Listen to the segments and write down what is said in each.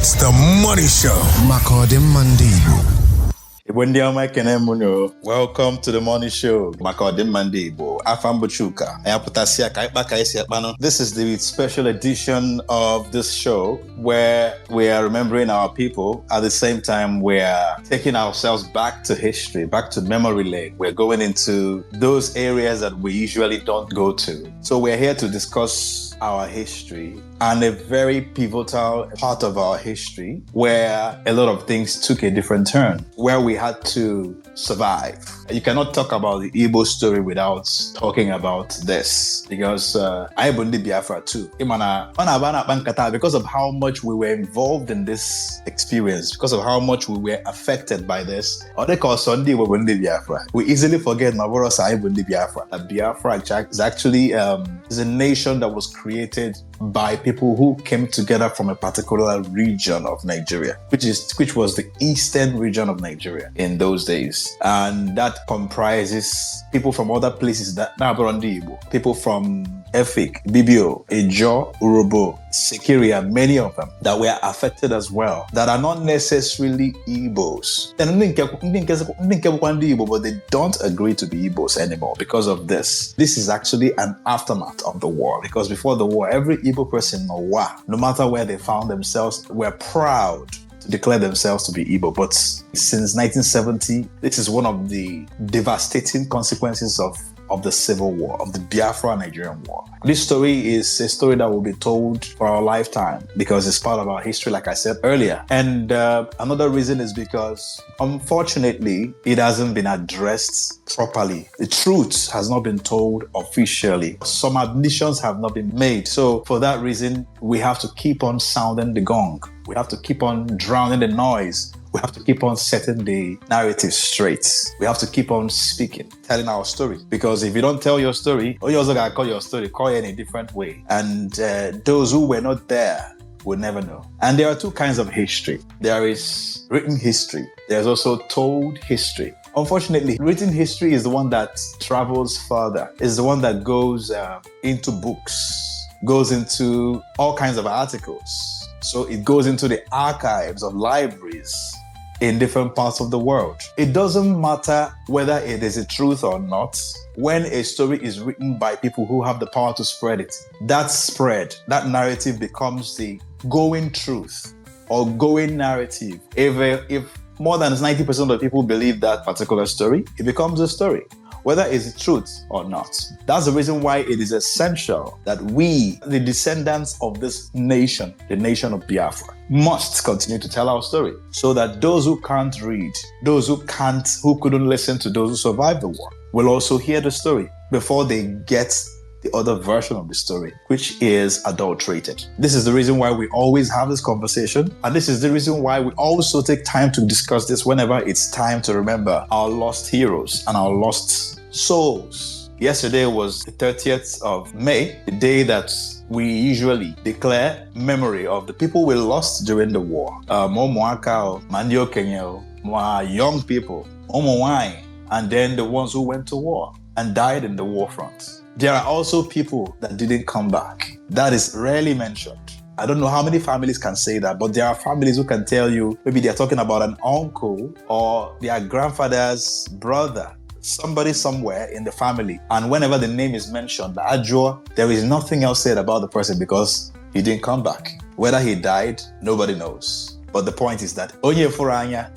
It's the Money Show. Makodim Mandibo. Welcome to the Money Show. Makodim Mandibo. Afambuchuka. This is the special edition of this show where we are remembering our people. At the same time, we are taking ourselves back to history, back to memory lane. We're going into those areas that we usually don't go to. So we're here to discuss our history and a very pivotal part of our history where a lot of things took a different turn, where we had to survive. You cannot talk about the Igbo story without talking about this, because I bundi Biafra too. Because of how much we were involved in this experience, because of how much we were affected by this. We easily forget that Biafra is actually is a nation that was created by people who came together from a particular region of Nigeria, which was the eastern region of Nigeria in those days. And that comprises people from other places, people from Efik, Bibio, Ejo, Urobo, Sekiria, many of them that were affected as well, that are not necessarily Igbos. But they don't agree to be Igbos anymore because of this. This is actually an aftermath of the war, because before the war, every Igbo person, no matter where they found themselves, were proud to declare themselves to be Igbo. But since 1970, this is one of the devastating consequences of the Civil War, of the Biafra Nigerian War. This story is a story that will be told for our lifetime because it's part of our history, like I said earlier. And another reason is because, unfortunately, it hasn't been addressed properly. The truth has not been told officially. Some admissions have not been made. So for that reason, we have to keep on sounding the gong. We have to keep on drowning the noise. We have to keep on setting the narrative straight. We have to keep on speaking, telling our story. Because if you don't tell your story, or you also gotta call your story, call it in a different way. And those who were not there will never know. And there are two kinds of history. There is written history. There's also told history. Unfortunately, written history is the one that travels further. It's the one that goes into books, goes into all kinds of articles. So it goes into the archives of libraries in different parts of the world. It doesn't matter whether it is a truth or not. When a story is written by people who have the power to spread it, that narrative becomes the going truth or going narrative. If more than 90% of the people believe that particular story, it becomes a story, whether it's truth or not. That's the reason why it is essential that we, the descendants of this nation, the nation of Biafra, must continue to tell our story so that those who can't read, those who couldn't listen to those who survived the war, will also hear the story before they get the other version of the story, which is adulterated. This is the reason why we always have this conversation, and this is the reason why we also take time to discuss this whenever it's time to remember our lost heroes and our lost souls. Yesterday was the 30th of May, the day that we usually declare memory of the people we lost during the war. Young people, and then the ones who went to war and died in the war front. There are also people that didn't come back. That is rarely mentioned. I don't know how many families can say that, but there are families who can tell you, maybe they're talking about an uncle or their grandfather's brother, somebody somewhere in the family. And whenever the name is mentioned, there is nothing else said about the person because he didn't come back. Whether he died, nobody knows. But the point is that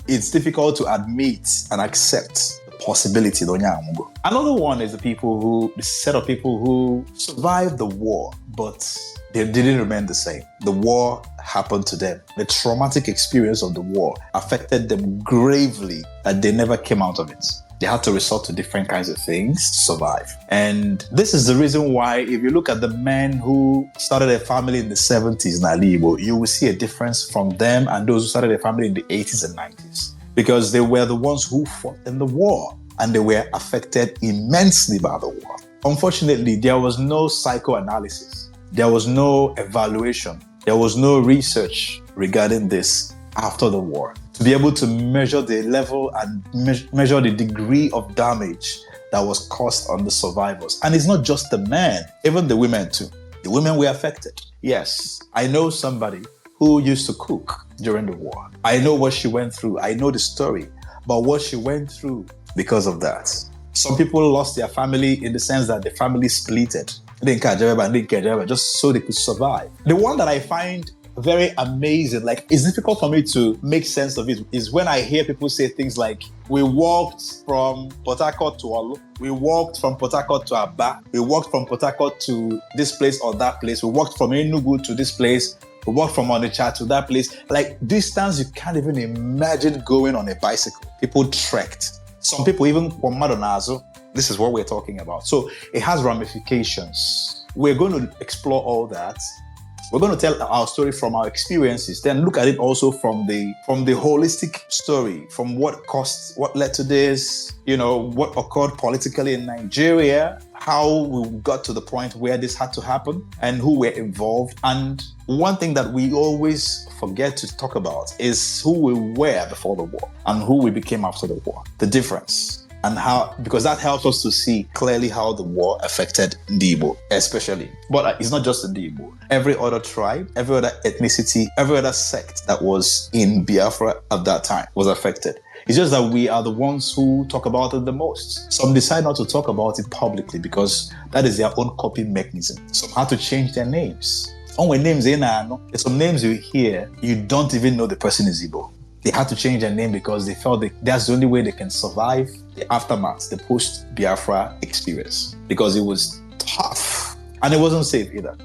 it's difficult to admit and accept possibility. Another one is the set of people who survived the war, but they didn't remain the same. The war happened to them. The traumatic experience of the war affected them gravely that they never came out of it. They had to resort to different kinds of things to survive. And this is the reason why, if you look at the men who started a family in the 70s in Alibo, you will see a difference from them and those who started a family in the 80s and 90s. Because they were the ones who fought in the war and they were affected immensely by the war. Unfortunately, there was no psychoanalysis. There was no evaluation. There was no research regarding this after the war to be able to measure the level and measure the degree of damage that was caused on the survivors. And it's not just the men, even the women too. The women were affected. Yes, I know somebody who used to cook during the war. I know what she went through. I know the story, but what she went through because of that. Some people lost their family in the sense that the family splitted. They didn't care just so they could survive. The one that I find very amazing, like it's difficult for me to make sense of it, is when I hear people say things like, we walked from Port Harcourt to Olu, we walked from Port Harcourt to Aba, we walked from Port Harcourt to this place or that place, we walked from Enugu to this place, we walked from Onitsha to that place. Like distance you can't even imagine going on a bicycle. People trekked. Some people even from Madonazo. This is what we're talking about. So it has ramifications. We're going to explore all that. We're going to tell our story from our experiences, then look at it also from the holistic story, from what caused, what led to this, what occurred politically in Nigeria, how we got to the point where this had to happen, and who were involved. And one thing that we always forget to talk about is who we were before the war and who we became after the war, the difference. And how, because that helps us to see clearly how the war affected the Igbo, especially. But it's not just the Igbo. Every other tribe, every other ethnicity, every other sect that was in Biafra at that time was affected. It's just that we are the ones who talk about it the most. Some decide not to talk about it publicly because that is their own coping mechanism. Some had to change their names. There's some names you hear, you don't even know the person is Igbo. They had to change their name because they felt that's the only way they can survive the aftermath, the post-Biafra experience, because it was tough and it wasn't safe either.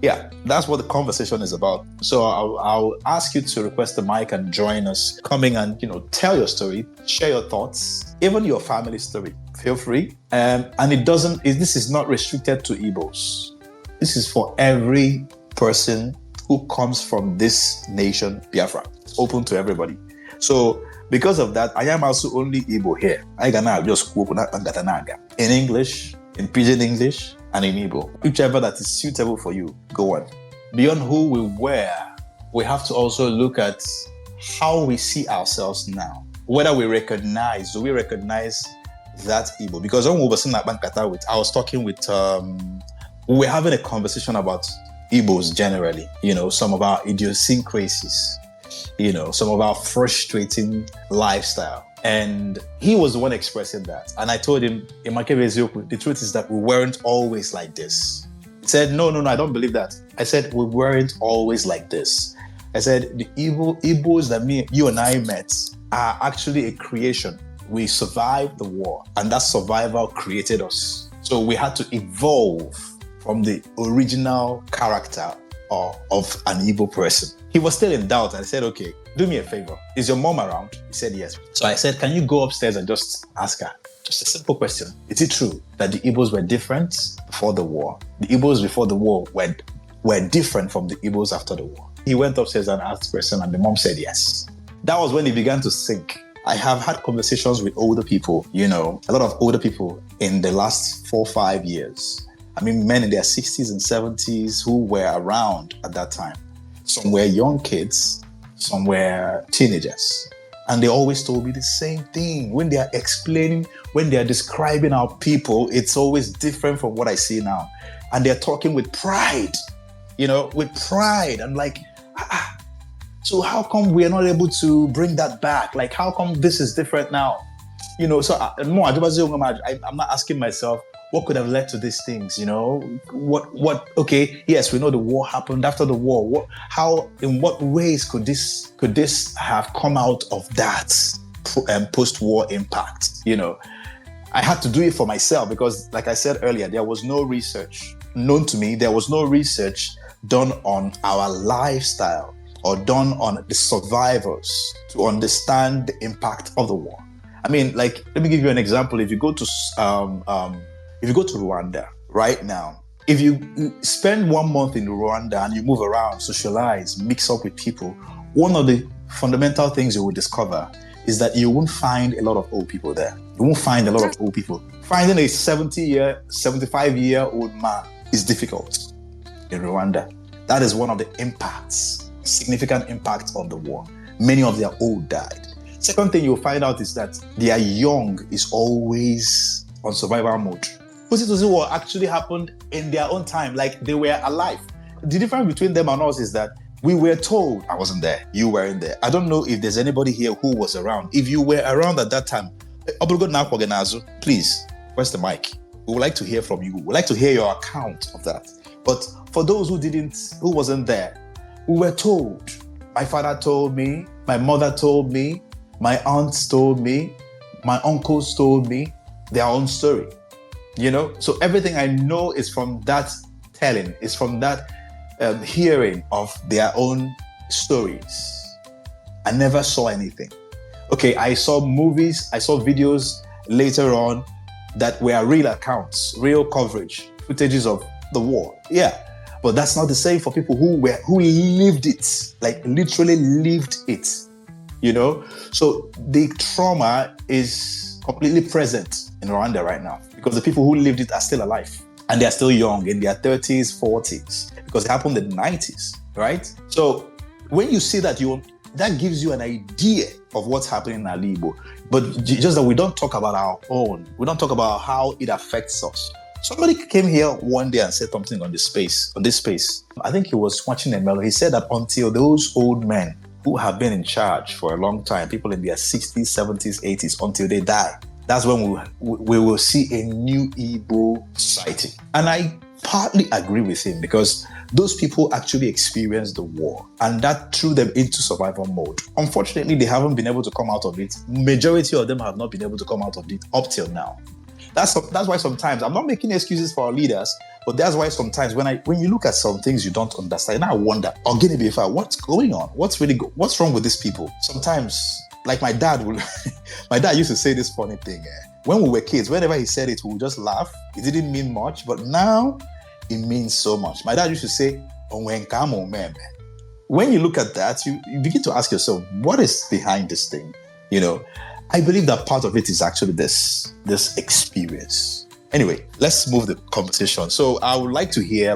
Yeah, that's what the conversation is about. So I'll ask you to request the mic and join us, coming and tell your story, share your thoughts, even your family story. Feel free. And this is not restricted to Igbos. This is for every person who comes from this nation, Biafra. It's open to everybody. So because of that, I am also only Igbo here. I can just quote in English, in Pidgin English, and in Igbo. Whichever that is suitable for you, go on. Beyond who we were, we have to also look at how we see ourselves now. Whether do we recognize that Igbo? Because when we were I was talking with, we were having a conversation about Igbos generally, some of our idiosyncrasies, some of our frustrating lifestyle. And he was the one expressing that. And I told him, the truth is that we weren't always like this. He said, no, I don't believe that. I said, we weren't always like this. I said, the Igbos that you and I met are actually a creation. We survived the war, and that survival created us. So we had to evolve from the original character of an Igbo person. He was still in doubt. I said, okay, do me a favor. Is your mom around? He said, yes. So I said, can you go upstairs and just ask her? Just a simple question. Is it true that the Igbos were different before the war? The Igbos before the war were different from the Igbos after the war. He went upstairs and asked the question, and the mom said yes. That was when he began to think. I have had conversations with older people, a lot of older people in the last 4 or 5 years. Men in their 60s and 70s who were around at that time. Some were young kids, some were teenagers. And they always told me the same thing. When they are explaining, when they are describing our people, it's always different from what I see now. And they're talking with pride, with pride. I'm like, so how come we are not able to bring that back? Like, how come this is different now? I'm not asking myself, what could have led to these things? Okay, yes, we know the war happened. After the war, in what ways could this have come out of that post-war impact? I had to do it for myself because, like I said earlier, there was no research known to me. There was no research done on our lifestyle or done on the survivors to understand the impact of the war. Let me give you an example. If you go to Rwanda right now, if you spend 1 month in Rwanda and you move around, socialize, mix up with people, one of the fundamental things you will discover is that you won't find a lot of old people there. You won't find a lot of old people. Finding a 75-year-old man is difficult in Rwanda. That is one of the impacts, significant impacts of the war. Many of their old died. Second thing you'll find out is that their young is always on survival mode. What actually happened in their own time, like they were alive. The difference between them and us is that We were told, I wasn't there, you weren't there. I don't know if there's anybody here who was around. If you were around at that time, please press the mic. We would like to hear from you. We'd like to hear your account of that. But for those who wasn't there, we were told. My father told me, my mother told me, my aunts told me, my uncles told me their own story. So everything I know is from that telling, is from that hearing of their own stories. I never saw anything. Okay, I saw movies, I saw videos later on that were real accounts, real coverage, footages of the war. Yeah, but that's not the same for people who lived it, like literally lived it. So the trauma is completely present in Rwanda right now because the people who lived it are still alive and they are still young in their 30s, 40s because it happened in the 90s, right? So when you see that, that gives you an idea of what's happening in Alibo. But just that we don't talk about our own. We don't talk about how it affects us. Somebody came here one day and said something on this space. I think he was watching a melody. He said that until those old men who have been in charge for a long time, people in their 60s, 70s, 80s, until they die, that's when we will see a new Igbo society. And I partly agree with him because those people actually experienced the war and that threw them into survival mode. Unfortunately, they haven't been able to come out of it. Majority of them have not been able to come out of it up till now. That's why sometimes, I'm not making excuses for our leaders, but that's why sometimes when you look at some things you don't understand, I wonder, Biafra, what's going on? What's wrong with these people? Sometimes, like my dad used to say this funny thing. When we were kids, whenever he said it, we would just laugh. It didn't mean much, but now it means so much. My dad used to say, when you look at that, you begin to ask yourself, what is behind this thing? I believe that part of it is actually this experience. Anyway, let's move the conversation. So I would like to hear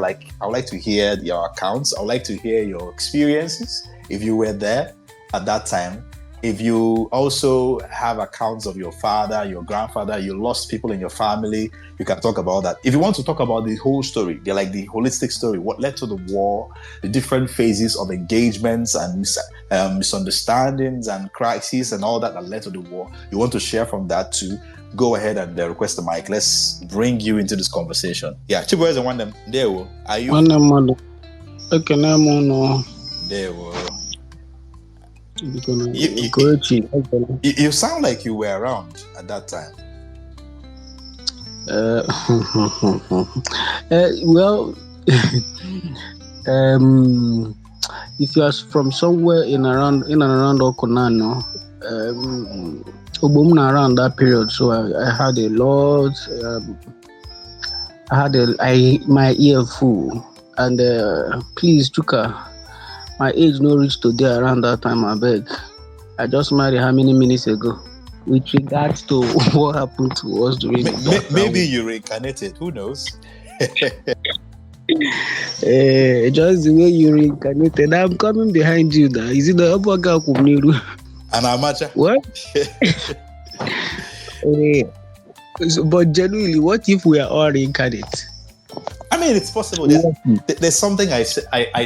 your accounts. I would like to hear your experiences if you were there at that time. If you also have accounts of your father, your grandfather, you lost people in your family, you can talk about that. If you want to talk about the whole story, they're like the holistic story, what led to the war, the different phases of engagements and misunderstandings and crises and all that led to the war, you want to share from that too, go ahead and request the mic. Let's bring you into this conversation. Yeah, Chiboys and one them. There, are you? One them, okay, no. There, You you sound like you were around at that time. Well, if you are from somewhere in and around Okonano, around that period, so I had a lot. My ear full, and please, Chuka. My age no reach today around that time, I beg. I just married how many minutes ago? With regards to what happened to us during maybe you reincarnated, who knows? Just the way you reincarnated. I'm coming behind you now. Is it the upper gap of Niru? And Amacha? What? But genuinely, what if we are all reincarnate? I mean, it's possible. There's something I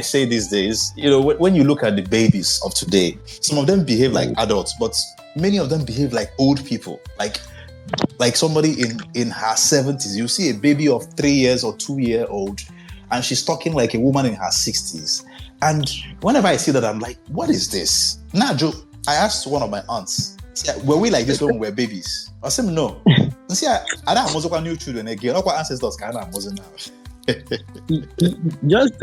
say these days. When you look at the babies of today, some of them behave like adults, but many of them behave like old people. Like somebody in her 70s. You see a baby of 3 years or 2 year old, and she's talking like a woman in her 60s. And whenever I see that, I'm like, what is this? Joe, I asked one of my aunts, were we like this when we were babies? I said, no. I don't new children again. Ancestors kind of now. Just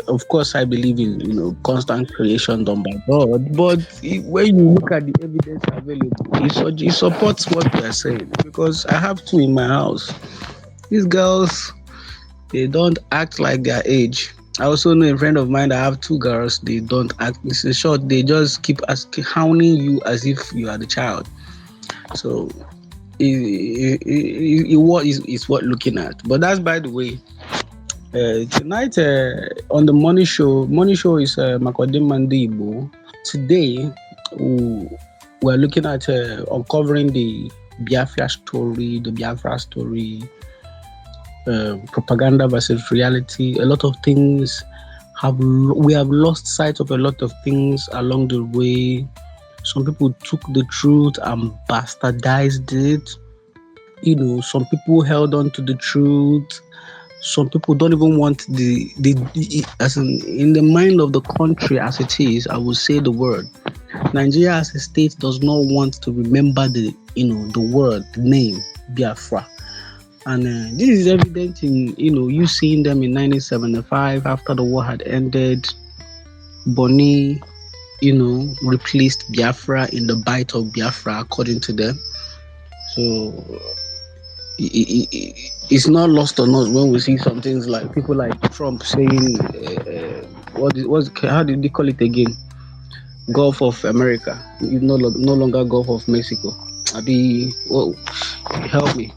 of course I believe in constant creation done by God, but when you look at the evidence available, it supports what we are saying, because I have two in my house. These girls, they don't act like their age. I also know a friend of mine that have two girls. They don't act. In short, they just keep hounding you as if you are the child. So it's worth looking at. But that's by the way. Tonight on the MONI show is Makodem Mandibo. Today we're looking at uncovering the Biafra story, propaganda versus reality. A lot of things we have lost sight of a lot of things along the way. Some people took the truth and bastardized it. Some people held on to the truth. Some people don't even want the as in the mind of the country as it is. I will say the word. Nigeria as a state does not want to remember the word, the name Biafra. And this is evident in, you seeing them in 1975 after the war had ended. MONI, replaced Biafra in the bite of Biafra, according to them. So it's not lost on us when we see some things like people like Trump saying, how did they call it again? Gulf of America, no longer Gulf of Mexico. Help me.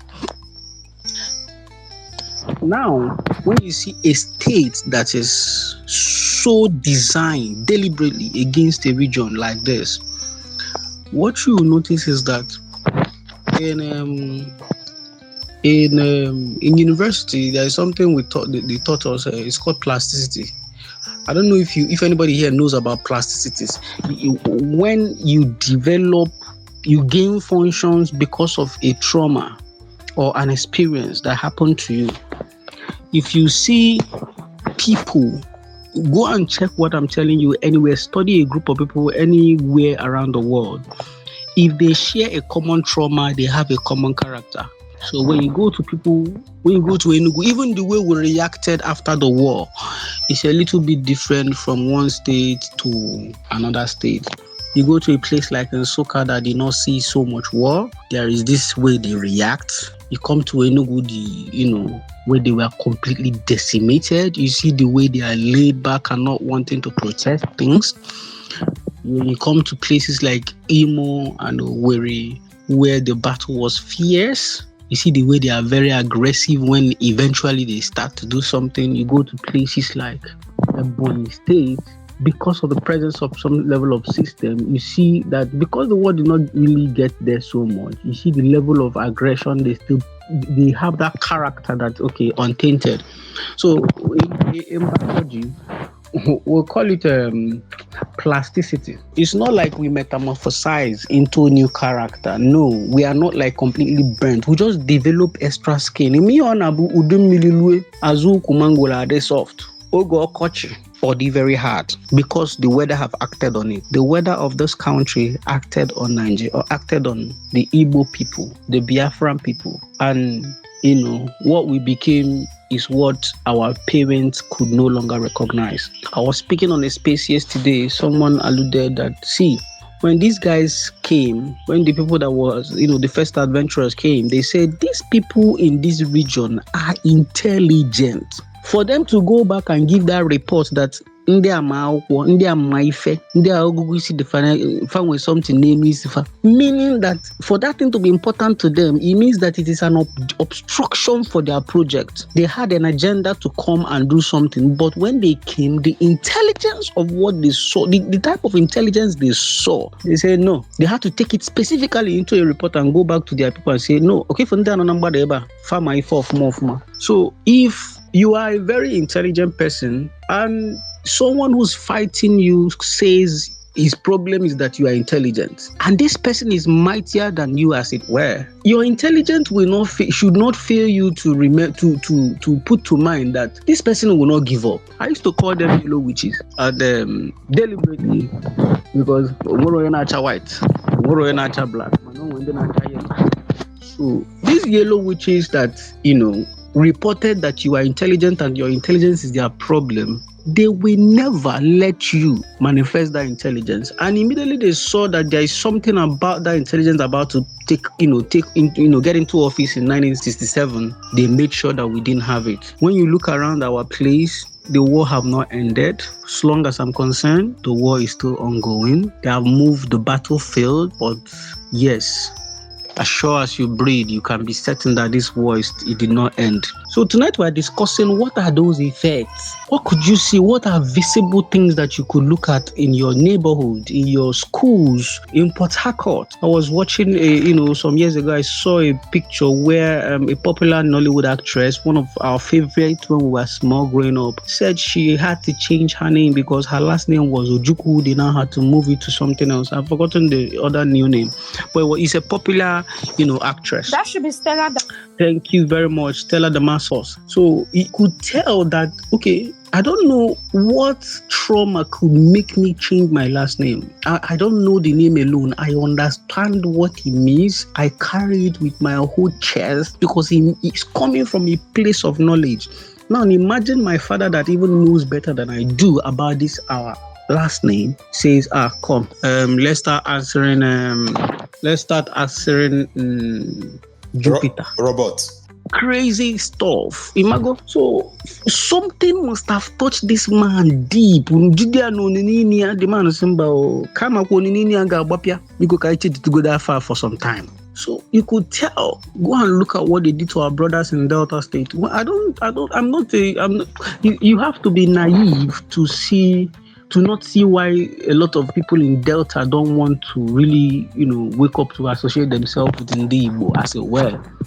Now, when you see a state that is so designed deliberately against a region like this, what you will notice is that in university there is something they taught us. It's called plasticity. I don't know if anybody here knows about plasticities. When you develop, you gain functions because of a trauma or an experience that happened to you. If you see people, go and check what I'm telling you anywhere, study a group of people anywhere around the world. If they share a common trauma, they have a common character. So when you go to Enugu, even the way we reacted after the war is a little bit different from one state to another state. You go to a place like Nsukka that did not see so much war, there is this way they react. You come to Enugu, where they were completely decimated. You see the way they are laid back and not wanting to protest things. When you come to places like Imo and Owerri, where the battle was fierce, you see the way they are very aggressive when eventually they start to do something. You go to places like Ebonyi State, because of the presence of some level of system, you see that because the war did not really get there so much, you see the level of aggression, they have that character that, untainted. So in biology, we'll call it plasticity. It's not like we metamorphosize into a new character. No, we are not like completely burnt. We just develop extra skin. Soft. Ogo kochi or the very hard, because the weather have acted on it. The weather of this country acted on Nigeria, or acted on the Igbo people, the Biafran people, and what we became is what our parents could no longer recognize. I was speaking on a space yesterday. Someone alluded that, see, when these guys came, when the people that was, the first adventurers came, they said these people in this region are intelligent. For them to go back and give that report that ndị ama akwụkwọ, ndị ama ife, ndị agogo isi define with something name is, meaning that for that thing to be important to them, it means that it is an obstruction for their project. They had an agenda to come and do something, but when they came, the intelligence of what they saw, the type of intelligence they saw, they said no. They had to take it specifically into a report and go back to their people and say no. Okay, for the number there, farmer ife of more. So if you are a very intelligent person and someone who's fighting you says his problem is that you are intelligent, and this person is mightier than you, as it were, your intelligence should not fail you to remember to put to mind that this person will not give up. I used to call them yellow witches, and deliberately, because white, black, so these yellow witches that reported that you are intelligent and your intelligence is their problem, they will never let you manifest that intelligence. And immediately they saw that there is something about that intelligence about to get into office in 1967. They made sure that we didn't have it. When you look around our place, the war have not ended. As long as I'm concerned, the war is still ongoing. They have moved the battlefield, but yes, As sure as you breathe, you can be certain that this war it did not end. So tonight we're discussing what are those effects? What could you see? What are visible things that you could look at in your neighborhood, in your schools, in Port Harcourt? I was watching some years ago, I saw a picture where a popular Nollywood actress, one of our favorites when we were small growing up, said she had to change her name because her last name was Ojukwu. They now had to move it to something else. I've forgotten the other new name, but it's a popular, actress. That should be Stella. Thank you very much, Stella Damasus. So he could tell that, okay, I don't know what trauma could make me change my last name. I don't know the name alone. I understand what it means. I carry it with my whole chest because it's coming from a place of knowledge. Now imagine my father that even knows better than I do about this our last name says, come, let's start answering Jupiter. Robot. Crazy stuff. Imago. So something must have touched this man deep. The man Simba kama to go that far for some time. So you could tell. Go and look at what they did to our brothers in Delta State. Well, you have to be naive to not see why a lot of people in Delta don't want to really, wake up to associate themselves with the Igbo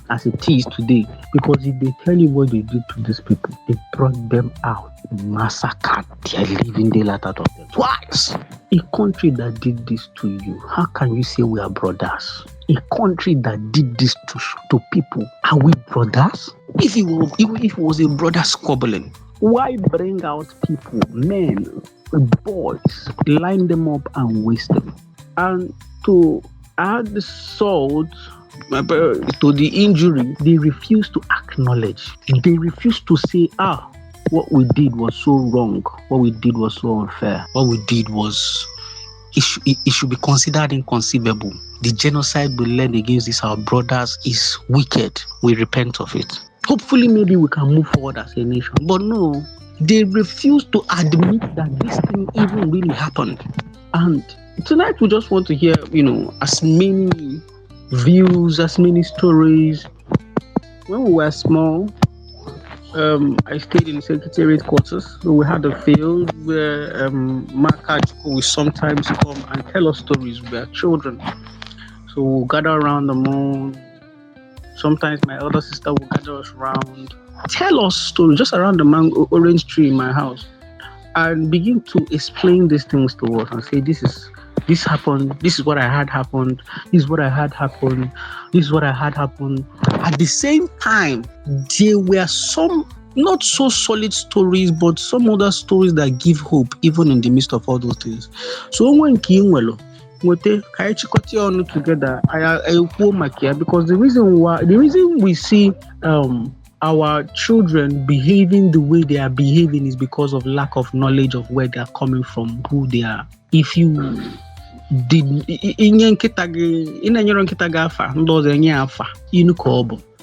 as it is today. Because if they tell you what they did to these people, they brought them out, massacred their living daylight out of them twice. A country that did this to you, how can you say we are brothers? A country that did this to people, are we brothers? If it was a brother squabbling, why bring out people, men, boys, line them up and waste them? And to add the salt to the injury, they refuse to acknowledge. They refuse to say, what we did was so wrong. What we did was so unfair. What we did was, it should be considered inconceivable. The genocide we led against our brothers is wicked. We repent of it. Hopefully, maybe we can move forward as a nation. But no, they refuse to admit that this thing even really happened. And tonight we just want to hear, as many views, as many stories. When we were small, I stayed in Secretariat quarters. So we had a field where Markaj would sometimes come and tell us stories. We were children. So we'll gather around the moon. Sometimes my elder sister will gather us around, tell us stories just around the mango orange tree in my house, and begin to explain these things to us and say, this happened, this is what I had happened, this is what I had happened, this is what I had happened. At the same time, there were some not so solid stories, but some other stories that give hope even in the midst of all those things. So when together, because the reason we see our children behaving the way they are behaving is because of lack of knowledge of where they are coming from, who they are. If you did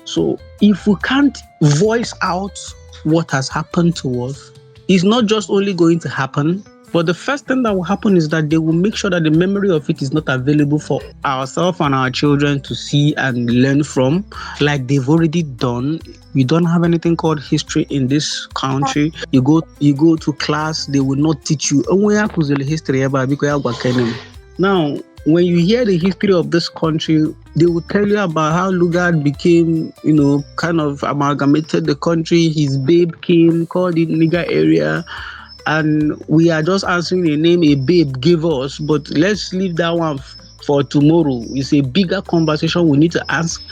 so if we can't voice out what has happened to us, it's not just only going to happen, but the first thing that will happen is that they will make sure that the memory of it is not available for ourselves and our children to see and learn from, like they've already done. We don't have anything called history in this country. You go to class, they will not teach you. Now, when you hear the history of this country, they will tell you about how Lugard became, kind of amalgamated the country. His babe came, called it nigger area. And we are just answering the name a babe gave us, but let's leave that one for tomorrow. It's a bigger conversation we need to ask.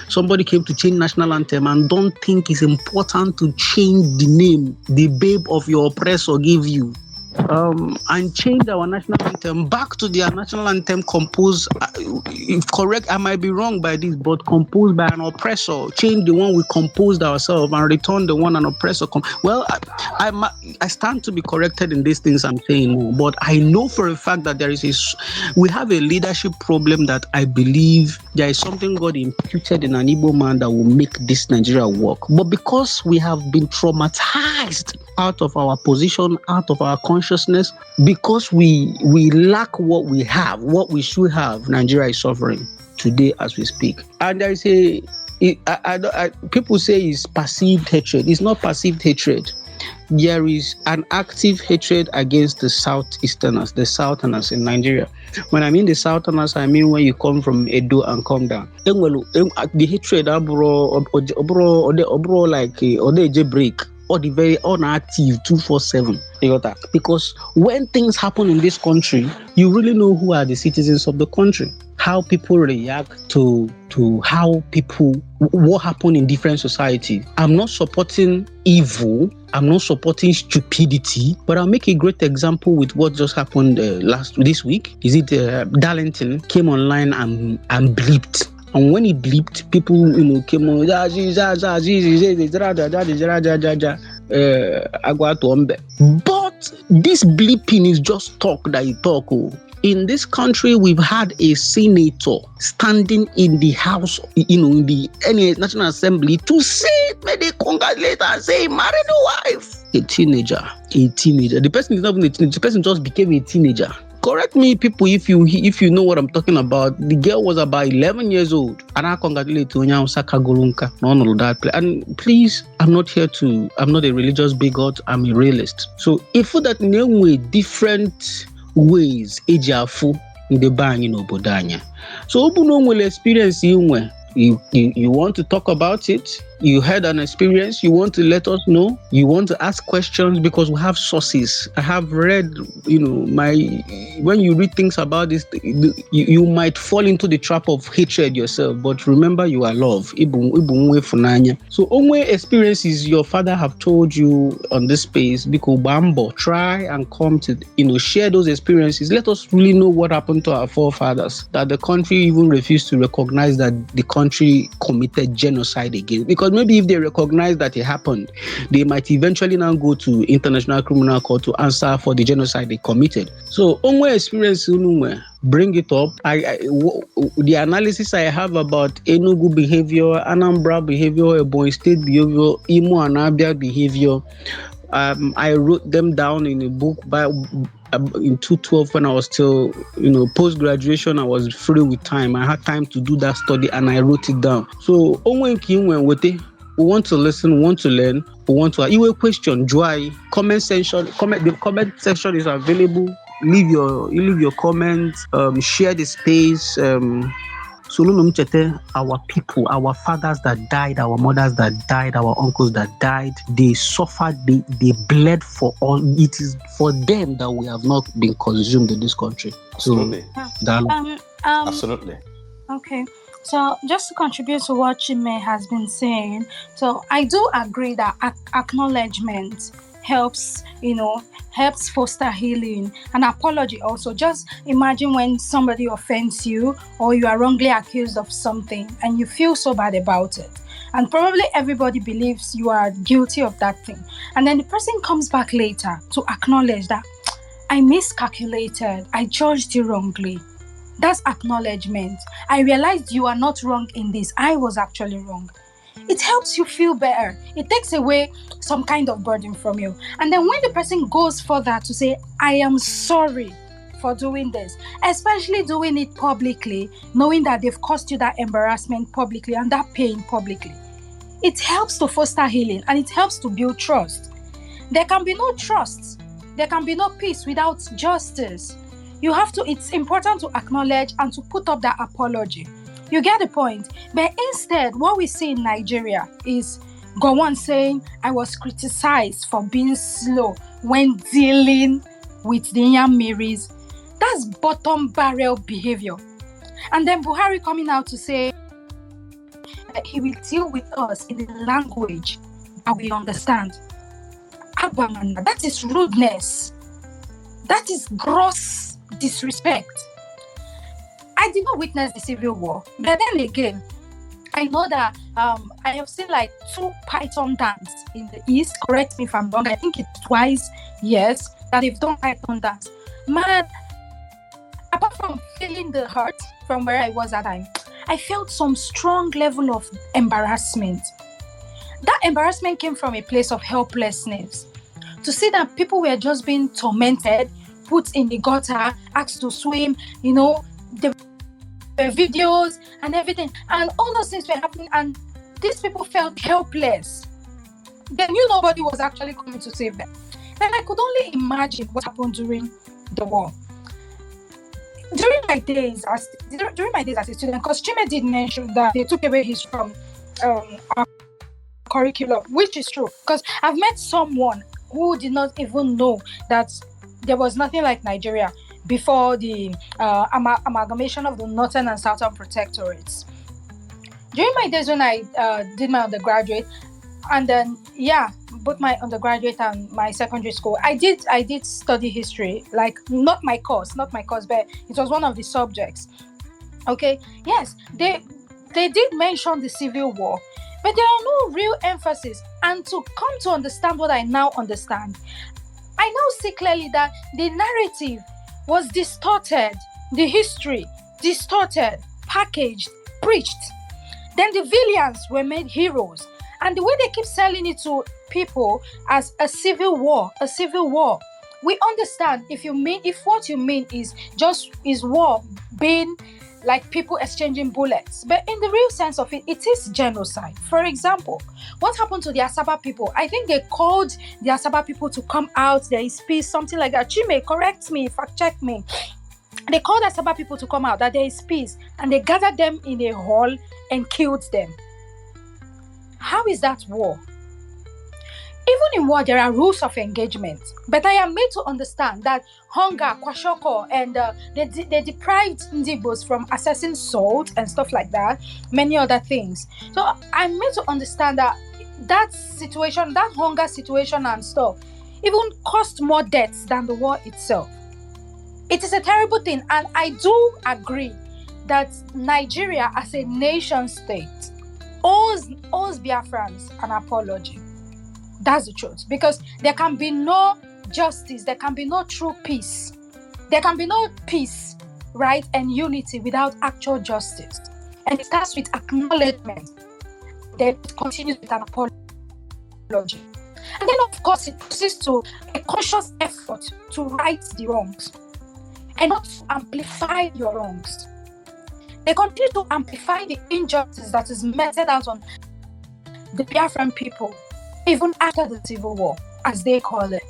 Somebody came to change national anthem and don't think it's important to change the name the babe of your oppressor gave you. And change our national anthem back to their national anthem composed, if correct, I might be wrong by this, but composed by an oppressor. Change the one we composed ourselves and return the one an oppressor. Well, I stand to be corrected in these things I'm saying, but I know for a fact that we have a leadership problem that I believe there is something God imputed in an Igbo man that will make this Nigeria work. But because we have been traumatized out of our position, out of our consciousness, because we lack what we have, what we should have. Nigeria is suffering today as we speak. And there is people say it's perceived hatred. It's not perceived hatred. There is an active hatred against the Southeasterners, the Southerners in Nigeria. When I mean the Southerners, I mean when you come from Edo and come down. The hatred, like, break, or the very unactive 247. You got that? Because when things happen in this country, you really know who are the citizens of the country. How people react to what happened in different societies. I'm not supporting evil. I'm not supporting stupidity, but I'll make a great example with what just happened this week. Is it Darlington came online and bleeped. And when he bleeped, people, came on, but this bleeping is just talk that you talk. In this country, we've had a senator standing in the house, in the National Assembly to say, may they congratulate and say, marry the wife. A teenager. The person is not even a teenager. The person just became a teenager. Correct me, people, if you know what I'm talking about. The girl was about 11 years old, and I congratulate Saka Golunka. None of that. And please, I'm not a religious bigot. I'm a realist. So if that name way different ways ejafu in the bang bodanya. So obuno will experience you want to talk about it. You had an experience, you want to let us know, you want to ask questions, because we have sources. I have read, when you read things about this, you might fall into the trap of hatred yourself, but remember you are loved. So only experiences your father have told you on this space, because Bambo, try and come to, share those experiences. Let us really know what happened to our forefathers, that the country even refused to recognize that the country committed genocide against. Because maybe if they recognize that it happened, they might eventually now go to International Criminal Court to answer for the genocide they committed. So, only experience, bring it up. The analysis I have about Enugu behavior, Anambra behavior, Ebonyi State behavior, Imo and Abia behavior, I wrote them down in a book in 2012 when I was still, post-graduation. I was free with time. I had time to do that study and I wrote it down. So, we want to listen, we want to learn, we want to you a question, joy, comment section. The comment section is available. Leave your comments, share the space. Our people, our fathers that died, our mothers that died, our uncles that died, they suffered, they bled for all. It is for them that we have not been consumed in this country. Absolutely. So, absolutely. Okay. So just to contribute to what Chime has been saying, so I do agree that acknowledgement helps foster healing. An apology also. Just imagine when somebody offends you or you are wrongly accused of something and you feel so bad about it. And probably everybody believes you are guilty of that thing. And then the person comes back later to acknowledge that I miscalculated, I judged you wrongly. That's acknowledgement. I realized you are not wrong in this. I was actually wrong. It helps you feel better. It takes away some kind of burden from you. And then when the person goes further to say, I am sorry for doing this, especially doing it publicly, knowing that they've caused you that embarrassment publicly and that pain publicly, it helps to foster healing and it helps to build trust. There can be no trust. There can be no peace without justice. It's important to acknowledge and to put up that apology. You get the point? But instead, what we see in Nigeria is Gowon saying, I was criticized for being slow when dealing with the Nyamiris. That's bottom barrel behavior. And then Buhari coming out to say that he will deal with us in the language that we understand. Abamana, that is rudeness. That is gross disrespect. I did not witness the civil war, but then again, I know that I have seen like 2 python dance in the east. Correct me if I'm wrong. I think it's twice, yes, that they've done python dance. Man, apart from feeling the hurt from where I was at time, I felt some strong level of embarrassment. That embarrassment came from a place of helplessness. to see that people were just being tormented, put in the gutter, asked to swim, there were videos and everything. And all those things were happening, and these people felt helpless. They knew nobody was actually coming to save them. Then I could only imagine what happened during the war. During my days as a student, because Chime did mention that they took away his from our curriculum, which is true. Because I've met someone who did not even know that there was nothing like Nigeria before the amalgamation of the northern and southern protectorates. During my days when I did my undergraduate, and then both my undergraduate and my secondary school, I did study history, like not my course, but it was one of the subjects. Okay, yes, they did mention the Civil War, but there are no real emphasis. And to come to understand what I now understand, I now see clearly that the narrative was distorted, the history distorted, packaged, preached. Then the villains were made heroes. And the way they keep selling it to people as a civil war, we understand if what you mean is war being like people exchanging bullets. But in the real sense of it, it is genocide. For example, what happened to the Asaba people? I think they called the Asaba people to come out. There is peace, something like that. Chime, correct me, fact check me. They called Asaba people to come out, that there is peace. And they gathered them in a hall and killed them. How is that war? Even in war, there are rules of engagement. But I am made to understand that hunger, kwashoko, and they deprived Ndibos from accessing salt and stuff like that, many other things. So I'm made to understand that situation, that hunger situation and stuff, even cost more deaths than the war itself. It is a terrible thing, and I do agree that Nigeria as a nation state owes Biafrans an apology. That's the truth. Because there can be no justice, there can be no true peace. There can be no peace, right, and unity without actual justice. And it starts with acknowledgement. Then it continues with an apology. And then, of course, it proceeds to a conscious effort to right the wrongs and not to amplify your wrongs. They continue to amplify the injustice that is meted out on the Biafran people, even after the Civil War, as they call it.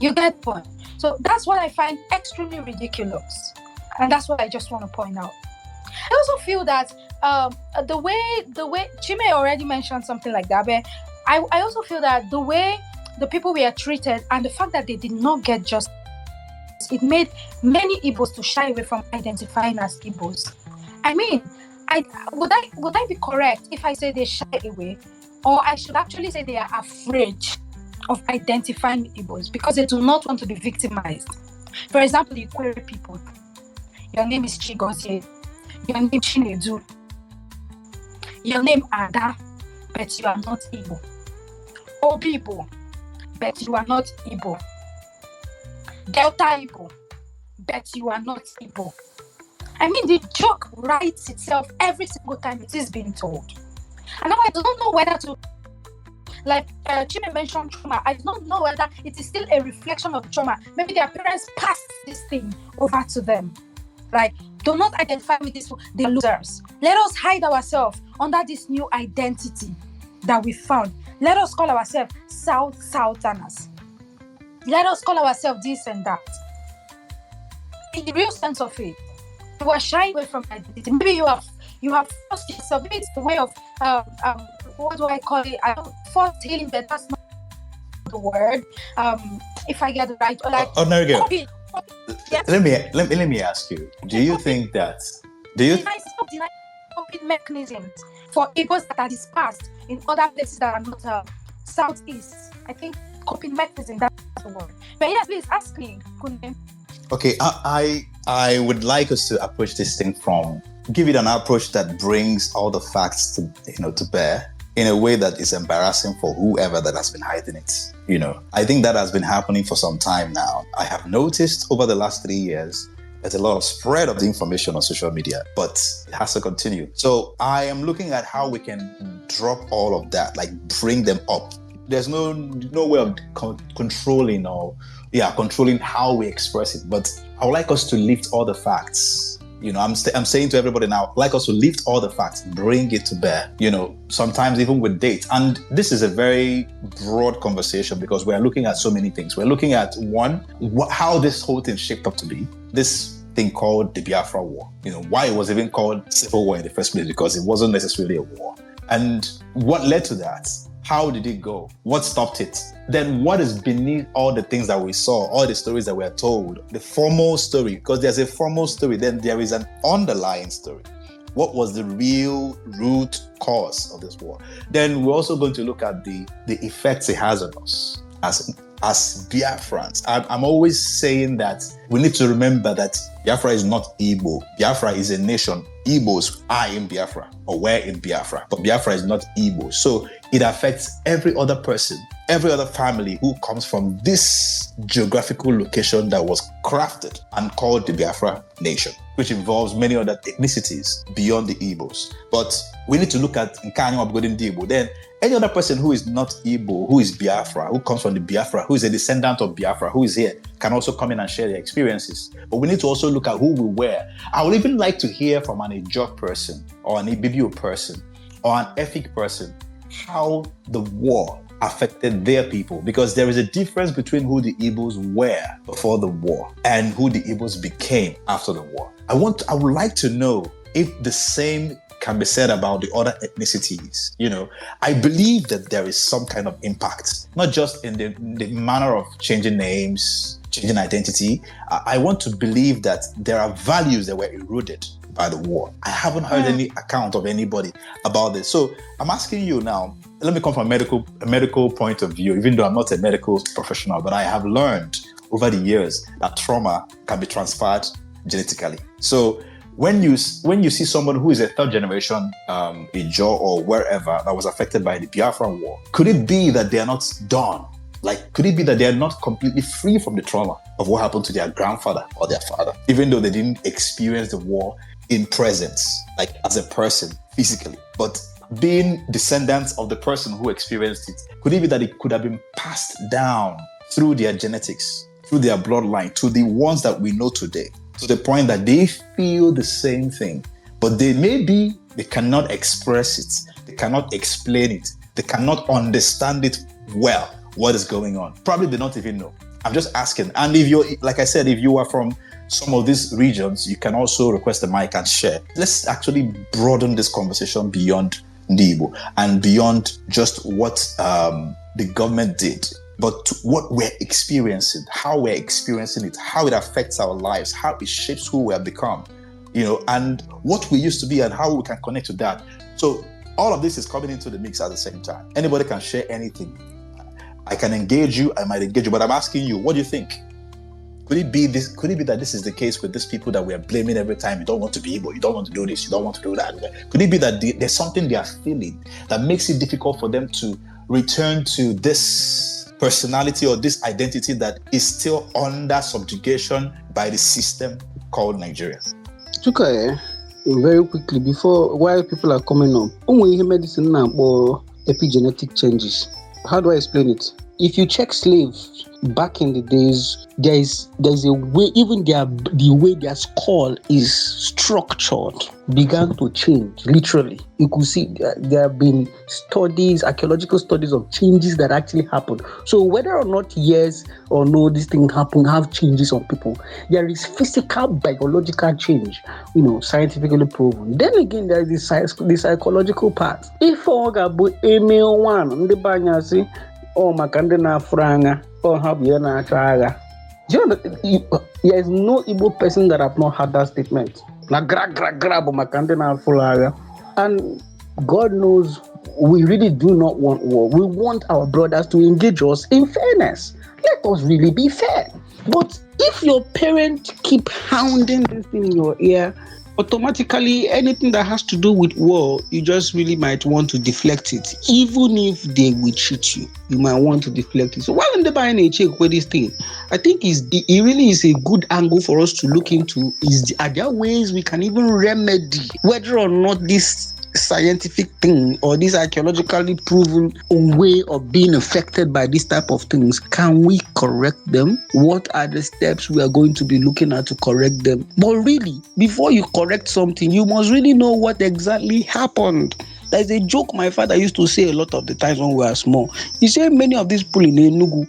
You get the point? So that's what I find extremely ridiculous. And that's what I just want to point out. I also feel that the way Chime already mentioned something like that, but I also feel that the way the people were treated and the fact that they did not get justice, it made many Igbos to shy away from identifying as Igbos. I mean, would I be correct if I say they shy away? Or I should actually say they are afraid of identifying Igbos because they do not want to be victimized. For example, the Ikwere people. Your name is Chigozie. Your name Chinedu. Your name Ada, but you are not Igbo. Obibo, but you are not Igbo. Delta Igbo, but you are not Igbo. I mean, the joke writes itself every single time it is being told. And now I don't know whether to, like Chime mentioned trauma, I don't know whether it is still a reflection of trauma. Maybe their parents passed this thing over to them. Like, do not identify with this, they're losers. Let us hide ourselves under this new identity that we found. Let us call ourselves Southerners. Let us call ourselves this and that. In the real sense of it, you are shying away from identity. Maybe you have forced yourself. Maybe it's the way of what do I call it? I don't forced healing, but that's not the word. If I get it right, or like Narigel, yes. let me ask you. Do you think that? Do you? Deny coping mechanisms for Igbos that are dispersed in other places that are not southeast? I think coping mechanism, that's the word. But yes, please ask me, Kunde. Okay, I would like us to approach this thing from give it an approach that brings all the facts to bear in a way that is embarrassing for whoever that has been hiding it. I think that has been happening for some time now. I have noticed over the last 3 years there's a lot of spread of the information on social media, but it has to continue. So I am looking at how we can drop all of that, like bring them up. there's no way of controlling controlling how we express it. But I would like us to lift all the facts. I'm saying to everybody now, I'd like us to lift all the facts, bring it to bear, sometimes even with dates. And this is a very broad conversation because we're looking at so many things. We're looking at one, how this whole thing shaped up to be. This thing called the Biafra War, why it was even called civil war in the first place, because it wasn't necessarily a war. And what led to that? How did it go? What stopped it? Then what is beneath all the things that we saw, all the stories that were told? The formal story, because there's a formal story, then there is an underlying story. What was the real root cause of this war? Then we're also going to look at the effects it has on us as Biafrans. I'm always saying that we need to remember that Biafra is not Igbo. Biafra is a nation. Igbos are in Biafra, or were in Biafra, but Biafra is not Igbo. So it affects every other person, every other family who comes from this geographical location that was crafted and called the Biafra nation, which involves many other ethnicities beyond the Igbos. But we need to look at Nkanyo Abgodin Igbo. Then any other person who is not Igbo, who is Biafra, who comes from the Biafra, who is a descendant of Biafra, who is here, can also come in and share their experiences. But we need to also look at who we were. I would even like to hear from an Ijok person, or an Ibibio person, or an Efik person, how the war affected their people, because there is a difference between who the Igbos were before the war and who the Igbos became after the war. I would like to know if the same can be said about the other ethnicities. I believe that there is some kind of impact, not just in the manner of changing names, changing identity. I want to believe that there are values that were eroded by the war. I haven't heard any account of anybody about this. So I'm asking you now, let me come from a medical point of view, even though I'm not a medical professional, but I have learned over the years that trauma can be transferred genetically. So when you see someone who is a third generation Ijaw or wherever that was affected by the Biafra war, could it be that they are not done? Could it be that they are not completely free from the trauma of what happened to their grandfather or their father, even though they didn't experience the war in presence, as a person physically, but being descendants of the person who experienced it? Could it be that it could have been passed down through their genetics, through their bloodline, to the ones that we know today, to the point that they feel the same thing, but they cannot express it, they cannot explain it, they cannot understand it well, what is going on? Probably they don't even know. I'm just asking. And if you're, like I said, if you are from some of these regions, you can also request the mic and share. Let's actually broaden this conversation beyond Igbo and beyond just what the government did, but to what we're experiencing, how we're experiencing it, how it affects our lives, how it shapes who we have become, and what we used to be and how we can connect to that. So all of this is coming into the mix at the same time. Anybody can share anything. I can engage you, I might engage you, but I'm asking you, what do you think? Could it be that this is the case with these people that we are blaming every time? You don't want to be Igbo, you don't want to do this, you don't want to do that. Could it be that there's something they are feeling that makes it difficult for them to return to this personality or this identity that is still under subjugation by the system called Nigeria? Okay, very quickly, while people are coming up, medicine now or epigenetic changes. How do I explain it? If you check slaves back in the days, there's a way, even the way their skull is structured began to change, literally. You could see there have been archaeological studies of changes that actually happened. So whether or not yes or no, this thing happened, have changes on people, there is physical, biological change, scientifically proven. Then again, there is the psychological part. If one, makande na franga or have na traga. There is no Igbo person that have not had that statement. Na grab makande na fulaga. And God knows we really do not want war. We want our brothers to engage us in fairness. Let us really be fair. But if your parents keep hounding this thing in your ear, automatically anything that has to do with war, you just really might want to deflect it. Even if they will cheat you, you might want to deflect it. So why don't they buy a check with this thing? I think it really is a good angle for us to look into. Are there ways we can even remedy whether or not this scientific thing or this archaeologically proven way of being affected by this type of things, can we correct them? What are the steps we are going to be looking at to correct them? But really, before you correct something, you must really know what exactly happened. There's a joke my father used to say a lot of the times when we were small. He said many of these people in Enugu,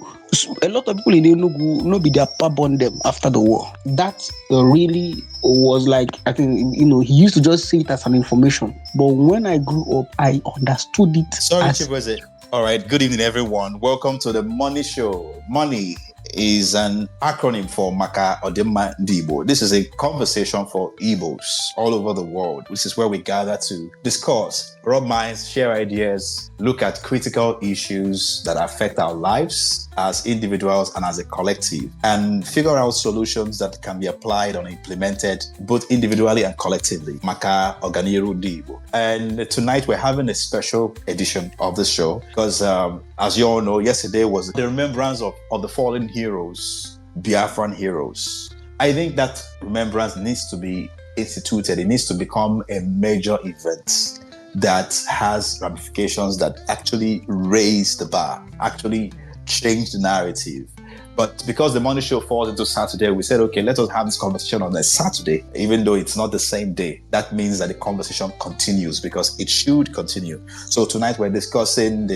a lot of people in Enugu, no be their papa born them after the war. That really was like, I think, he used to just say it as an information. But when I grew up, I understood it. Sorry, Chibueze. All right. Good evening, everyone. Welcome to the MONI show. MONI is an acronym for Maka Odimma Igbo. This is a conversation for Igbos all over the world. This is where we gather to discuss, rub minds, share ideas, look at critical issues that affect our lives as individuals and as a collective, and figure out solutions that can be applied or implemented both individually and collectively. Maka Oganiru Igbo. And tonight we're having a special edition of the show because as you all know, yesterday was the remembrance of the fallen heroes, Biafran heroes. I think that remembrance needs to be instituted. It needs to become a major event that has ramifications that actually raise the bar, actually change the narrative. But because the MONI show falls into Saturday, we said, okay, let us have this conversation on a Saturday, even though it's not the same day. That means that the conversation continues because it should continue. So tonight we're uncovering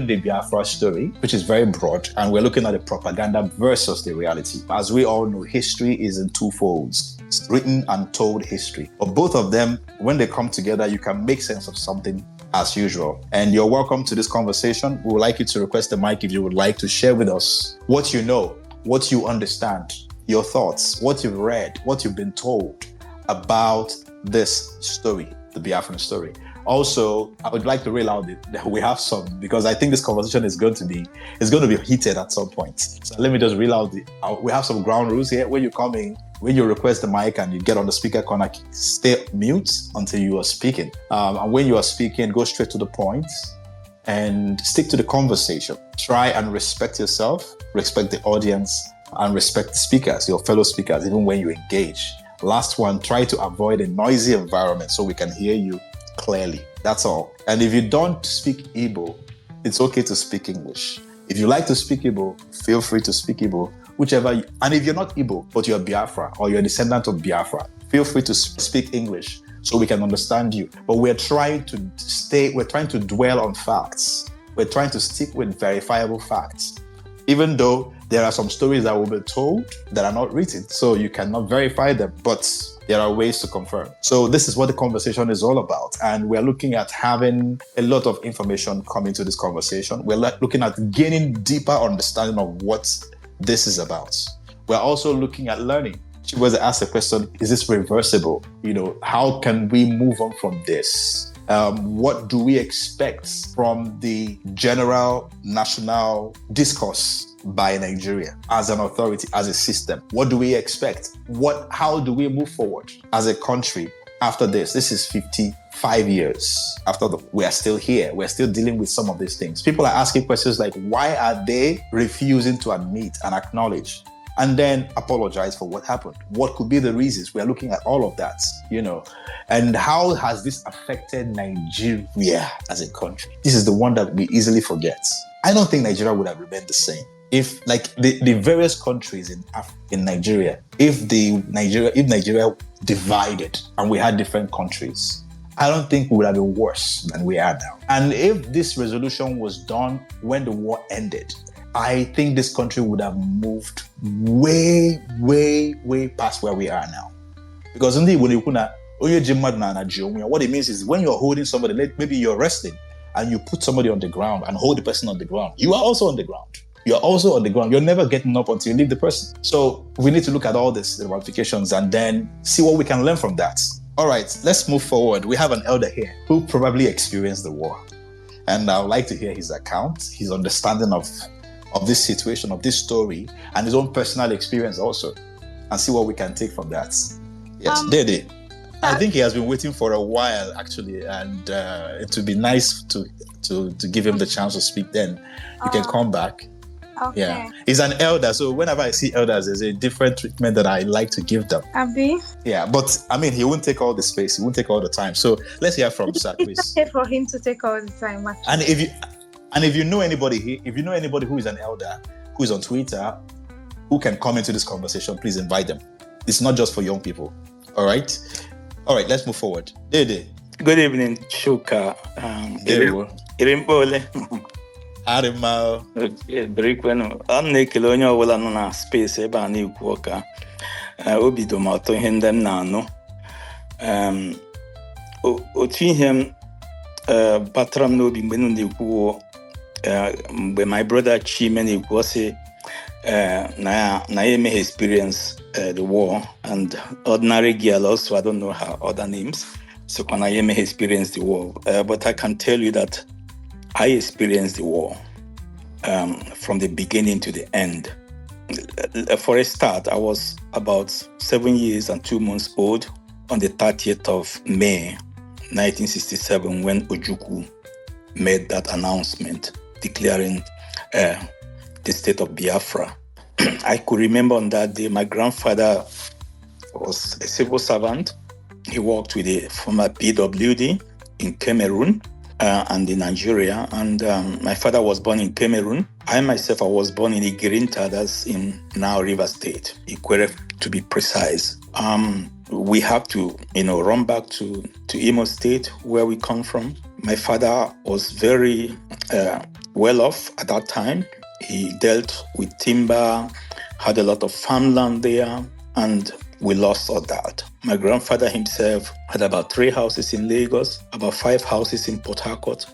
the Biafra story, which is very broad, and we're looking at the propaganda versus the reality. As we all know, history is in two folds. It's written and told history. But both of them, when they come together, you can make sense of something as usual. And you're welcome to this conversation. We would like you to request the mic if you would like to share with us what you know, what you understand, your thoughts, what you've read, what you've been told about this story, the Biafran story. Also, I would like to reel out that we have some, because I think this conversation is going to be heated at some point. So let me just reel out we have some ground rules here. When you come in, when you request the mic and you get on the speaker corner, stay mute until you are speaking. And when you are speaking, go straight to the point and stick to the conversation. Try and respect yourself, respect the audience, and respect the speakers, your fellow speakers, even when you engage. Last one, try to avoid a noisy environment so we can hear you clearly. That's all. And if you don't speak Igbo, it's okay to speak English. If you like to speak Igbo, feel free to speak Igbo, and if you're not Igbo, but you're Biafra or you're a descendant of Biafra, feel free to speak English so we can understand you. But we're trying to dwell on facts. We're trying to stick with verifiable facts. Even though there are some stories that will be told that are not written, so you cannot verify them, but there are ways to confirm. So this is what the conversation is all about. And we're looking at having a lot of information come into this conversation. We're looking at gaining deeper understanding of what this is about. We're also looking at learning. She was asked a question, is this reversible? How can we move on from this? What do we expect from the general national discourse by Nigeria as an authority, as a system? What do we expect? How do we move forward as a country after this? This is 55 years after we are still here. We're still dealing with some of these things. People are asking questions like, why are they refusing to admit and acknowledge and then apologize for what happened? What could be the reasons? We are looking at all of that, and how has this affected Nigeria as a country? This is the one that we easily forget. I don't think Nigeria would have remained the same if, like the various countries in Nigeria, if Nigeria divided and we had different countries, I don't think we would have been worse than we are now. And if this resolution was done when the war ended, I think this country would have moved way, way, way past where we are now. Because what it means is when you're holding somebody, maybe you're wrestling and you put somebody on the ground and hold the person on the ground, you are also on the ground. You're also on the ground. You're never getting up until you leave the person. So we need to look at all the ramifications and then see what we can learn from that. All right, let's move forward. We have an elder here who probably experienced the war. And I would like to hear his account, his understanding of this situation, of this story, and his own personal experience also, and see what we can take from that. Yes, Dede. I think he has been waiting for a while, actually, and it would be nice to give him the chance to speak then. You can come back. Okay. Yeah. He's an elder. So whenever I see elders, there's a different treatment that I like to give them. Abi? Yeah. But I mean, he won't take all the space. He won't take all the time. So let's hear from Sir, please. It's okay for him to take all the time, actually. And if you know anybody who is an elder, who is on Twitter, who can come into this conversation, please invite them. It's not just for young people. All right, let's move forward. Dede. Good evening, Shuka. Irimpole. Arima. Brikwenu. I'm na-ekele onye ọbụla nọ na space ebe a na-ekwu ọka. Obi dị m ụtọ ihe ndị m na-anụ. Otu ihe m batara m n'obi mgbe m na-ekwu mgbe my brother Chime na-ekwu ọsị na ya may experience the war, and ordinary girl also, I don't know her other names, so can I may experience the war, but I can tell you that I experienced the war from the beginning to the end. For a start, I was about 7 years and 2 months old on the 30th of May 1967 when Ojukwu made that announcement declaring the state of Biafra. I could remember on that day, my grandfather was a civil servant. He worked with the former PWD in Cameroon and in Nigeria. And my father was born in Cameroon. I myself, I was born in Igirinta, that's in now River State, Ikwere to be precise. We have to, run back to Imo State, where we come from. My father was very well off at that time. He dealt with timber, had a lot of farmland there, and we lost all that. My grandfather himself had about 3 houses in Lagos, about 5 houses in Port Harcourt.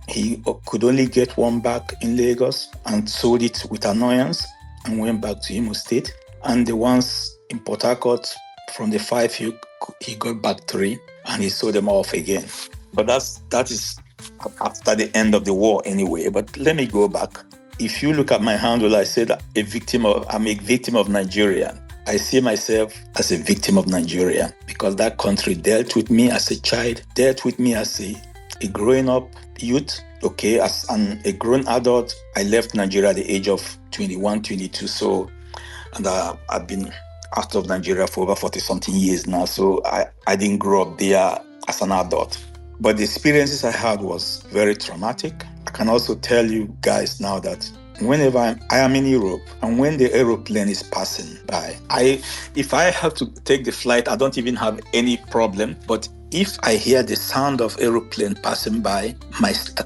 He could only get one back in Lagos and sold it with annoyance and went back to Imo State. And the ones in Port Harcourt, from the 5, he got back 3 and he sold them off again. But that is after the end of the war anyway. But let me go back. If you look at my handle, I said I'm a victim of Nigeria. I see myself as a victim of Nigeria because that country dealt with me as a child, dealt with me as a growing up youth. Okay, as a grown adult, I left Nigeria at the age of 21, 22. So, and I've been out of Nigeria for over 40-something years now. So I didn't grow up there as an adult. But the experiences I had was very traumatic. I can also tell you guys now that whenever I am in Europe and when the aeroplane is passing by, if I have to take the flight, I don't even have any problem. But if I hear the sound of aeroplane passing by,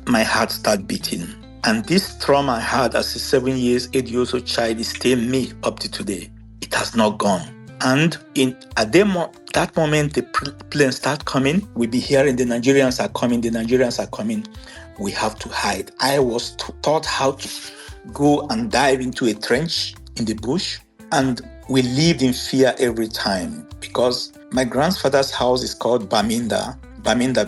my heart starts beating. And this trauma I had as a 7 years, 8 years old child is still me up to today. It has not gone. And at that moment, the planes start coming. We be hearing the Nigerians are coming. We have to hide. I was taught how to go and dive into a trench in the bush. And we lived in fear every time because my grandfather's house is called Baminda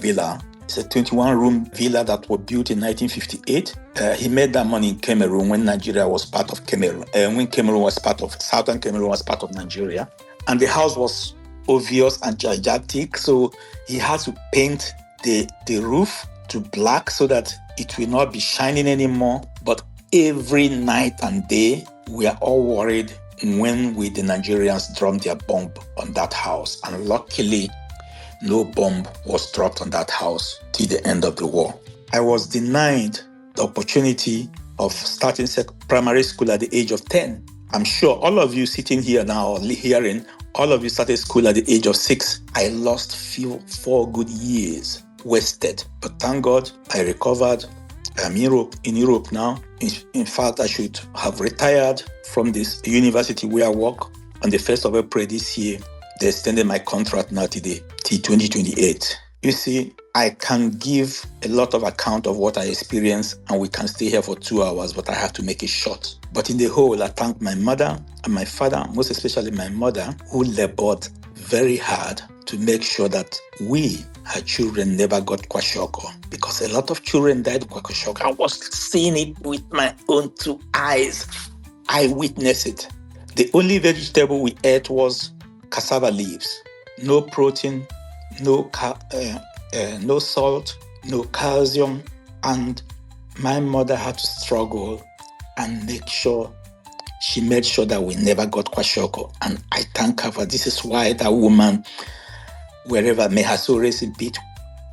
Villa. It's a 21-room villa that was built in 1958. He made that money in Cameroon when Nigeria was part of Cameroon. Southern Cameroon was part of Nigeria. And the house was obvious and gigantic. So he had to paint the roof to black so that it will not be shining anymore. But every night and day, we are all worried when the Nigerians drummed their bomb on that house. And luckily, no bomb was dropped on that house till the end of the war. I was denied the opportunity of starting primary school at the age of 10. I'm sure all of you sitting here now or hearing, all of you started school at the age of 6. I lost 4 good years wasted. But thank God I recovered. I'm in Europe now. In fact, I should have retired from this university where I work on the 1st of April this year. They extended my contract now till 2028. You see, I can give a lot of account of what I experienced and we can stay here for 2 hours, but I have to make it short. But in the whole, I thank my mother and my father, most especially my mother, who labored very hard to make sure that we, her children, never got kwashiorkor. Because a lot of children died of kwashiorkor. I was seeing it with my own 2 eyes. I witnessed it. The only vegetable we ate was cassava leaves. No protein, no salt, no calcium. And my mother had to struggle and she made sure that we never got kwashoko. And I thank her for this. Is why that woman, wherever, may her soul rest in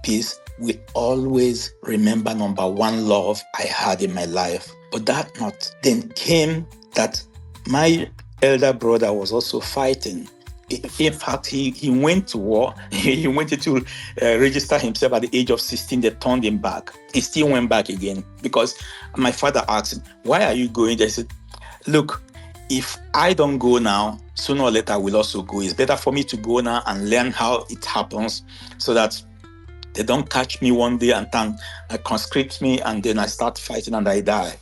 peace, will always remember number one love I had in my life. But that not then came that my elder brother was also fighting. In fact, he went to war. He wanted to register himself at the age of 16. They turned him back. He still went back again because my father asked him, "Why are you going?" They said, "Look, if I don't go now, sooner or later I will also go. It's better for me to go now and learn how it happens so that they don't catch me one day and then conscript me and then I start fighting and I die."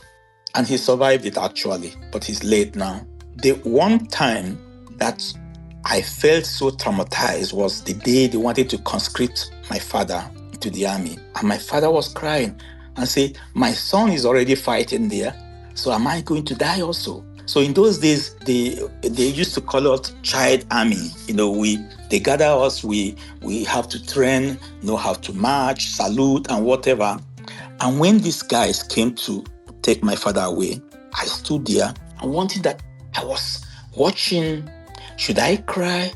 And he survived it actually, but he's late now. The one time that I felt so traumatized was the day they wanted to conscript my father into the army. And my father was crying and said, "My son is already fighting there, so am I going to die also?" So in those days, they used to call us child army. They gather us, we have to train, know how to march, salute, and whatever. And when these guys came to take my father away, I stood there and wanted that I was watching. Should I cry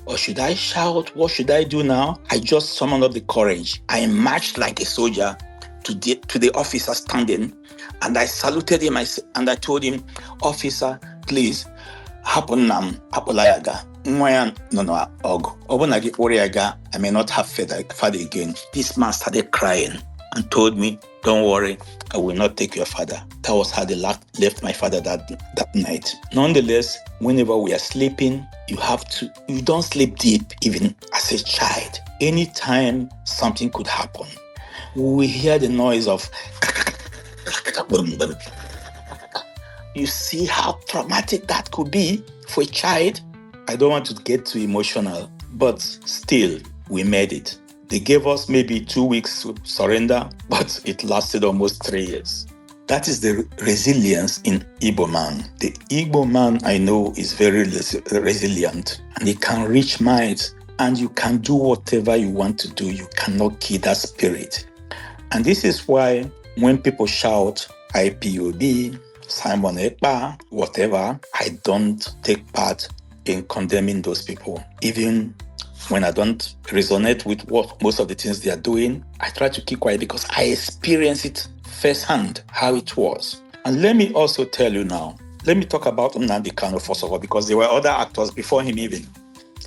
or should I shout? What should I do now? I just summoned up the courage. I marched like a soldier to the officer standing, and I saluted him and I told him, "Officer, please, hapunam apolayaga. No, og. I may not have father again." This man started crying and told me, "Don't worry, I will not take your father." That was how they left my father that night. Nonetheless, whenever we are sleeping, you don't sleep deep even as a child. Anytime something could happen, we hear the noise of you see how traumatic that could be for a child. I don't want to get too emotional, but still, we made it. They gave us maybe 2 weeks to surrender, but it lasted almost 3 years. That is the resilience in Igbo man. The Igbo man I know is very resilient, and he can reach minds, and you can do whatever you want to do. You cannot kill that spirit. And this is why when people shout IPOB, Simon Ekpa, whatever, I don't take part in condemning those people. Even when I don't resonate with what most of the things they are doing, I try to keep quiet because I experience it firsthand, how it was. And let me also tell you now, let me talk about Nnamdi Kanu first of all, because there were other actors before him even.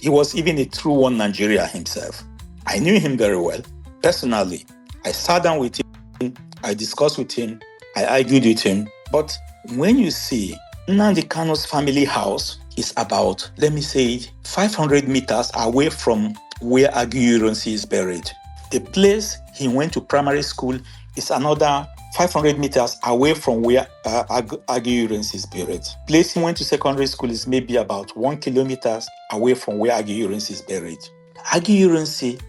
He was even a true one Nigeria himself. I knew him very well. Personally, I sat down with him, I discussed with him, I argued with him. But when you see Nnamdi Kanu's family house is about, let me say, 500 meters away from where Aguirre is buried. The place he went to primary school is another 500 meters away from where Aguirre is buried. The place he went to secondary school is maybe about 1 kilometer away from where Aguirre is buried. Aguirre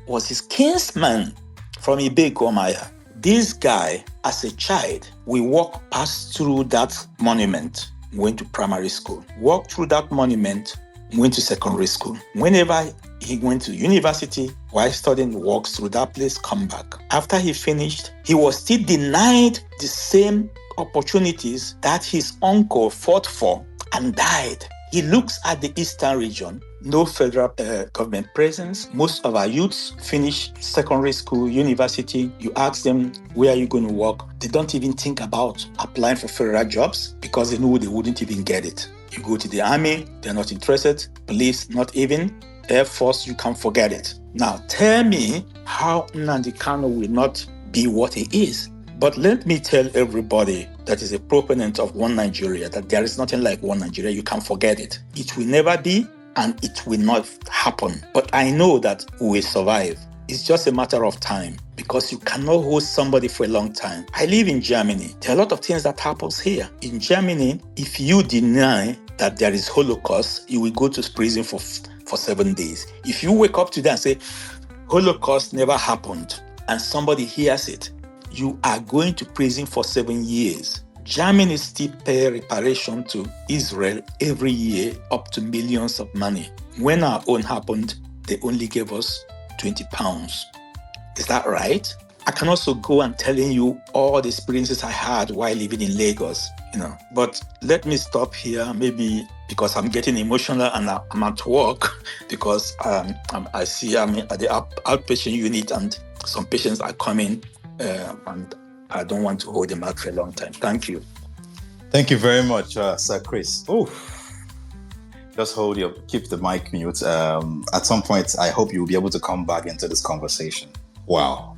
was his kinsman from Ibekomaya. This guy, as a child, we walked past through that monument, went to primary school, walked through that monument, went to secondary school. Whenever he went to university, while studying, walks through that place, come back. After he finished, he was still denied the same opportunities that his uncle fought for and died. He looks at the eastern region, no federal government presence. Most of our youths finish secondary school, university. You ask them, where are you going to work? They don't even think about applying for federal jobs because they know they wouldn't even get it. You go to the army, they're not interested. Police, not even. Air Force, you can forget it. Now, tell me how Nnamdi Kanu will not be what he is. But let me tell everybody that is a proponent of one Nigeria that there is nothing like one Nigeria. You can forget it. It will never be, and it will not happen. But I know that we will survive. It's just a matter of time because you cannot hold somebody for a long time. I live in Germany. There are a lot of things that happens here. In Germany, if you deny that there is Holocaust, you will go to prison for 7 days. If you wake up today and say, Holocaust never happened, and somebody hears it, you are going to prison for 7 years. Germany still pay reparation to Israel every year up to millions of money. When our own happened, they only gave us 20 pounds. Is that right? I can also go and telling you all the experiences I had while living in Lagos. But let me stop here, maybe because I'm getting emotional and I'm at work because I see I'm at the outpatient unit and some patients are coming and I don't want to hold them out for a long time. Thank you. Thank you very much, Sir Chris. Just keep the mic mute. At some point, I hope you'll be able to come back into this conversation. Wow.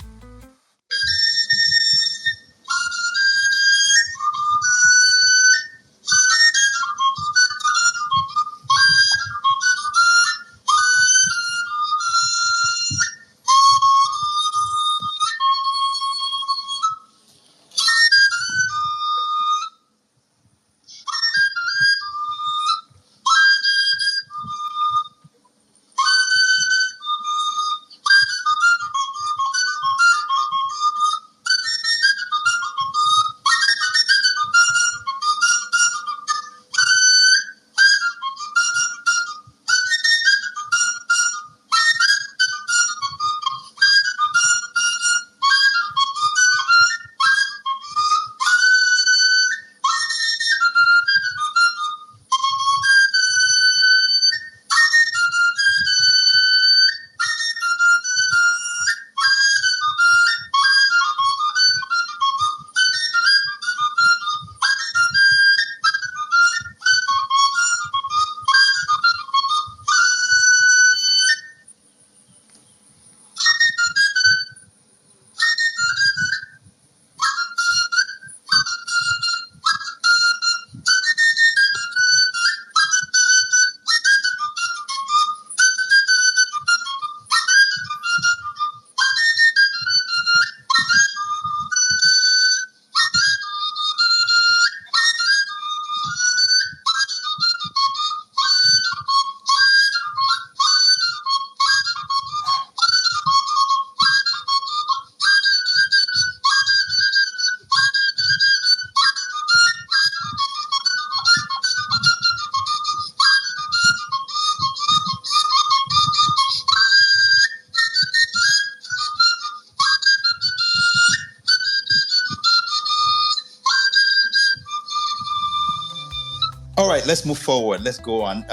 All right, let's move forward. Let's go on.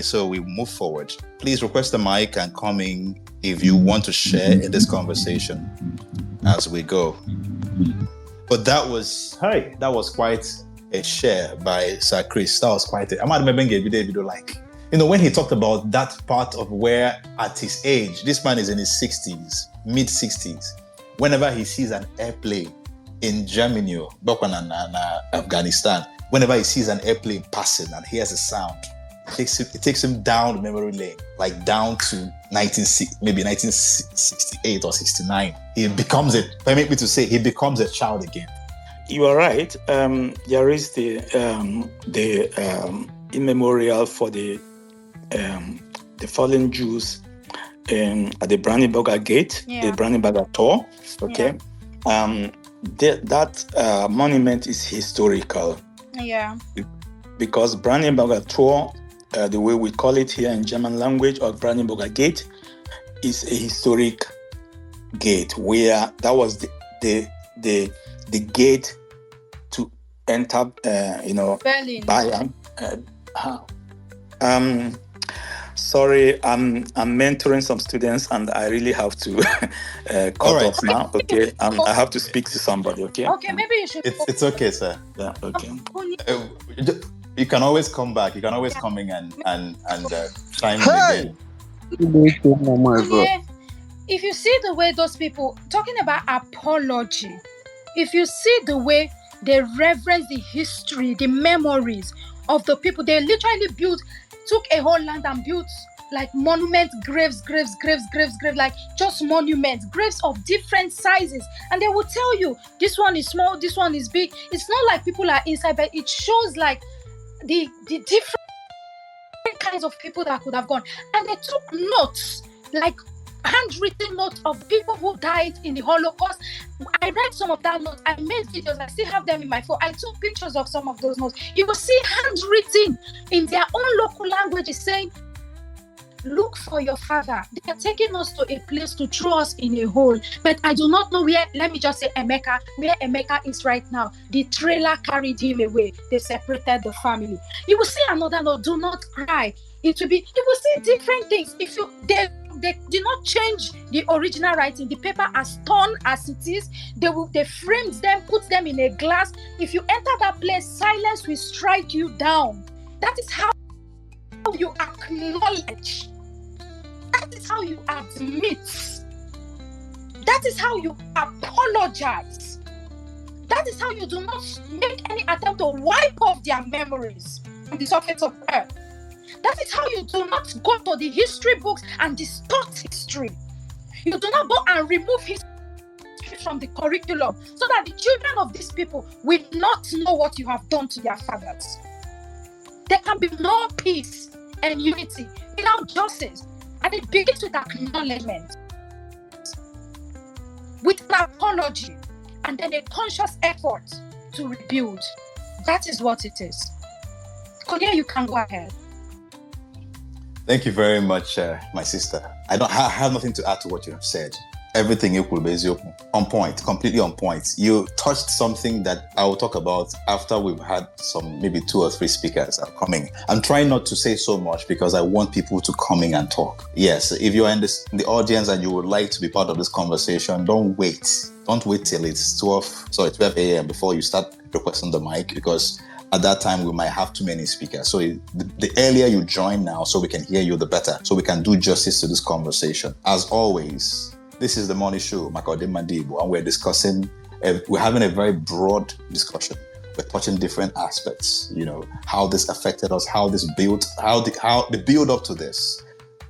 So we move forward. Please request the mic and come in if you want to share in this conversation as we go. But that was quite a share by Sir Chris. That was quite I might remember a video like, when he talked about that part of where at his age, this man is in his 60s, mid 60s, whenever he sees an airplane in Germany or Afghanistan, whenever he sees an airplane passing and hears a sound, it takes him down the memory lane, like down to 1968 or 69. He becomes a child again. You are right. There is the immemorial for the fallen Jews at the Brandenburger Gate, the Brandenburger Tor. Okay, that monument is historical. Yeah. Because Brandenburger Tor, the way we call it here in German language, or Brandenburger Gate, is a historic gate where that was the gate to enter, Berlin. Bayern. Sorry, I'm mentoring some students and I really have to cut off now. Okay, I have to speak to somebody. Okay. Okay, maybe you should. It's okay, sir. Yeah. Okay. You can always come back. You can always come in and chime in again. If you see the way those people talking about apology, if you see the way they reverence the history, the memories of the people, they literally took a whole land and built like monuments, graves, like just monuments, graves of different sizes. And they will tell you, this one is small, this one is big. It's not like people are inside, but it shows like the different kinds of people that could have gone. And they took notes, like handwritten notes of people who died in the Holocaust. I read some of that notes. I made videos. I still have them in my phone. I took pictures of some of those notes. You will see handwritten in their own local languages saying, look for your father. They are taking us to a place to throw us in a hole. But I do not know where, let me just say Emeka, where Emeka is right now. The trailer carried him away. They separated the family. You will see another note, do not cry. It will be, you will see different things. If you, they did not change the original writing. The paper as torn as it is. They framed them, put them in a glass. If you enter that place, silence will strike you down. That is how you acknowledge. That is how you admit. That is how you apologize. That is how you do not make any attempt to wipe off their memories from the surface of earth. That is how you do not go to the history books and distort history. You do not go and remove history from the curriculum so that the children of these people will not know what you have done to their fathers. There can be no peace and unity without justice. And it begins with acknowledgement, with an apology, and then a conscious effort to rebuild. That is what it is. Konya, you can go ahead. Thank you very much, my sister. I have nothing to add to what you have said. Everything equal, basically on point, completely on point. You touched something that I will talk about after we've had some, maybe 2 or 3 speakers are coming. I'm trying not to say so much because I want people to come in and talk. Yes, if you're in the audience and you would like to be part of this conversation, don't wait. Don't wait till it's 12 a.m. before you start requesting the mic, because at that time we might have too many speakers. So the earlier you join now, so we can hear you, the better. So we can do justice to this conversation. As always, this is the MONI Show, Makode Mandibo, and we're having a very broad discussion. We're touching different aspects, how this affected us, how this built, how the build up to this.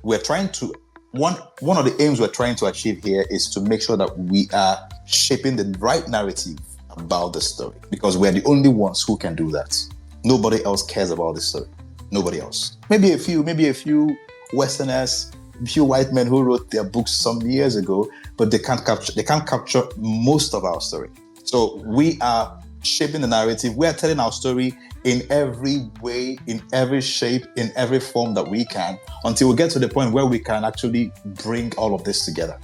We're trying to, one of the aims we're trying to achieve here is to make sure that we are shaping the right narrative about the story, because we're the only ones who can do that. Nobody else cares about this story. Nobody else. Maybe a few Westerners, a few white men who wrote their books some years ago, but they can't capture most of our story. So we are shaping the narrative. We are telling our story in every way, in every shape, in every form that we can, until we get to the point where we can actually bring all of this together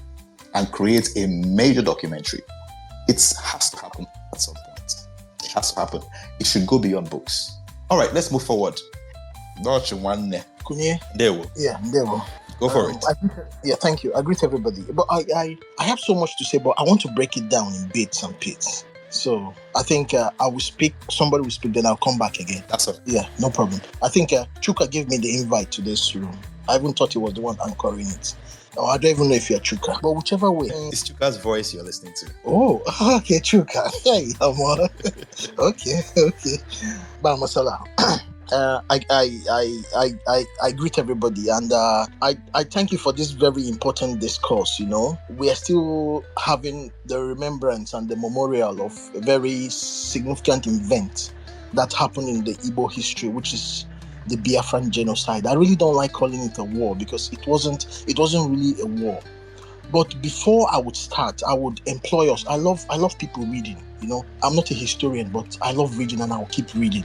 and create a major documentary. It has to happen at some point. It has to happen. It should go beyond books. All right, let's move forward. Kunye? There we go. Go for it. Thank you. I greet everybody. But I have so much to say, but I want to break it down in bits and pits. So I think I will speak, somebody will speak, then I'll come back again. That's okay. Yeah, no problem. I think Chuka gave me the invite to this room. I even thought he was the one anchoring it. Oh, I don't even know if you're Chuka, but whichever way. It's Chuka's voice you're listening to. Oh, okay, Chuka. Hey, okay. Ba masala. I greet everybody, and I thank you for this very important discourse. We are still having the remembrance and the memorial of a very significant event that happened in the Igbo history, which is the Biafran genocide. I really don't like calling it a war because it wasn't really a war. But before I would start, I would employ us. I love people reading. I'm not a historian, but I love reading, and I'll keep reading.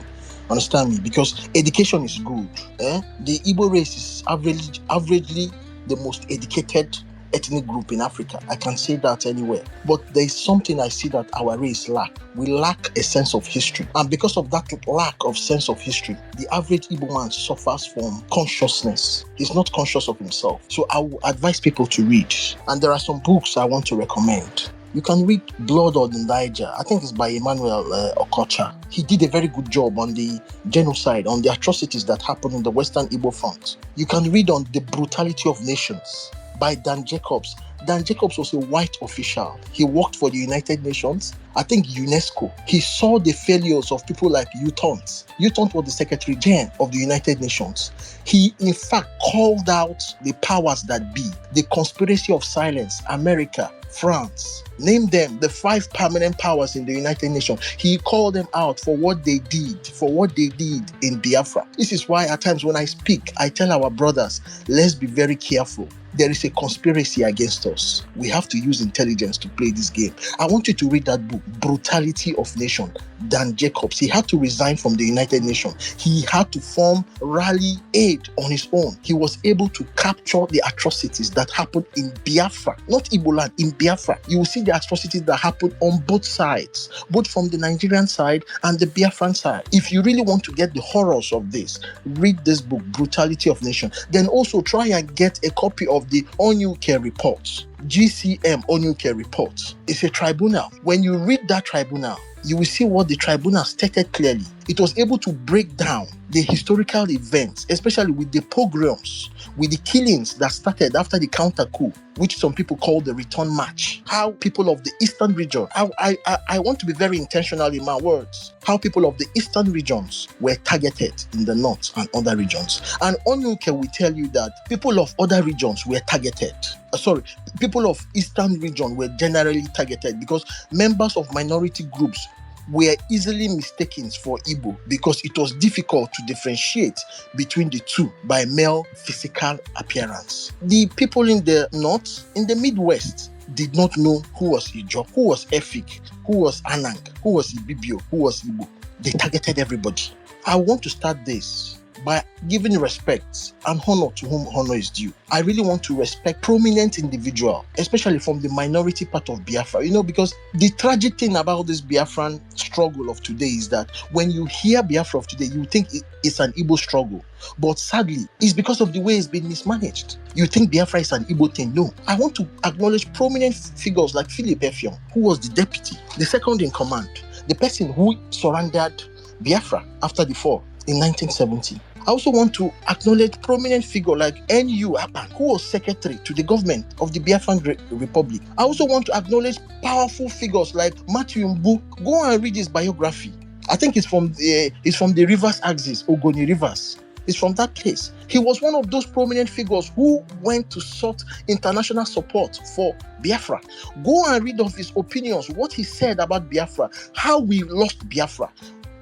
Understand me? Because education is good. The Igbo race is averagely the most educated ethnic group in Africa. I can say that anywhere. But there is something I see that our race lack. We lack a sense of history. And because of that lack of sense of history, the average Igbo man suffers from consciousness. He's not conscious of himself. So I will advise people to read. And there are some books I want to recommend. You can read Blood on the Niger. I think it's by Emmanuel Okocha. He did a very good job on the genocide, on the atrocities that happened in the Western Igbo front. You can read on The Brutality of Nations by Dan Jacobs. Dan Jacobs was a white official. He worked for the United Nations, I think UNESCO. He saw the failures of people like Utant. Utant was the Secretary General of the United Nations. He, in fact, called out the powers that be, the conspiracy of silence, America, France. Name them, the 5 permanent powers in the United Nations. He called them out for what they did in Biafra. This is why at times when I speak, I tell our brothers, let's be very careful. there is a conspiracy against us. We have to use intelligence to play this game. I want you to read that book, Brutality of Nation. Dan Jacobs, he had to resign from the United Nations. He had to form Rally Aid on his own. He was able to capture the atrocities that happened in Biafra, not Igbo land, in Biafra. You will see the atrocities that happened on both sides, both from the Nigerian side and the Biafran side. If you really want to get the horrors of this, read this book, Brutality of Nation. Then also try and get a copy of the Onyuke reports. GCM Onyuke report. It's a tribunal. When you read that tribunal, you will see what the tribunal stated clearly. It was able to break down the historical events, especially with the pogroms, with the killings that started after the counter coup, which some people call the return march. How people of the eastern region, I want to be very intentional in my words, how people of the eastern regions were targeted in the north and other regions. And Onyuke will tell you that people of other regions were targeted. People of eastern region were generally targeted because members of minority groups were easily mistaken for Igbo because it was difficult to differentiate between the two by male physical appearance. The people in the north, in the Midwest, did not know who was Ijo, who was Efik, who was Anang, who was Ibibio, who was Igbo. They targeted everybody. I want to start this by giving respect and honor to whom honor is due. I really want to respect prominent individuals, especially from the minority part of Biafra, because the tragic thing about this Biafran struggle of today is that when you hear Biafra of today, you think it's an Igbo struggle. But sadly, it's because of the way it's been mismanaged. You think Biafra is an Igbo thing. No. I want to acknowledge prominent figures like Philip Effiong, who was the deputy, the second in command, the person who surrendered Biafra after the fall in 1970. I also want to acknowledge prominent figure like N.U. Apan, who was secretary to the government of the Biafran Republic. I also want to acknowledge powerful figures like Matthew Mbu. Go and read his biography. I think it's from the Rivers Axis, Ogoni Rivers. It's from that place. He was one of those prominent figures who went to sought international support for Biafra. Go and read of his opinions, what he said about Biafra, how we lost Biafra.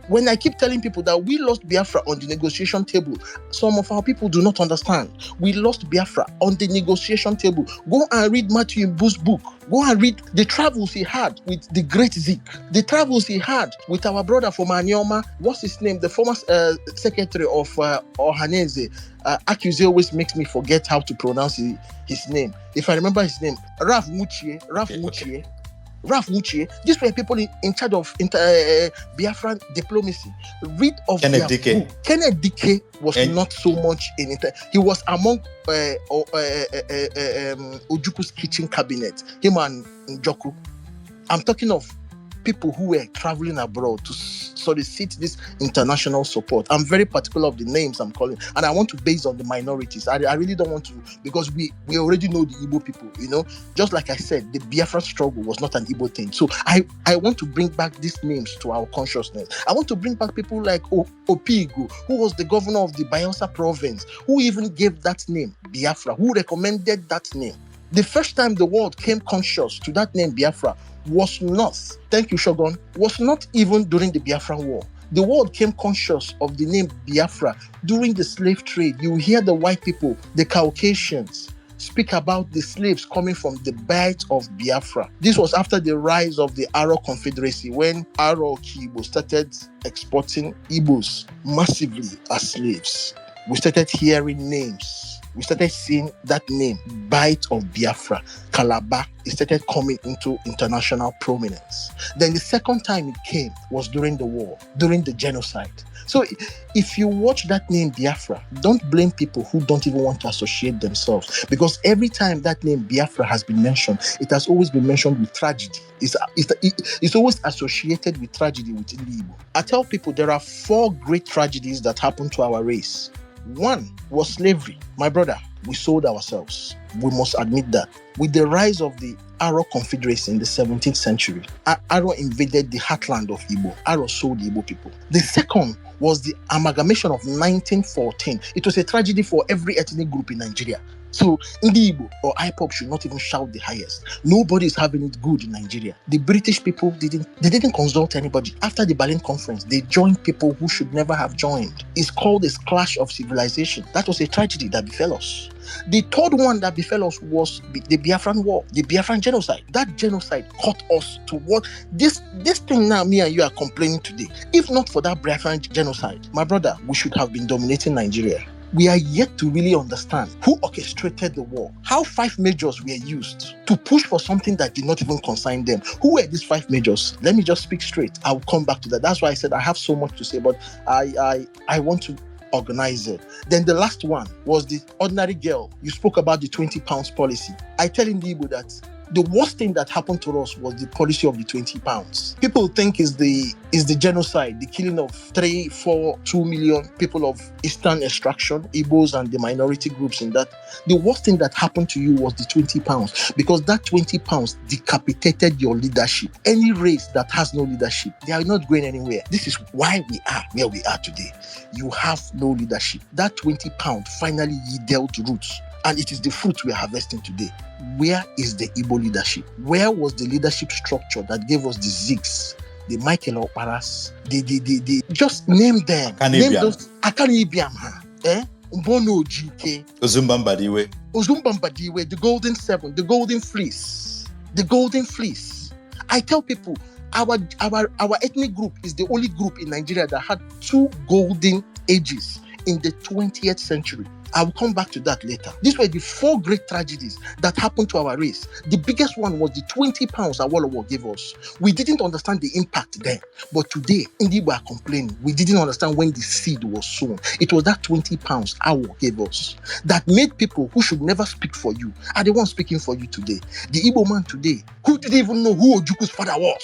When I keep telling people that we lost Biafra on the negotiation table, some of our people do not understand. We lost Biafra on the negotiation table. Go and read Matthew Mbu's book. Go and read the travels he had with the great Zeke. The travels he had with our brother from Anyoma. What's his name? The former secretary of Ohaneze. Accuse always makes me forget how to pronounce his name. If I remember his name, Raf Muchie. Ralph Muchie, these were people in charge of Biafran diplomacy. Read of Kenneth their Dike. book. Kenneth Dike was not so much in it. He was among Ojuku's kitchen cabinet, him and Njoku. I'm talking of people who were traveling abroad to solicit this international support. I'm very particular of the names I'm calling, and I want to base on the minorities. I really don't want to, because we already know the Igbo people, Just like I said, the Biafra struggle was not an Igbo thing. So I want to bring back these names to our consciousness. I want to bring back people like Opigo, who was the governor of the Bayelsa province, who even gave that name, Biafra, who recommended that name. The first time the world came conscious to that name, Biafra, was not, thank you, Shogun, was not even during the Biafran War. The world came conscious of the name Biafra during the slave trade. You hear the white people, the Caucasians, speak about the slaves coming from the belt of Biafra. This was after the rise of the Aro Confederacy, when Aro Kibo started exporting Igbos massively as slaves. We started hearing names. We started seeing that name, Bight of Biafra, Calabar. It started coming into international prominence. Then the second time it came was during the war, during the genocide. So if you watch that name Biafra, don't blame people who don't even want to associate themselves, because every time that name Biafra has been mentioned, it has always been mentioned with tragedy. It's always associated with tragedy within the Igbo. I tell people there are 4 great tragedies that happened to our race. One was slavery. My brother, we sold ourselves. We must admit that. With the rise of the Aro Confederacy in the 17th century, Aro invaded the heartland of Igbo. Aro sold the Igbo people. The second was the amalgamation of 1914. It was a tragedy for every ethnic group in Nigeria. So Ndi Igbo or IPOP should not even shout the highest. Nobody is having it good in Nigeria. The British people didn't consult anybody. After the Berlin Conference, they joined people who should never have joined. It's called a clash of civilization. That was a tragedy that befell us. The third one that befell us was the Biafran War, the Biafran genocide. That genocide caught us to what this thing now me and you are complaining today. If not for that Biafran genocide, my brother, we should have been dominating Nigeria. We are yet to really understand who orchestrated the war, how 5 majors were used to push for something that did not even concern them. Who were these 5 majors? Let me just speak straight. I'll come back to that. That's why I said I have so much to say, but I want to organize it. Then the last one was the ordinary girl. You spoke about the 20 pounds policy. I tell Igbo that the worst thing that happened to us was the policy of the 20 pounds. People think is the genocide, the killing of 3, 4, 2 million people of Eastern extraction, Igbos and the minority groups in that. The worst thing that happened to you was the 20 pounds, because that 20 pounds decapitated your leadership. Any race that has no leadership, they are not going anywhere. This is why we are where we are today. You have no leadership. That 20 pounds finally yielded roots. And it is the fruit we are harvesting today. Where is the Igbo leadership? Where was the leadership structure that gave us the Zigs, the Michael Oparas, the just name them. Name those. Akanibiam, Mbono GK. Ozumbambadiwe, the Golden Seven, the Golden Fleece. The Golden Fleece. I tell people, our ethnic group is the only group in Nigeria that had 2 golden ages in the 20th century. I will come back to that later. These were the 4 great tragedies that happened to our race. The biggest one was the 20 pounds Awolowo gave us. We didn't understand the impact then. But today, Igbo are complaining. We didn't understand when the seed was sown. It was that 20 pounds Awo gave us that made people who should never speak for you are the ones speaking for you today. The Igbo man today, who didn't even know who Ojuku's father was.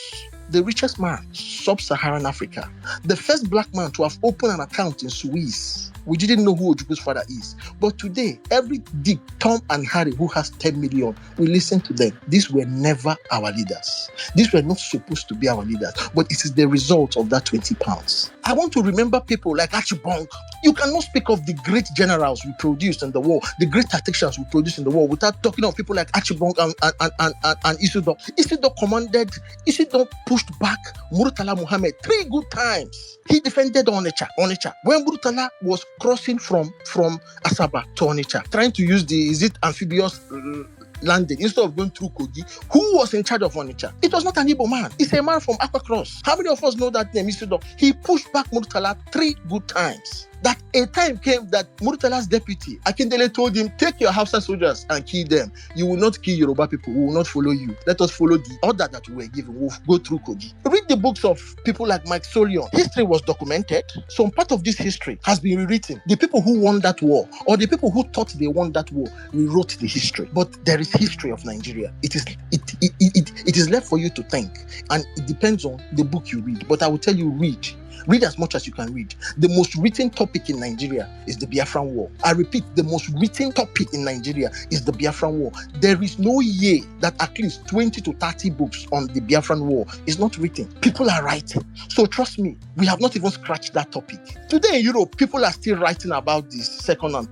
The richest man, sub-Saharan Africa. The first black man to have opened an account in Suez. We didn't know who Ojuku's father is. But today, every Dick, Tom, and Harry who has 10 million, we listen to them. These were never our leaders. These were not supposed to be our leaders. But it is the result of that 20 pounds. I want to remember people like Archibong. You cannot speak of the great generals we produced in the war, the great tacticians we produced in the war, without talking of people like Archibong and Isidore. Isidore pushed back Murtala Muhammad 3 good times. He defended Onitsha. When Murtala was crossing from Asaba to Onitsha, trying to use the amphibious landing instead of going through Kogi, who was in charge of Onitsha? It was not an Igbo man. It's a man from Aqua Cross. How many of us know that name? He pushed back Murtala 3 good times. That a time came that Murtala's deputy, Akindele, told him, take your Hausa soldiers and kill them. You will not kill Yoruba people. We will not follow you. Let us follow the order that we were given. We'll go through Kogi. Read the books of people like Mike Solion. History was documented. Some part of this history has been rewritten. The people who won that war, or the people who thought they won that war, rewrote the history. But there is history of Nigeria. It is left for you to think. And it depends on the book you read. But I will tell you, read as much as you can read. The most written topic in Nigeria is the Biafran War. I repeat, the most written topic in Nigeria is the Biafran War. There is no year that at least 20 to 30 books on the Biafran War is not written. People are writing. So trust me, we have not even scratched that topic. Today in Europe, people are still writing about the second and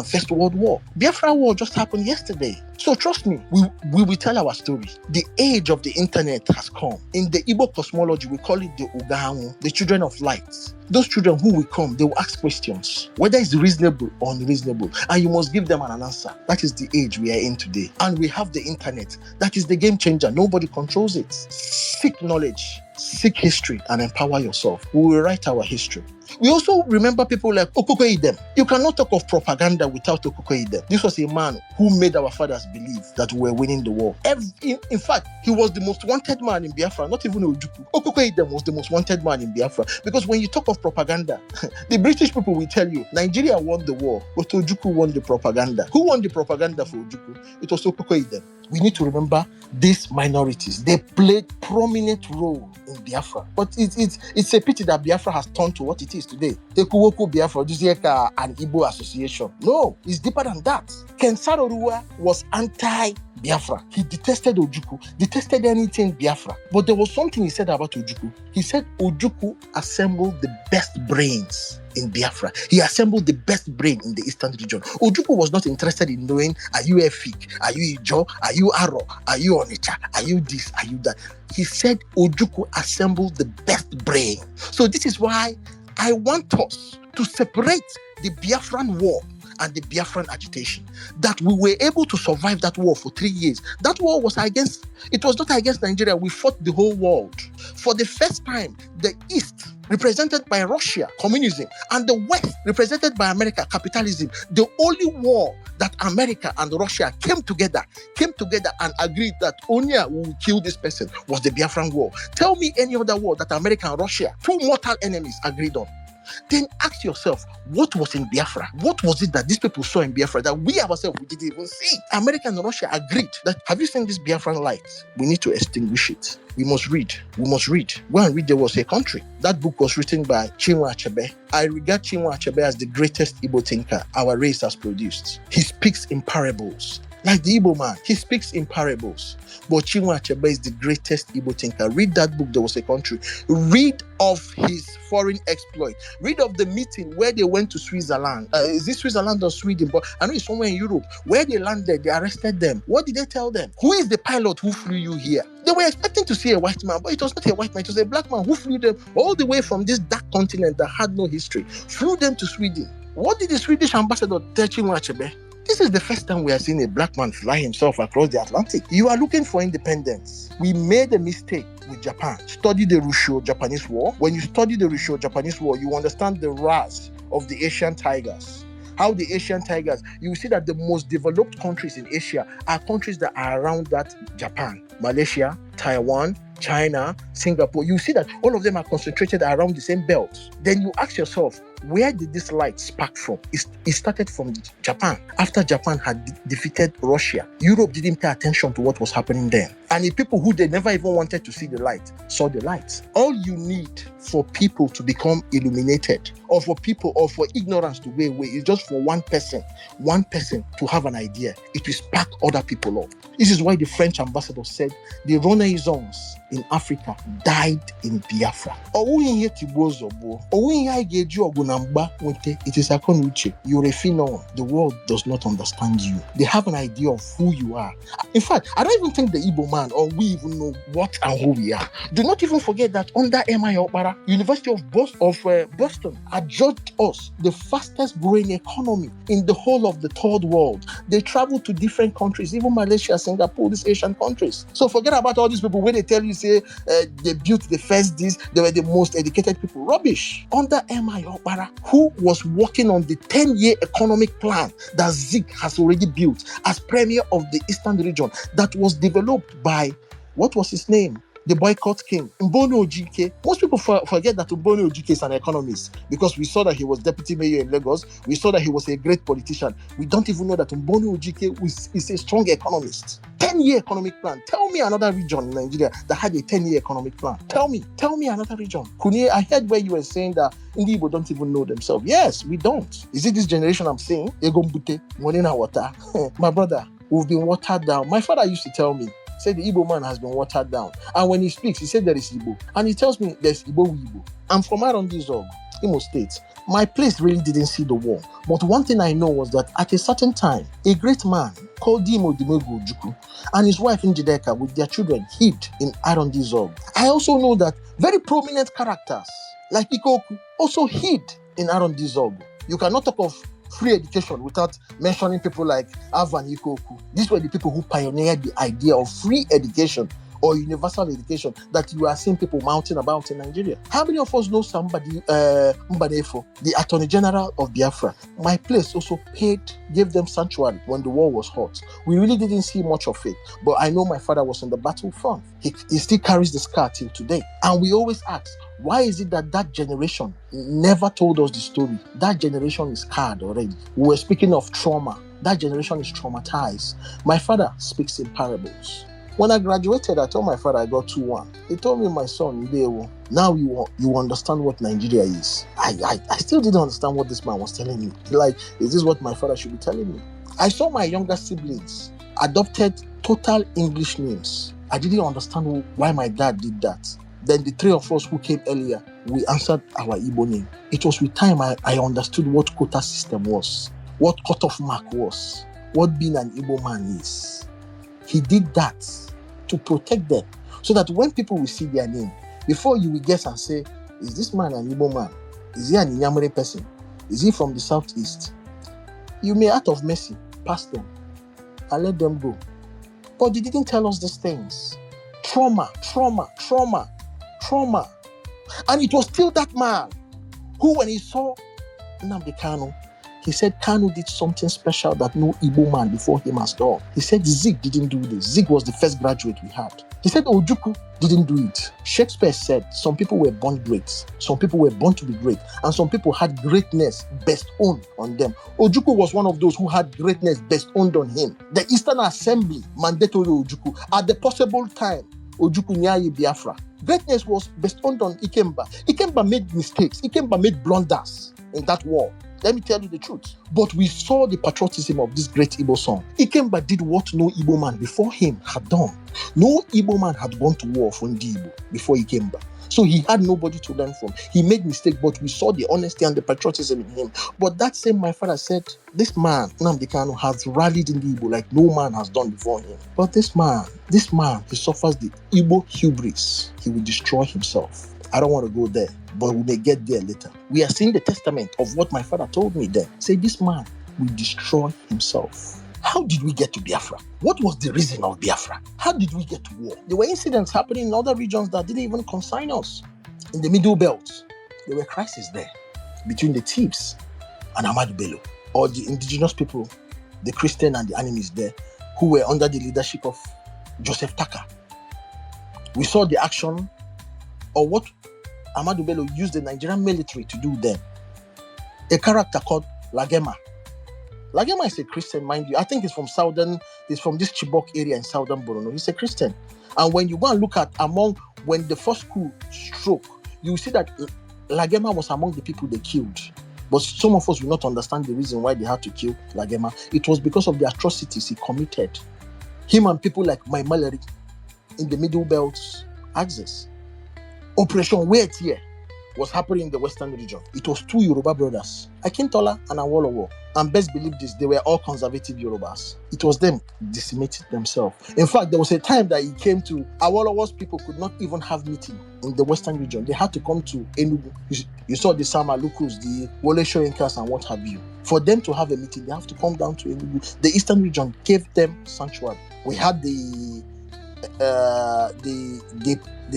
first World War. Biafran War just happened yesterday. So trust me, we will tell our story. The age of the internet has come. In the Igbo cosmology, we call it the Ugahangu, the children of light. Those children who will come, they will ask questions, whether it's reasonable or unreasonable, and you must give them an answer. That is the age we are in today. And we have the internet. That is the game changer. Nobody controls it. Seek knowledge, seek history, and empower yourself. We will write our history. We also remember people like Okoko Idem. You cannot talk of propaganda without Okoko Idem. This was a man who made our fathers believe that we were winning the war. In fact, he was the most wanted man in Biafra, not even Ojukwu. Okoko Idem was the most wanted man in Biafra. Because when you talk of propaganda, the British people will tell you, Nigeria won the war, but Ojukwu won the propaganda. Who won the propaganda for Ojukwu? It was Okoko Idem. We need to remember these minorities. They played prominent role in Biafra. But it's a pity that Biafra has turned to what it is today. Ekuwoko Biafra, this is an Igbo association. No, it's deeper than that. Ken Sarorua was anti-Biafra. He detested Ojukwu, detested anything Biafra. But there was something he said about Ojukwu. He said Ojukwu assembled the best brains in Biafra. He assembled the best brain in the Eastern region. Ojukwu was not interested in knowing, are you Efik? Are you Ijo? Are you Aro? Are you Onitsha? Are you this? Are you that? He said Ojukwu assembled the best brain. So this is why I want us to separate the Biafran war and the Biafran agitation, that we were able to survive that war for 3 years. That war was it was not against Nigeria. We fought the whole world. For the first time, the East, represented by Russia, communism, and the West, represented by America, capitalism, the only war that America and Russia came together and agreed that only we will kill this person was the Biafran War. Tell me any other war that America and Russia, two mortal enemies, agreed on. Then ask yourself, what was in Biafra? What was it that these people saw in Biafra that we ourselves we didn't even see? America and Russia agreed that, have you seen this Biafran light? We need to extinguish it. We must read. Go and read There Was a Country. That book was written by Chinua Achebe. I regard Chinua Achebe as the greatest Igbo thinker our race has produced. He speaks in parables. Like the Igbo man, he speaks in parables. But Chinua Achebe is the greatest Igbo thinker. Read that book, There Was a Country. Read of his foreign exploit. Read of the meeting where they went to Switzerland. Is this Switzerland or Sweden? But I know it's somewhere in Europe. Where they landed, they arrested them. What did they tell them? Who is the pilot who flew you here? They were expecting to see a white man, but it was not a white man. It was a black man who flew them all the way from this dark continent that had no history. Flew them to Sweden. What did the Swedish ambassador tell Chinua Achebe? This is the first time we are seeing a black man fly himself across the Atlantic. You are looking for independence. We made a mistake with Japan. Study the Russo-Japanese War. When you study the Russo-Japanese War, you understand the rise of the Asian tigers. How the Asian tigers, you see that the most developed countries in Asia are countries that are around that Japan. Malaysia, Taiwan, China, Singapore. You see that all of them are concentrated around the same belt. Then you ask yourself, where did this light spark from? It started from Japan. After Japan had defeated Russia, Europe didn't pay attention to what was happening then. And the people who they never even wanted to see the light saw the light. All you need for people to become illuminated, or for ignorance to go away, is just for one person to have an idea. It will spark other people up. This is why the French ambassador said the Renaissance in Africa died in Biafra. It is Akonuche. You're a phenom. The world does not understand you. They have an idea of who you are. In fact, I don't even think the Igbo man or we even know what and who we are. Do not even forget that under M.I. Okpara, University of Boston adjudged us the fastest growing economy in the whole of the third world. They travel to different countries, even Malaysia, Singapore, these Asian countries. So forget about all these people when they tell you, say, they built the first this, they were the most educated people. Rubbish. Under M.I. Okpara, who was working on the 10-year economic plan that Zik has already built as premier of the Eastern region, that was developed by, what was his name? The boycott king, Mboni Ojike. Most people forget that Mboni Ojike is an economist because we saw that he was deputy mayor in Lagos. We saw that he was a great politician. We don't even know that Mboni Ojike is a strong economist. 10-year economic plan. Tell me another region in Nigeria that had a 10-year economic plan. Tell me another region. Kuni, I heard where you were saying that Igbo don't even know themselves. Yes, we don't. Is it this generation I'm saying? Egombute, money na water. My brother, we've been watered down. My father used to tell me, say the Igbo man has been watered down. And when he speaks, he said there is Igbo. And he tells me there's Igbo. I'm from Arondizog, Imo State. My place really didn't see the war. But one thing I know was that at a certain time, a great man called Dimo Dimego Ojukwu and his wife Njideka with their children hid in Arondizog. I also know that very prominent characters like Ikoku also hid in Arondizog. You cannot talk of free education without mentioning people like Avan Ikoku. These were the people who pioneered the idea of free education or universal education that you are seeing people mounting about in Nigeria. How many of us know somebody, Mbanefo, the Attorney General of Biafra? My place also gave them sanctuary when the war was hot. We really didn't see much of it, but I know my father was on the battlefront. He still carries the scar till today. And we always ask, why is it that generation never told us the story? That generation is scarred already. We were speaking of trauma. That generation is traumatized. My father speaks in parables. When I graduated, I told my father I got 2-1. He told me, my son, now you understand what Nigeria is. I still didn't understand what this man was telling me. Like, is this what my father should be telling me? I saw my younger siblings adopted total English names. I didn't understand why my dad did that. Then the 3 of us who came earlier, we answered our Igbo name. It was with time I understood what quota system was, what cutoff mark was, what being an Igbo man is. He did that to protect them, so that when people will see their name, before you will guess and say, is this man an Igbo man? Is he an Inyamere person? Is he from the southeast? You may, out of mercy, pass them and let them go. But they didn't tell us these things. Trauma. And it was still that man who, when he saw Nnamdi Kanu, he said Kanu did something special that no Igbo man before him has done. He said Zig didn't do this. Zig was the first graduate we had. He said Ojukwu didn't do it. Shakespeare said some people were born great, some people were born to be great, and some people had greatness bestowed on them. Ojukwu was one of those who had greatness bestowed on him. The Eastern Assembly mandated Ojukwu at the possible time. Ojukwu Nyayi Biafra. Greatness was bestowed on Ikemba. Ikemba made mistakes. Ikemba made blunders in that war. Let me tell you the truth. But we saw the patriotism of this great Igbo son. Ikemba did what no Igbo man before him had done. No Igbo man had gone to war for Ndi Igbo before Ikemba. So he had nobody to learn from. He made mistakes, but we saw the honesty and the patriotism in him. But that same, my father said, this man, Nnamdi Kanu, has rallied in the Igbo like no man has done before him. But this man, he suffers the Igbo hubris. He will destroy himself. I don't want to go there, but we may get there later. We are seeing the testament of what my father told me then. Say, this man will destroy himself. How did we get to Biafra? What was the reason of Biafra? How did we get to war? There were incidents happening in other regions that didn't even concern us. In the Middle Belt, there were crises there between the Thieves and Ahmadu Bello, or the indigenous people, the Christian and the enemies there, who were under the leadership of Joseph Taka. We saw the action or what Ahmadu Bello used the Nigerian military to do then. A character called Lagema. Lagema is a Christian, mind you. I think he's from this Chibok area in southern Borno. He's a Christian. And when you go and look at when the first coup struck, you see that Lagema was among the people they killed. But some of us will not understand the reason why they had to kill Lagema. It was because of the atrocities he committed. Him and people like Mai Malari in the Middle Belt axis. Operation Wait Here was happening in the Western region. It was two Yoruba brothers, Akintola and Awolowo. And best believe this, they were all conservative Yorubas. It was them decimated themselves. In fact, there was a time that he came to Awolowo's people could not even have meeting in the Western region. They had to come to Enugu. You saw the Samalukus, the Wole Soyinkas and what have you. For them to have a meeting, they have to come down to Enugu. The Eastern region gave them sanctuary. We had the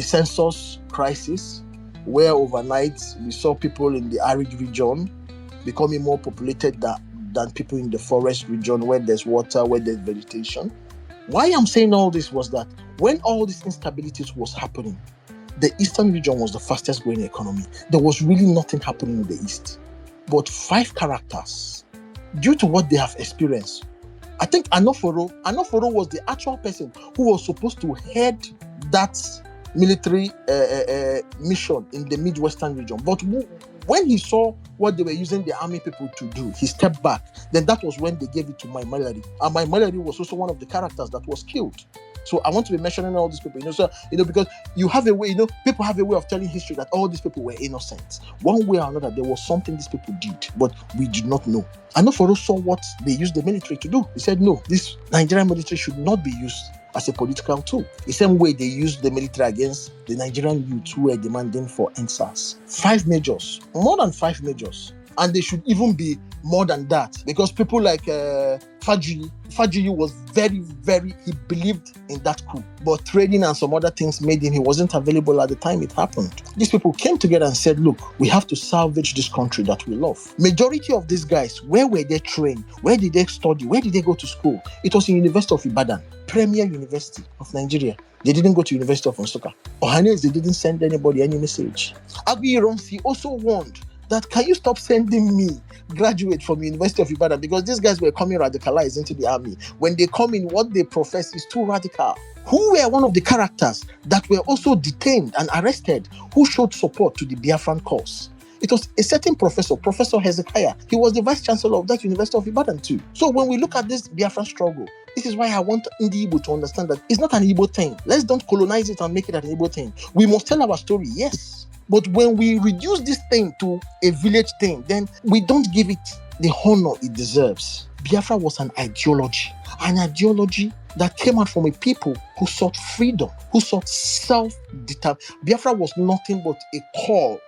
census crisis, where overnight we saw people in the arid region becoming more populated than people in the forest region where there's water, where there's vegetation. Why I'm saying all this was that when all these instabilities was happening, the Eastern region was the fastest growing economy. There was really nothing happening in the East. But 5 characters, due to what they have experienced, I think Anoforo was the actual person who was supposed to head that military mission in the Midwestern region. But when he saw what they were using the army people to do, he stepped back. Then that was when they gave it to Mai Malari. And Mai Malari was also one of the characters that was killed. So I want to be mentioning all these people, because you have a way, people have a way of telling history that all these people were innocent. One way or another, there was something these people did, but we did not know. Anoforo saw what they used the military to do. He said, no, this Nigerian military should not be used as a political tool. The same way they used the military against the Nigerian youth who were demanding for NSAS. 5 majors, more than 5 majors. And they should even be more than that, because people like Fajuyi was very, he believed in that coup. But training and some other things made him, he wasn't available at the time it happened. These people came together and said, look, we have to salvage this country that we love. Majority of these guys, where were they trained? Where did they study? Where did they go to school? It was in University of Ibadan, premier university of Nigeria. They didn't go to University of Nsukka. Ohanes, they didn't send anybody any message. Agui Ironsi also warned that, can you stop sending me graduate from University of Ibadan, because these guys were coming radicalized into the army. When they come in, what they profess is too radical. Who were one of the characters that were also detained and arrested, who showed support to the Biafran cause? It was a certain professor, Professor Hezekiah. He was the vice chancellor of that University of Ibadan too. So when we look at this Biafran struggle, this is why I want Ndi Igbo to understand that it's not an Igbo thing. Let's don't colonize it and make it an Igbo thing. We must tell our story, yes. But when we reduce this thing to a village thing, then we don't give it the honor it deserves. Biafra was an ideology that came out from a people who sought freedom, who sought self-determination. Biafra was nothing but a call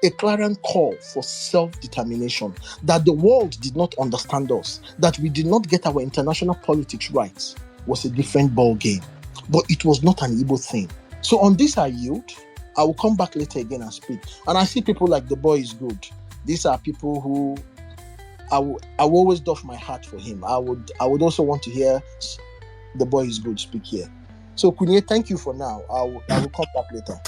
a clarion call for self-determination, that the world did not understand us, that we did not get our international politics right, was a different ball game. But it was not an Igbo thing. So on this I yield. I will come back later again and speak. And I see people like the boy is good. These are people who I will always doff my heart for him. I would also want to hear the boy is good speak here. So Kunye, thank you for now. I will come back later.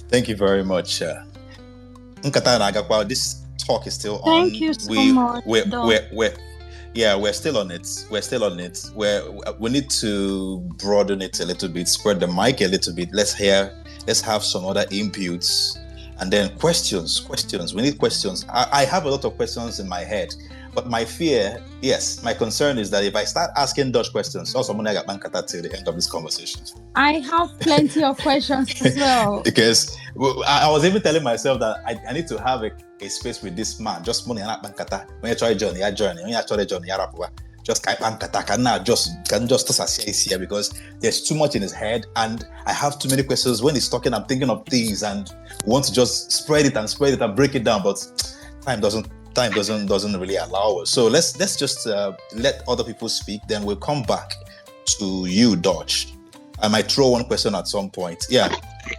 Thank you very much. Nkata and Agakwa, this talk is still on. Thank you so much. We're still on it. We need to broaden it a little bit, spread the mic a little bit. Let's have some other inputs, and then questions. We need questions. I have a lot of questions in my head, but my concern is that if I start asking Dutch questions, also I'm gonna get Bankata till the end of this conversation. I have plenty of questions as well. Because I was even telling myself that I need to have a space with this man. Just money and Bankata. When you try journey. When you try journey, just Bankata can just here because there's too much in his head, and I have too many questions. When he's talking, I'm thinking of things and want to just spread it and break it down, but time doesn't really allow us. So let's just let other people speak. Then we'll come back to you, Dutch. I might throw one question at some point. Yeah.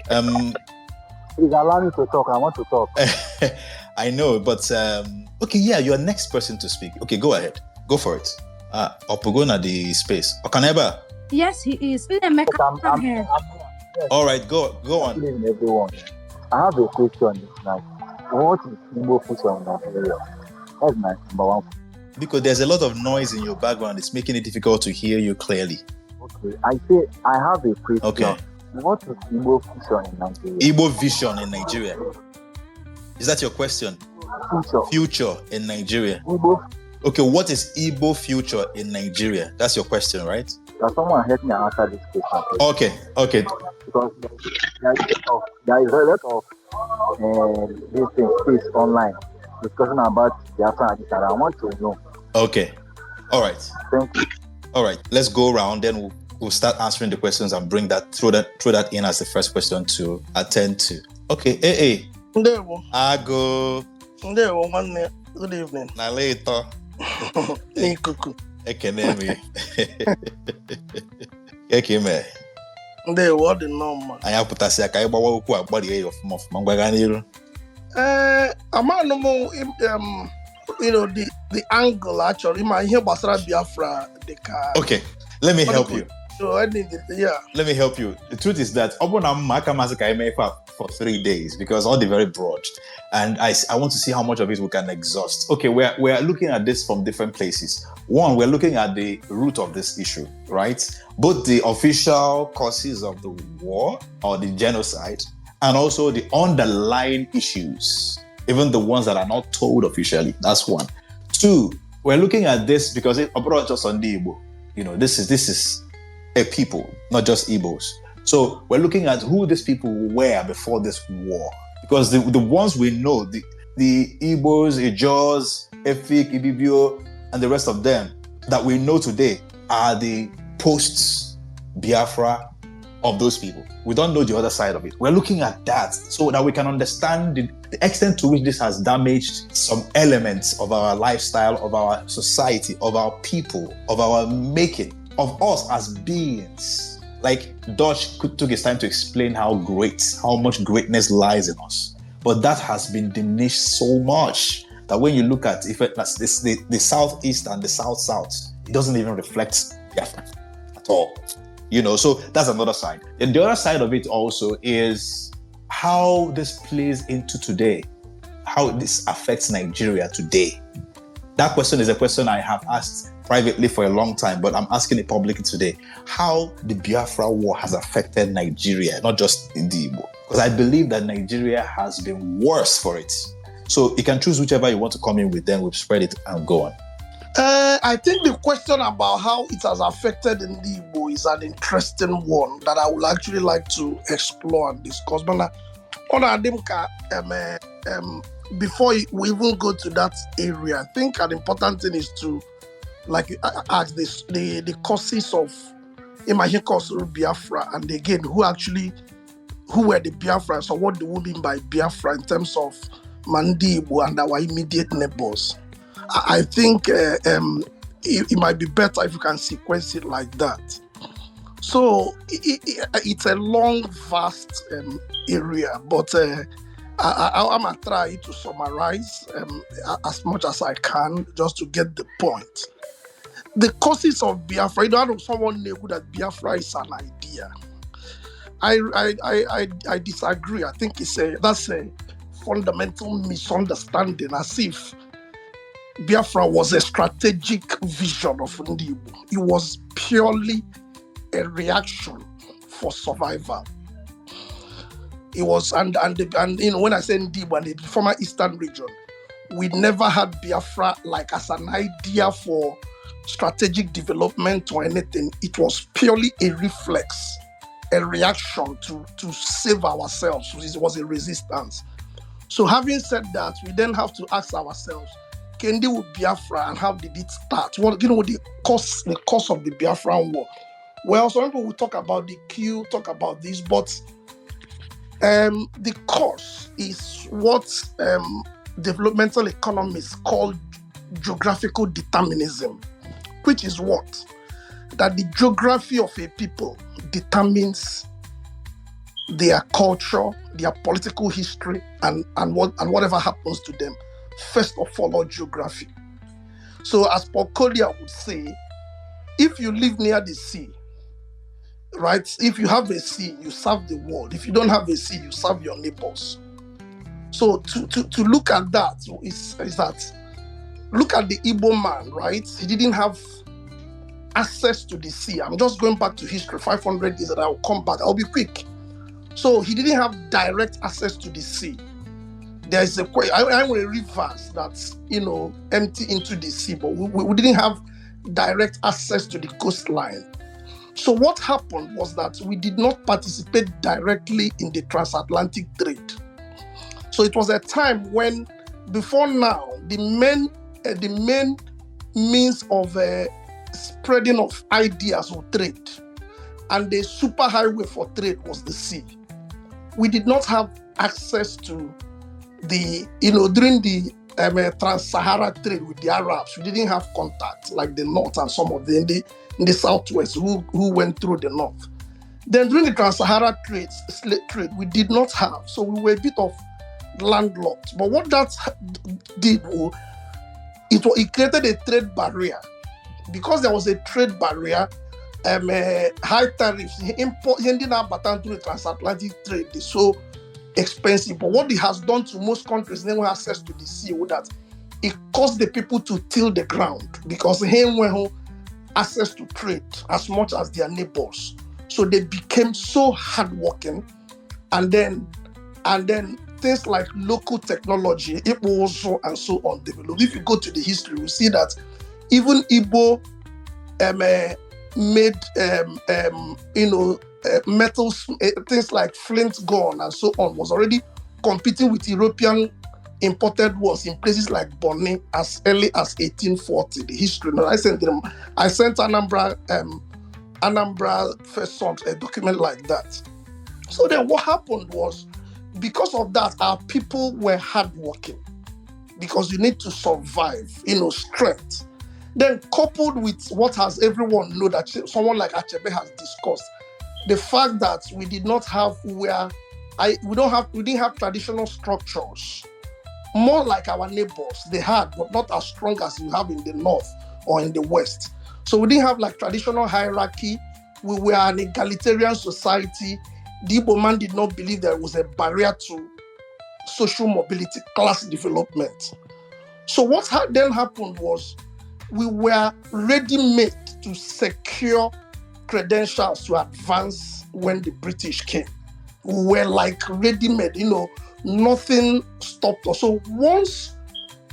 Please allow me to talk. I want to talk. I know, but okay, yeah, you're next person to speak. Okay, go ahead. Go for it. Opogona the space. Okaneba. Yes, he is. Yes. All right, go on. Good evening, everyone. I have a question this night. What is Igbo future in Nigeria? That's my number one. Because there's a lot of noise in your background. It's making it difficult to hear you clearly. Okay, I say I have a question. Okay. What is Igbo future in Nigeria? Igbo vision in Nigeria. Is that your question? Future in Nigeria. Igbo. Okay, what is Igbo future in Nigeria? That's your question, right? Can someone help me answer this question, please? Okay. Because there is a lot of this space online discussing about Biafra and I want to know. Okay. All right. Thank you. All right. Let's go around. Then we'll start answering the questions and throw that in as the first question to attend to. Okay. Hey. Ndewo. Ago. Ndewo, nwanne. Good evening. Na later. N'ikuku. Ekene mi. Ekeme. Ndewo, ọ dị nnọọ mma. Anyị apụtasị aka ịgbawa okwu agbarie ya ọfụma mgbaga n'iru. Amanụ m the angle actually ma ihe gbasara Biafra dị ka. Okay, let me help you. So I think Let me help you. The truth is that for 3 days because all the very broad, and I want to see how much of it we can exhaust. Okay, we're looking at this from different places. One, we're looking at the root of this issue, right? Both the official causes of the war or the genocide, and also the underlying issues, even the ones that are not told officially. That's one. Two, we're looking at this because just on the Igbo. This is a people, not just Igbos. So we're looking at who these people were before this war. Because the ones we know, the Igbos, Ijos, Efik, Ibibio, and the rest of them that we know today are the post-Biafra of those people. We don't know the other side of it. We're looking at that so that we can understand the extent to which this has damaged some elements of our lifestyle, of our society, of our people, of our making, of us as beings. Like Dutch took his time to explain how much greatness lies in us. But that has been diminished so much that when you look at the southeast and the south, it doesn't even reflect Biafra at all. So that's another side. And the other side of it also is how this plays into today, how this affects Nigeria today. That question is a question I have asked privately for a long time, but I'm asking it publicly today. How the Biafra war has affected Nigeria, not just in the Igbo. Because I believe that Nigeria has been worse for it. So you can choose whichever you want to come in with, then we'll spread it and go on. I think the question about how it has affected in the Igbo is an interesting one that I would actually like to explore and discuss. But before we even go to that area, I think an important thing is to ask the causes of Imagine Kosuru Biafra, and again, who were the Biafrans, or what do we mean by Biafra in terms of Mandibu and our immediate neighbors? I think it might be better if you can sequence it like that. So it's a long, vast area, but I'm going to try to summarize as much as I can just to get the point. The causes of Biafra, you know, someone knew that Biafra is an idea. I disagree. I think that's a fundamental misunderstanding, as if Biafra was a strategic vision of Ndibu. It was purely a reaction for survival. It was, and you know, when I say Ndibu and the former Eastern region, we never had Biafra like as an idea for strategic development or anything. It was purely a reflex, a reaction to save ourselves. It was a resistance. So having said that, we then have to ask ourselves, can they with Biafra, and how did it start? What, you know, the cause of the Biafran war? Well, some people will talk about the queue, talk about this, but the cause is what developmental economists call geographical determinism, which is what? That the geography of a people determines their culture, their political history, and whatever happens to them. First of all, geography. So as Paul Collier would say, if you live near the sea, right? If you have a sea, you serve the world. If you don't have a sea, you serve your neighbors. So to look at that is that, look at the Igbo man, right? He didn't have access to the sea. I'm just going back to history, 500 years, and I'll come back. I'll be quick. So he didn't have direct access to the sea. There is I will reverse that's, you know, empty into the sea, but we didn't have direct access to the coastline. So what happened was that we did not participate directly in the transatlantic trade. So it was a time when, before now, the main means of spreading of ideas or trade, and the superhighway for trade was the sea. We did not have access to the, you know, during the trans-Sahara trade with the Arabs. We didn't have contact like the North and some of them in the Southwest who went through the North. Then during the trans-Sahara slave trade, we did not have. So we were a bit of landlocked. But what that did was, it created a trade barrier. Because there was a trade barrier, high tariffs, ending up through the transatlantic trade, they're so expensive. But what it has done to most countries, they don't have access to the sea, with that it caused the people to till the ground, because they have access to trade as much as their neighbors. So they became so hardworking, and then things like local technology, it also and so on developed. If you go to the history, you see that even Igbo made metals, things like flint gun and so on, was already competing with European imported ones in places like MONI as early as 1840. The history. Now, I sent Anambra first sons a document like that. So then what happened was, because of that, our people were hardworking, because you need to survive, we Then coupled with what has everyone know, that someone like Achebe has discussed, the fact that we did not have we didn't have traditional structures, more like our neighbors they had, but not as strong as you have in the north or in the west. So we didn't have like traditional hierarchy. We were an egalitarian society. The Igbo man did not believe there was a barrier to social mobility, class development. So what then happened was, we were ready-made to secure credentials to advance when the British came. We were like ready-made, nothing stopped us. So once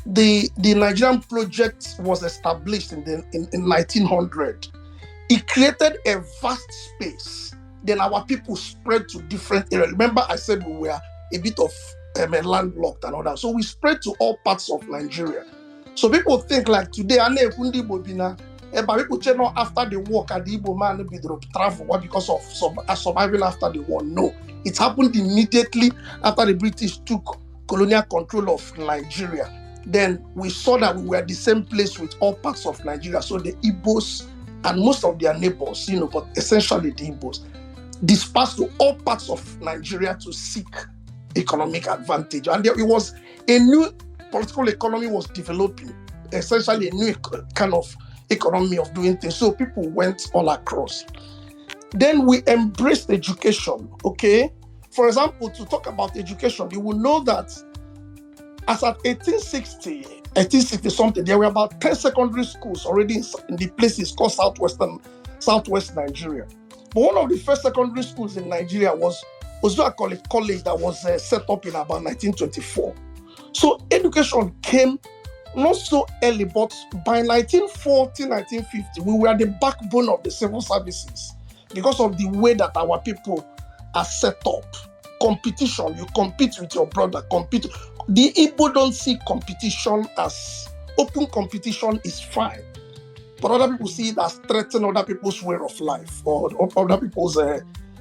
the Nigerian project was established in 1900, it created a vast space. Then our people spread to different areas. Remember I said we were a bit of landlocked and all that. So we spread to all parts of Nigeria. So people think like today, But people say no, after the war, can the Igbo man be travel? Why? Because of survival after the war? No, it happened immediately after the British took colonial control of Nigeria. Then we saw that we were the same place with all parts of Nigeria. So the Igbos and most of their neighbors, but essentially the Igbos, dispersed to all parts of Nigeria to seek economic advantage. And it was a new political economy was developing, essentially a new kind of economy of doing things. So people went all across. Then we embraced education, okay? For example, to talk about education, you will know that as at 1860 something, there were about 10 secondary schools already in the places called Southwest Nigeria. But one of the first secondary schools in Nigeria was Ozua College that was set up in about 1924. So education came not so early, but by 1940, 1950, we were the backbone of the civil services because of the way that our people are set up. Competition, you compete with your brother, compete. The Igbo don't see competition as open competition is fine, but other people see it as threatening other people's way of life or other people's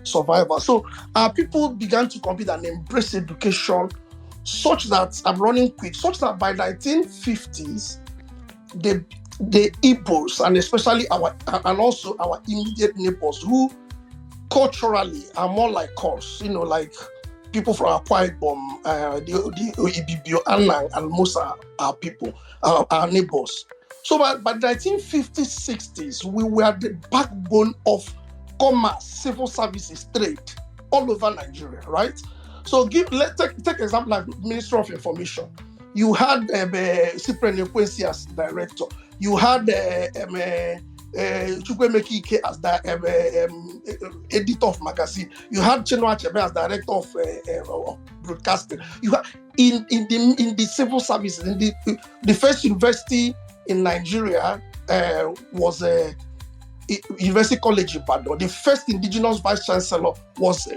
survival. So our people began to compete and embrace education such that, I'm running quick, such that by 1950s, the Igbos and especially also our immediate neighbors who culturally are more like us, like people from Akwa Ibom, the Ibibio, Anang, and most are our people, our neighbors. So by the 1950s, 60s, we were the backbone of commerce, civil services, trade all over Nigeria, right? So let's take example like Ministry of Information. You had Cyprian Ekwensi as director. You had Chukwemeki Ike as the editor of magazine. You had Chinua Achebe as director of broadcasting. You had in the civil services. The first university in Nigeria was University College Ibadan. The first indigenous vice chancellor was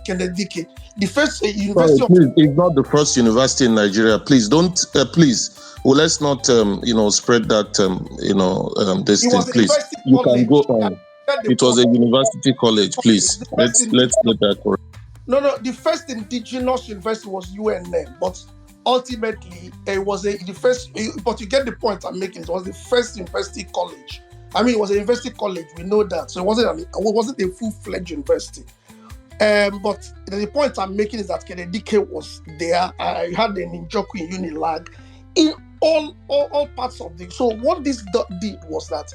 Kennedy Dike. The first university. Please, it's not the first university in Nigeria. Please don't. Please. Well, let's not, spread that, this thing. Please, you can go on. It was a university college. Please, let's get that correct. No. The first indigenous university was UNM, but ultimately it was the first. But you get the point I'm making. It was the first university college. I mean, it was a university college. We know that, so it wasn't a full-fledged university. But the point I'm making is that Kennedy Dike was there. I had an Njoku in Unilag in all parts of the. So what this did was that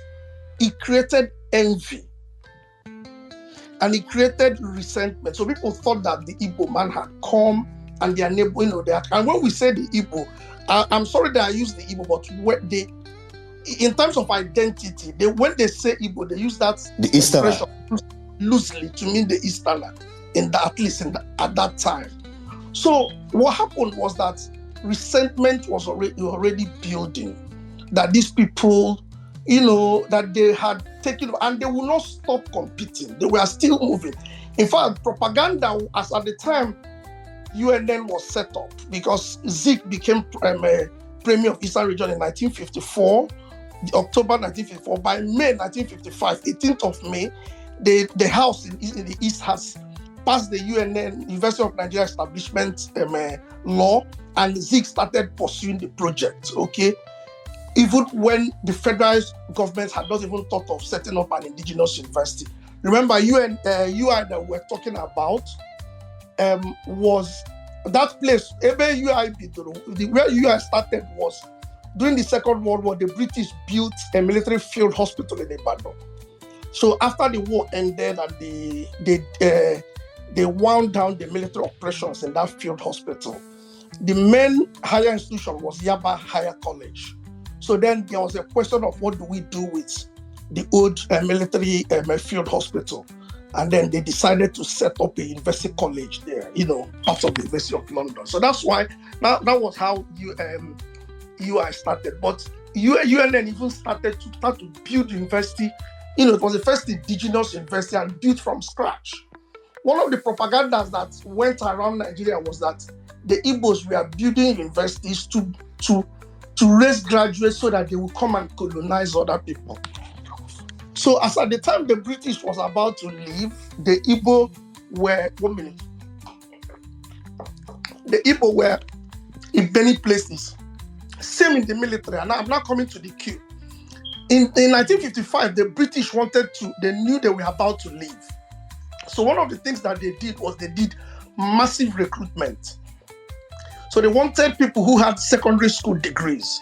it created envy and it created resentment. So people thought that the Igbo man had come and their neighbor, and when we say the Igbo, I'm sorry that I use the Igbo, but in terms of identity, when they say Igbo, they use that the Easterner loosely to mean the Easterner, at that time. So what happened was that resentment was already building, that these people, that they had taken, and they will not stop competing. They were still moving. In fact, propaganda, as at the time UNN was set up, because Zik became Premier of Eastern Region in 1954, October 1954. By May 1955, 18th of May, the House in the East has passed the UNN, University of Nigeria Establishment law, and Zik started pursuing the project, okay? Even when the federal government had not even thought of setting up an indigenous university. Remember, UI that we're talking about was that place, where UI started was during the Second World War. The British built a military field hospital in Ibadan. So after the war ended and they wound down the military operations in that field hospital, the main higher institution was Yaba Higher College. So then there was a question of what do we do with the old military field hospital. And then they decided to set up a university college there, part of the University of London. So that's why, that was how UI started. But UNN even started to build university. It was the first indigenous university and built from scratch. One of the propagandas that went around Nigeria was that the Igbos were building universities to raise graduates so that they would come and colonize other people. So as at the time the British was about to leave, the Igbo were, 1 minute, the Igbo were in many places. Same in the military, and I'm not coming to the queue. In 1955, the British they knew they were about to leave. So one of the things that they did was they did massive recruitment. So they wanted people who had secondary school degrees,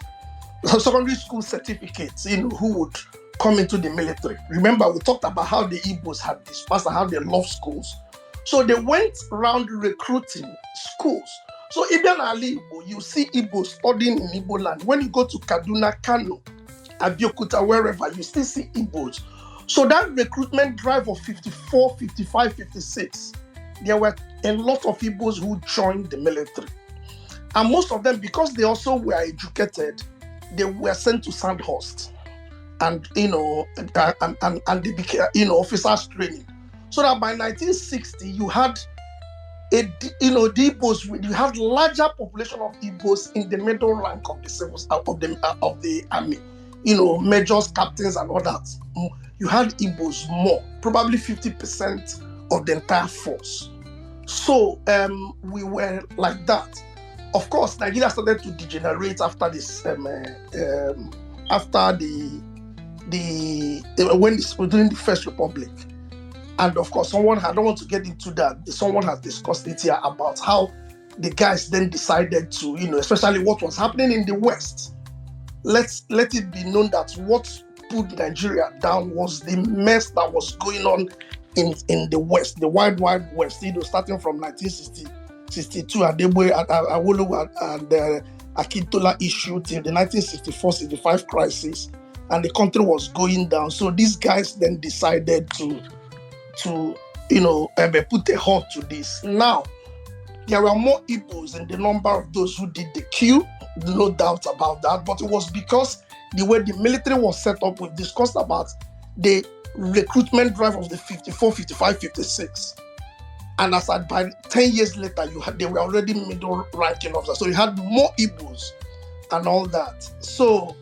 secondary school certificates, who would come into the military. Remember, we talked about how the Igbos had dispersed and how they love schools. So they went around recruiting schools. So Ibn Ali Igbo, you see Igbos studying in Igbo land. When you go to Kaduna, Kano, Abeokuta, wherever, you still see Igbos. So that recruitment drive of 54, 55, 56, there were a lot of Igbos who joined the military. And most of them, because they also were educated, they were sent to Sandhurst. And and they became officers training. So that by 1960 you had the Igbos, you had larger population of Igbos in the middle rank of the civil of the army, majors, captains, and all that. You had Igbos more, probably 50% of the entire force. So we were like that. Of course, Nigeria started to degenerate after this, after during the First Republic. And of course, I don't want to get into that. Someone has discussed it here about how the guys then decided to, especially what was happening in the West. Let it be known that what put Nigeria down was the mess that was going on in the West, the wide West, starting from 1962, Awolowo and Akintola issue till the 1964-65 crisis, and the country was going down. So these guys then decided to put a halt to this. Now, there were more Igbos in the number of those who did the queue, no doubt about that, but it was because the way the military was set up. We've discussed about the recruitment drive of the 54, 55, 56. And by 10 years later, they were already middle ranking officers. So you had more Igbos and all that. So,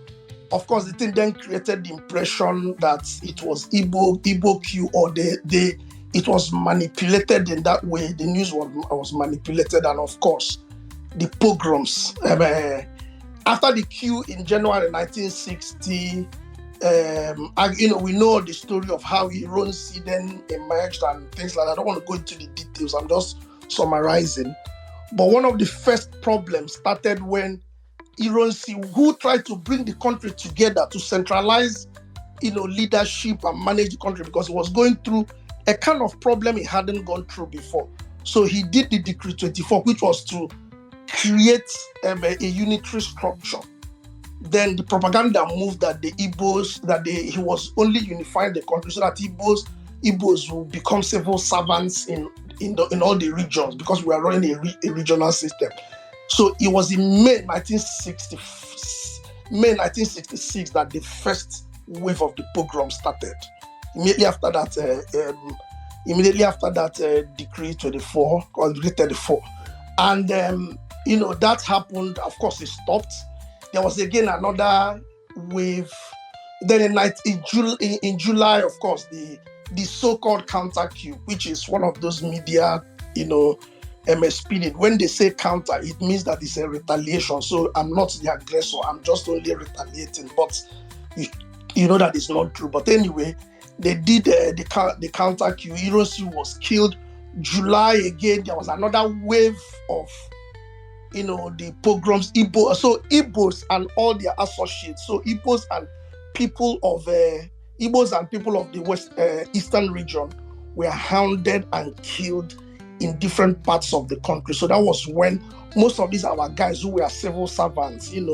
of course, the thing then created the impression that it was Igbo queue, or it was manipulated in that way. The news was manipulated, and of course, the pogroms. After the queue in January 1960, we know the story of how Ironsi then emerged and things like that. I don't want to go into the details. I'm just summarizing. But one of the first problems started when Ironsi, who tried to bring the country together to centralize, leadership and manage the country, because it was going through a kind of problem it hadn't gone through before. So he did the Decree 24, which was to create a unitary structure. Then the propaganda moved that the Igbos, he was only unifying the country so that Igbos will become civil servants in all the regions, because we are running a regional system. So it was in May 1966 that the first wave of the pogrom started. Immediately after that, Decree 24 or Decree 34, and that happened. Of course, it stopped. There was again another wave. Then in July, of course, the so-called counter coup, which is one of those media, spinning. When they say counter, it means that it's a retaliation. So I'm not the aggressor. I'm just only retaliating. But you know that is not true. But anyway, they did the counter coup. Hiroshi was killed. July again, there was another wave of the pogroms. Igbos and all their associates. So Igbos and people of the West Eastern region were hounded and killed in different parts of the country. So that was when most of these our guys who were civil servants, in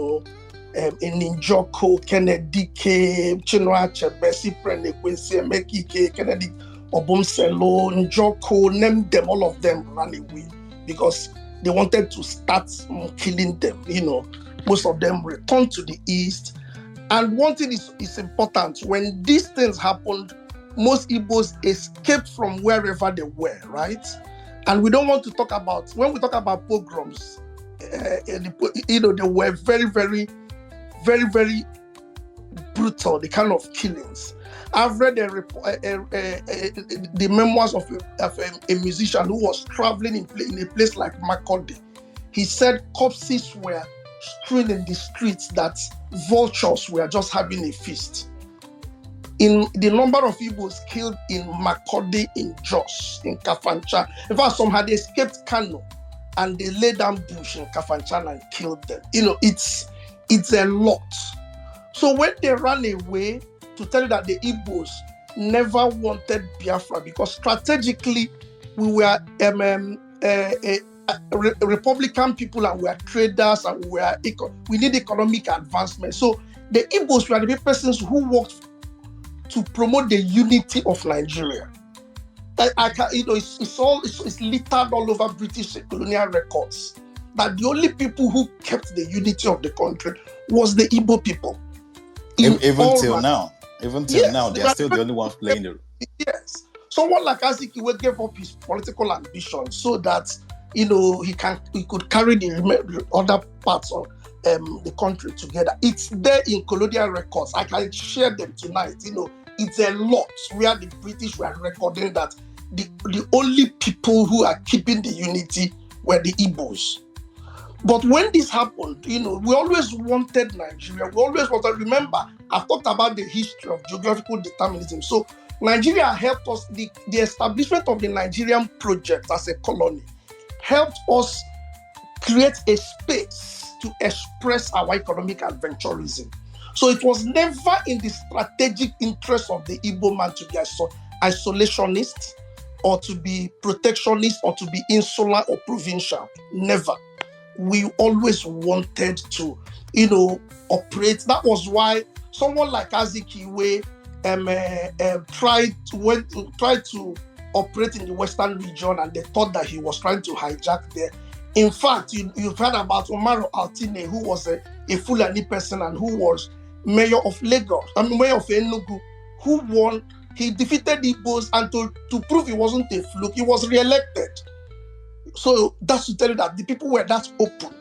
Njoko, Kennedy K, Chinua Achebe, Cyprian Ekwensi, Emeka Kennedy Obumselo, Njoko, name them, all of them ran away because they wanted to start killing them. Most of them returned to the east. And one thing is important: when these things happened, most Igbos escaped from wherever they were, right? And we don't want to talk about, when we talk about pogroms, they were very, very, very, very brutal, the kind of killings. I've read the memoirs of a musician who was traveling in a place like Makurdi. He said corpses were strewn in the streets, that vultures were just having a feast. In the number of Igbos killed in Makurdi, in Jos, in Kafanchan. In fact, some had escaped Kano and they laid down bush in Kafanchan and killed them. It's a lot. So when they ran away, to tell you that the Igbos never wanted Biafra, because strategically we were Republican people and we are traders and we need economic advancement. So the Igbos were the persons who worked to promote the unity of Nigeria. It's littered all over British colonial records that the only people who kept the unity of the country was the Igbo people. Even till now, they are still the only ones playing the role. Yes. Someone like Azikiwe gave up his political ambition so that he could carry the other parts of the country together. It's there in colonial records. I can share them tonight. It's a lot where the British were recording that the only people who are keeping the unity were the Igbos. But when this happened, we always wanted Nigeria. We always wanted. Remember, I've talked about the history of geographical determinism. So Nigeria helped us. The establishment of the Nigerian project as a colony helped us create a space to express our economic adventurism. So it was never in the strategic interest of the Igbo man to be isolationist or to be protectionist or to be insular or provincial. Never. We always wanted to, operate. That was why someone like Azikiwe tried to operate in the Western region, and they thought that he was trying to hijack there. In fact, you've heard about Omaro Altine, who was a Fulani person and who was mayor of Lagos, mayor of Enugu, who won. He defeated the Igbos, and to prove it wasn't a fluke, he was re-elected. So that's to tell you that the people were that open.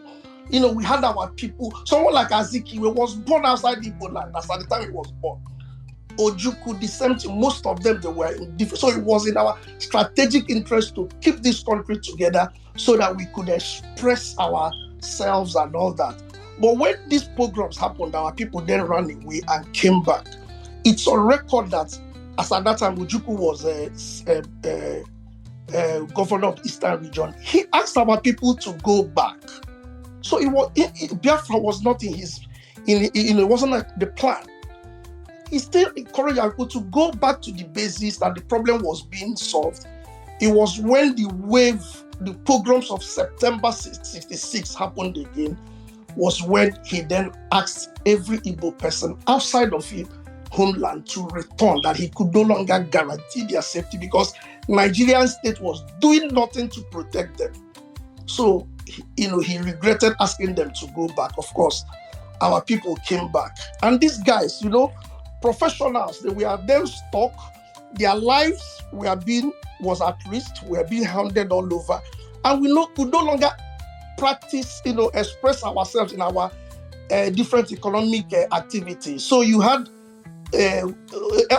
We had our people. Someone like Azikiwe was born outside the Igbo land. That's at the time he was born. Ojukwu, the same thing. Most of them, they were in different. So it was in our strategic interest to keep this country together so that we could express ourselves and all that. But when these pogroms happened, our people then ran away and came back. It's on record that, as at that time, Ojukwu was governor of the Eastern region, he asked our people to go back. So Biafra was not it wasn't like the plan. He still encouraged our people to go back to the basis that the problem was being solved. It was when the pogroms of September 66 happened again, was when he then asked every Igbo person outside of his homeland to return, that he could no longer guarantee their safety because Nigerian state was doing nothing to protect them. So, he regretted asking them to go back. Of course, our people came back. And these guys, professionals, they were then stuck. Their lives was at risk, were being hounded all over. And we could no longer practice, express ourselves in our different economic activities. So you had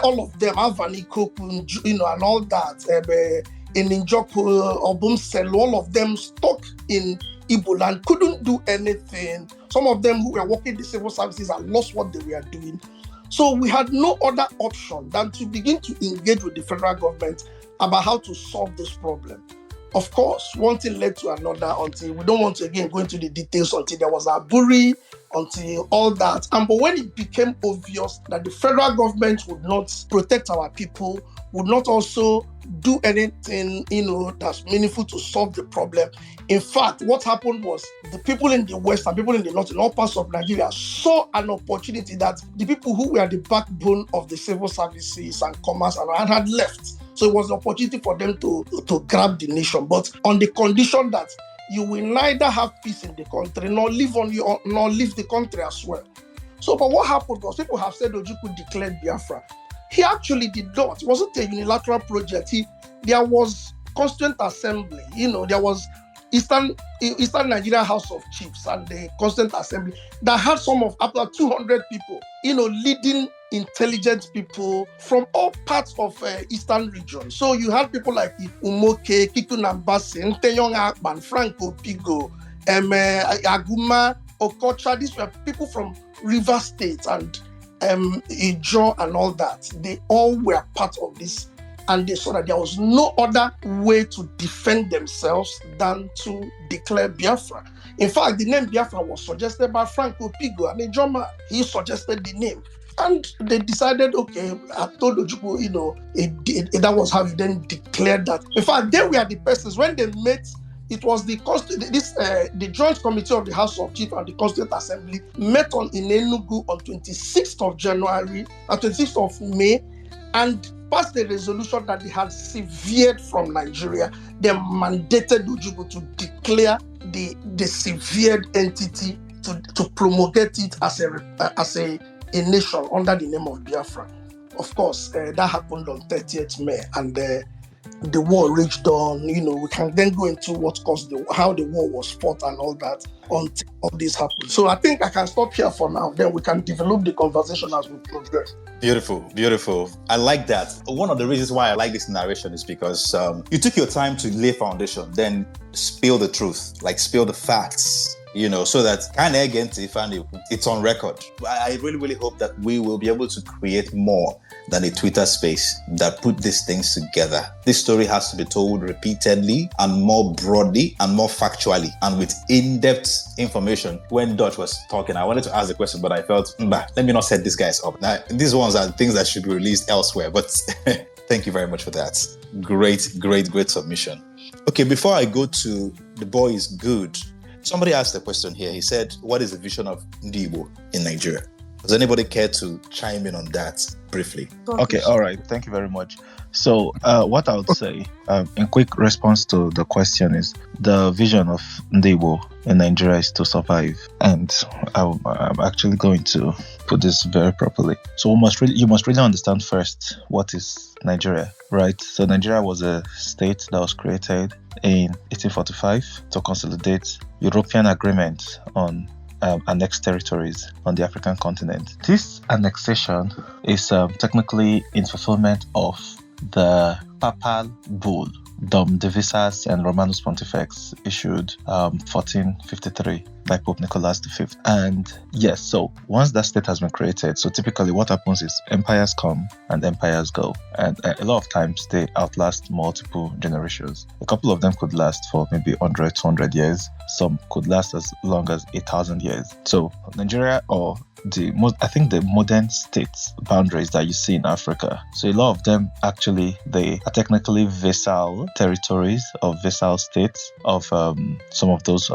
all of them, Avani Kopu, and all that, in Njoko, Obumsel, all of them stuck in Igbo land, couldn't do anything. Some of them who were working in the civil services had lost what they were doing. So we had no other option than to begin to engage with the federal government about how to solve this problem. Of course, one thing led to another until we don't want to again go into the details until there was Aburi, until all that. But when it became obvious that the federal government would not protect our people, would not also do anything, that's meaningful to solve the problem. In fact, what happened was the people in the West and people in the North, in all parts of Nigeria, saw an opportunity that the people who were the backbone of the civil services and commerce and had left. So it was an opportunity for them to grab the nation, but on the condition that you will neither have peace in the country nor leave the country as well. So, but what happened was people have said Ojukwu declared Biafra. He actually did not. It wasn't a unilateral project. There was Constituent Assembly. There was Eastern Nigeria House of Chiefs and the Constituent Assembly that had some of up to 200 people, leading intelligent people from all parts of Eastern region. So you had people like Umoke, Kiku Nambase, Nteyong Akban, Franco Pigo, Aguma, Okocha. These were people from River State and Ijo and all that. They all were part of this, and they saw that there was no other way to defend themselves than to declare Biafra. In fact, the name Biafra was suggested by Franco Pigo and Ijoma. He suggested the name. And they decided, okay, I told Ojukwu, that was how he then declared that. In fact, they were the persons, when they met, it was the Joint Committee of the House of Chiefs and the Constituent Assembly met in Enugu on 26th of May, and passed a resolution that they had severed from Nigeria. They mandated Ojukwu to declare the severed entity to promulgate it as a nation under the name of Biafra. Of course, that happened on 30th May, and the war raged on. We can then go into what caused how the war was fought and all that until all this happened. So I think I can stop here for now. Then we can develop the conversation as we progress. Beautiful, beautiful. I like that. One of the reasons why I like this narration is because you took your time to lay foundation, then spill the truth, like spill the facts. So that it's on record. I really, really hope that we will be able to create more than a Twitter space that put these things together. This story has to be told repeatedly and more broadly and more factually and with in-depth information. When Dutch was talking, I wanted to ask the question, but I felt, let me not set these guys up. Now, these ones are things that should be released elsewhere, but thank you very much for that. Great submission. Okay, before I go to the boy is good, somebody asked a question here. He said, what is the vision of Ndibo in Nigeria? Does anybody care to chime in on that briefly? Okay, all right. Thank you very much. So what I would say in quick response to the question is the vision of Ndibo in Nigeria is to survive. And I'm actually going to put this very properly. So you must really understand first what is Nigeria, right? So Nigeria was a state that was created in 1845 to consolidate European agreement on annexed territories on the African continent. This annexation is technically in fulfillment of the Papal Bull, Dom Divisas and Romanus Pontifex, issued 1453 by Pope Nicholas V. And yes, so once that state has been created, so typically what happens is empires come and empires go. And a lot of times they outlast multiple generations. A couple of them could last for maybe 100, 200 years. Some could last as long as 1,000 years. So Nigeria, or the modern states boundaries that you see in Africa. So a lot of them actually, they are technically vassal territories or vassal states of some of those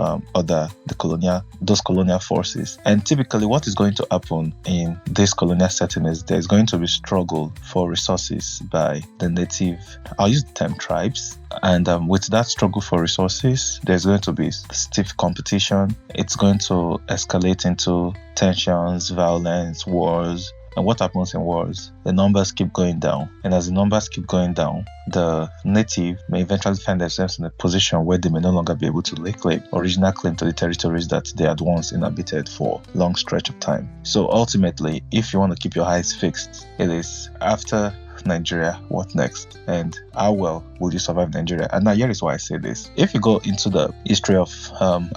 those colonial forces. And typically what is going to happen in this colonial setting is there's going to be struggle for resources by the native, I'll use the term tribes. And with that struggle for resources, there's going to be stiff competition. It's going to escalate into tensions, violence, wars. And what happens in wars? The numbers keep going down. And as the numbers keep going down, the native may eventually find themselves in a position where they may no longer be able to lay original claim to the territories that they had once inhabited for a long stretch of time. So ultimately, if you want to keep your eyes fixed, it is after Nigeria, what next? And how well will you survive Nigeria? And now here is why I say this. If you go into the history of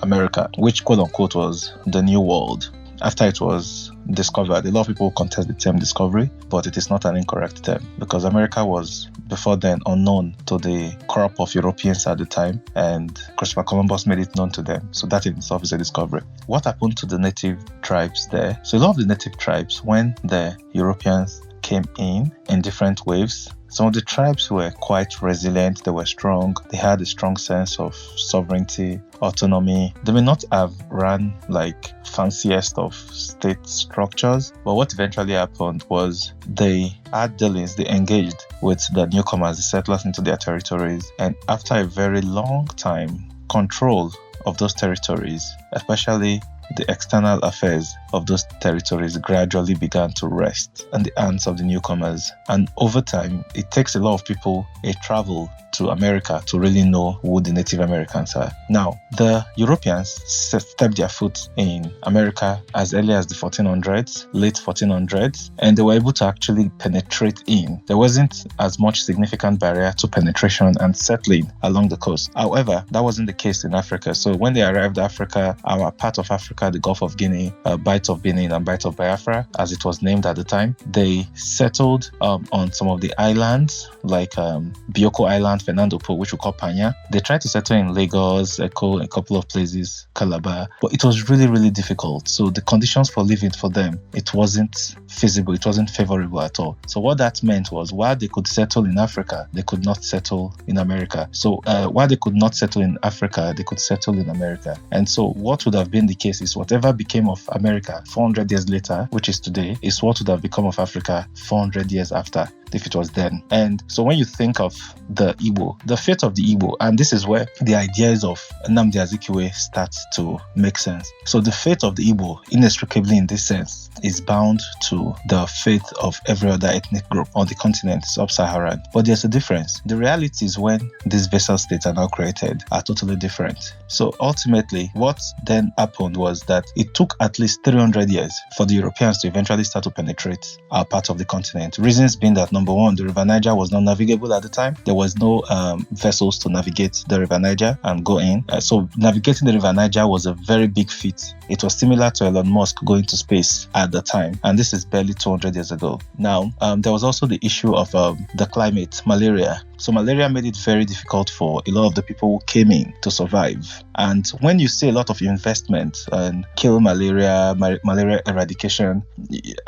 America, which quote unquote was the New World, after it was discovered, a lot of people contest the term discovery, but it is not an incorrect term because America was before then unknown to the crop of Europeans at the time, and Christopher Columbus made it known to them. So that in itself is a discovery. What happened to the native tribes there? So a lot of the native tribes, when the Europeans came in different waves, some of the tribes were quite resilient, they were strong, they had a strong sense of sovereignty, autonomy. They may not have run like fanciest of state structures, but what eventually happened was they had dealings, they engaged with the newcomers, the settlers into their territories, and after a very long time, control of those territories, especially the external affairs of those territories, gradually began to rest in the hands of the newcomers. And over time, it takes a lot of people a travel to America to really know who the Native Americans are. Now, the Europeans stepped their foot in America as early as the 1400s, late 1400s, and they were able to actually penetrate in. There wasn't as much significant barrier to penetration and settling along the coast. However, that wasn't the case in Africa. So when they arrived in Africa, our part of Africa, the Gulf of Guinea, Bight of Benin and Bight of Biafra, as it was named at the time, they settled on some of the islands like Bioko Island, Fernando Po, which we call Panya. They tried to settle in Lagos, Eko, a couple of places, Calabar, but it was really, really difficult. So the conditions for living for them, it wasn't feasible, it wasn't favorable at all. So what that meant was, while they could settle in Africa, they could not settle in America. So while they could not settle in Africa, they could settle in America. And so what would have been the case is whatever became of America 400 years later, which is today, is what would have become of Africa 400 years after, if it was then. And so when you think of the Igbo, the fate of the Igbo, and this is where the ideas of Nnamdi Azikiwe start to make sense. So the fate of the Igbo, inextricably in this sense, is bound to the fate of every other ethnic group on the continent, sub-Saharan. But there's a difference. The reality is when these vassal states are now created are totally different. So ultimately, what then happened was that it took at least 300 years for the Europeans to eventually start to penetrate our part of the continent. Reasons being that, number one, the River Niger was not navigable at the time. There was no vessels to navigate the River Niger and go in. So navigating the River Niger was a very big feat. It was similar to Elon Musk going to space at the time, and this is barely 200 years ago. Now, there was also the issue of the climate, malaria. So malaria made it very difficult for a lot of the people who came in to survive. And when you see a lot of investment and kill malaria, malaria eradication,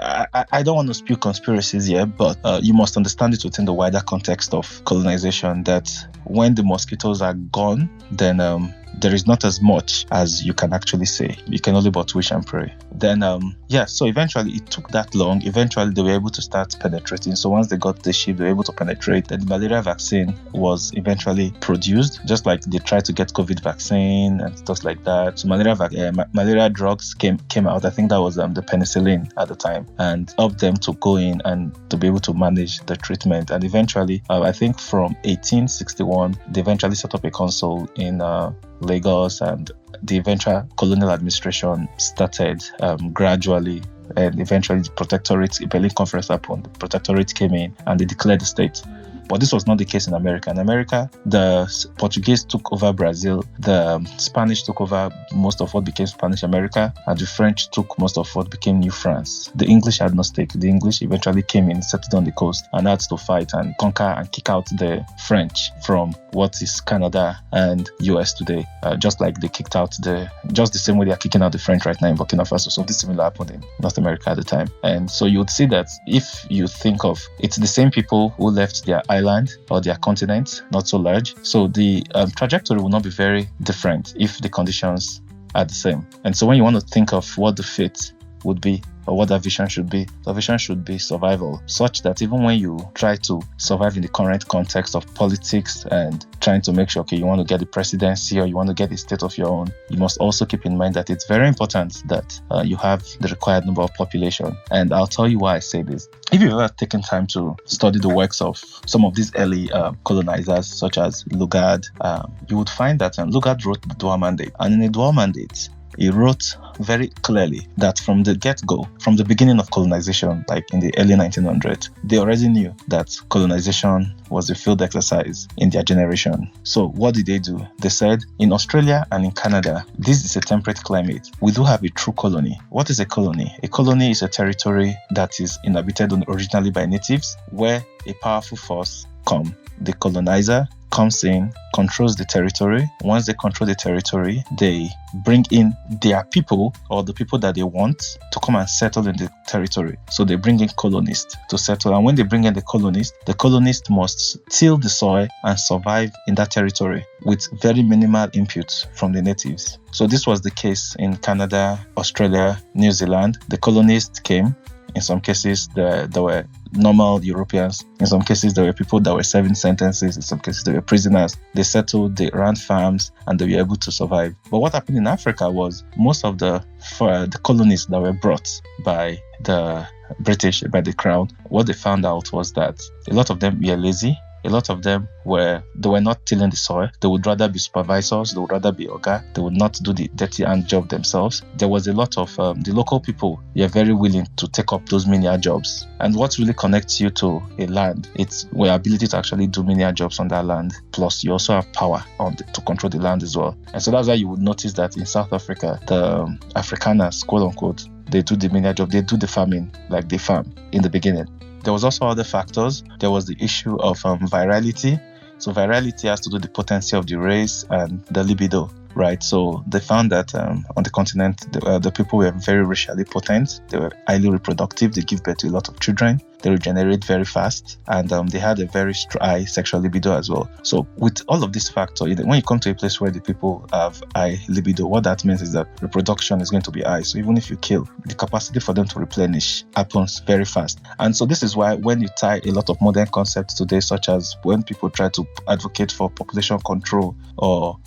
I don't want to spew conspiracies here, but you must understand it within the wider context of colonization, that when the mosquitoes are gone, then there is not as much as you can actually say. You can only but wish and pray. Then, so eventually it took that long. Eventually they were able to start penetrating. So once they got the ship, they were able to penetrate. Then the malaria vaccine was eventually produced, just like they tried to get COVID vaccine and stuff like that. So malaria drugs came out. I think that was the penicillin at the time, and helped them to go in and to be able to manage the treatment. And eventually, I think from 1861, they eventually set up a consul in Lagos, and the eventual colonial administration started gradually, and eventually the protectorate, the Berlin Conference happened, the protectorate came in and they declared the state. But this was not the case in America. In America, the Portuguese took over Brazil, the Spanish took over most of what became Spanish America, and the French took most of what became New France. The English had no stake. The English eventually came in, settled on the coast, and had to fight and conquer and kick out the French from what is Canada and US today. Just like they kicked out just the same way they are kicking out the French right now in Burkina Faso. So this similar happened in North America at the time. And so you would see that if you think of, it's the same people who left their island or their continent, not so large. So the trajectory will not be very different if the conditions are the same. And so when you want to think of what the fate would be, or what that vision should be, the vision should be survival, such that even when you try to survive in the current context of politics and trying to make sure, okay, you want to get the presidency or you want to get a state of your own, you must also keep in mind that it's very important that you have the required number of population. And I'll tell you why I say this. If you've ever taken time to study the works of some of these early colonizers, such as Lugard, you would find that Lugard wrote the Dual Mandate. And in the Dual Mandate, he wrote very clearly that from the get-go, from the beginning of colonization, like in the early 1900s, they already knew that colonization was a failed exercise in their generation. So what did they do? They said, in Australia and in Canada, this is a temperate climate. We do have a true colony. What is a colony? A colony is a territory that is inhabited originally by natives, where a powerful force the colonizer comes in, controls the territory. Once they control the territory, they bring in their people or the people that they want to come and settle in the territory. So they bring in colonists to settle. And when they bring in the colonists must till the soil and survive in that territory with very minimal input from the natives. So this was the case in Canada, Australia, New Zealand. The colonists came. In some cases, there were normal Europeans. In some cases, there were people that were serving sentences. In some cases, they were prisoners. They settled, they ran farms, and they were able to survive. But what happened in Africa was most of the colonies that were brought by the British, by the Crown, what they found out was that a lot of them were lazy. A lot of them were not tilling the soil. They would rather be supervisors. They would rather be oga. They would not do the dirty hand job themselves. There was a lot of the local people. They're very willing to take up those menial jobs. And what really connects you to a land, it's your ability to actually do menial jobs on that land. Plus, you also have power to control the land as well. And so that's why you would notice that in South Africa, the Afrikaners, quote unquote, they do the menial job. They do the farming, like they farm in the beginning. There was also other factors. There was the issue of virality. So virality has to do with the potency of the race and the libido, right? So they found that on the continent, the people were very racially potent. They were highly reproductive. They give birth to a lot of children. They regenerate very fast. And they had a very high sexual libido as well. So with all of these factors, when you come to a place where the people have high libido, what that means is that reproduction is going to be high. So even if you kill, the capacity for them to replenish happens very fast. And so this is why when you tie a lot of modern concepts today, such as when people try to advocate for population control or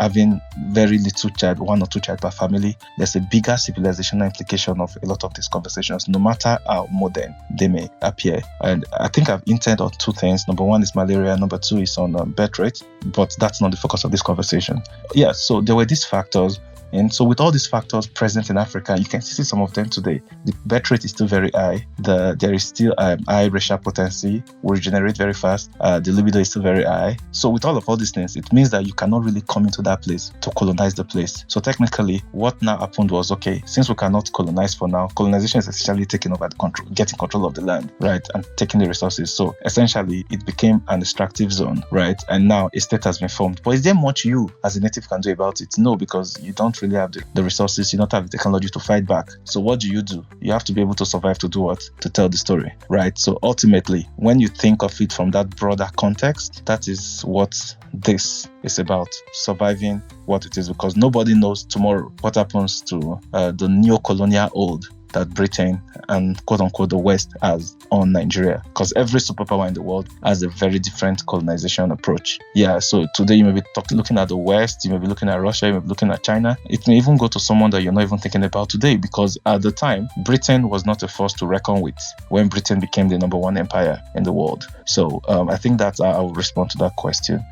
having very little child, 1 or 2 child per family, there's a bigger civilizational implication of a lot of these conversations, no matter how modern they may appear. And I think I've hinted on 2 things. Number 1 is malaria. Number 2 is on birth rate, but that's not the focus of this conversation. Yeah, so there were these factors. And so with all these factors present in Africa, you can see some of them today. The birth rate is still very high. There is still high racial potency. We regenerate very fast. The libido is still very high. So with all these things, it means that you cannot really come into that place to colonize the place. So technically, what now happened was, okay, since we cannot colonize for now, colonization is essentially taking over the control, getting control of the land, right, and taking the resources. So essentially, it became an extractive zone, right, and now a state has been formed. But is there much you as a native can do about it? No, because you don't really have the resources, you don't have the technology to fight back. So what do? You have to be able to survive to do what? To tell the story, right? So ultimately, when you think of it from that broader context, that is what this is about, surviving what it is, because nobody knows tomorrow what happens to the neo-colonial old that Britain and quote-unquote the West has on Nigeria, because every superpower in the world has a very different colonization approach. Yeah, so today you may be looking at the West, you may be looking at Russia, you may be looking at China. It may even go to someone that you're not even thinking about today, because at the time, Britain was not a force to reckon with when Britain became the number 1 empire in the world. So I think that I will respond to that question.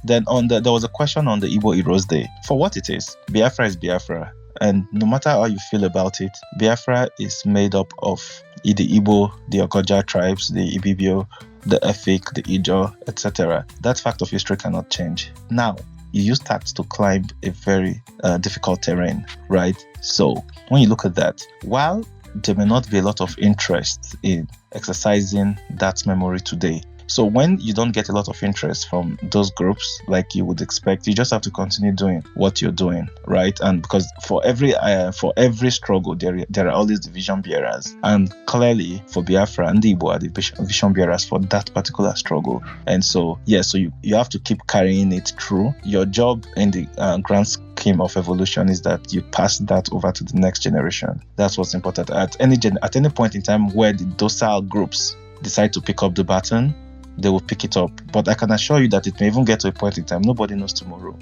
Then there was a question on the Igbo Heroes Day. For what it is, Biafra is Biafra. And no matter how you feel about it, Biafra is made up of the Igbo, the Okoja tribes, the Ibibio, the Efik, the Ijo, etc. That fact of history cannot change. Now, you start to climb a very difficult terrain, right? So when you look at that, while there may not be a lot of interest in exercising that memory today, so when you don't get a lot of interest from those groups like you would expect, you just have to continue doing what you're doing, right? And because for every struggle, there are always the vision bearers. And clearly for Biafra and the Igbo are the vision bearers for that particular struggle. And so, yeah, so you have to keep carrying it through. Your job in the grand scheme of evolution is that you pass that over to the next generation. That's what's important. At any point in time where the docile groups decide to pick up the baton, they will pick it up. But I can assure you that it may even get to a point in time, nobody knows tomorrow,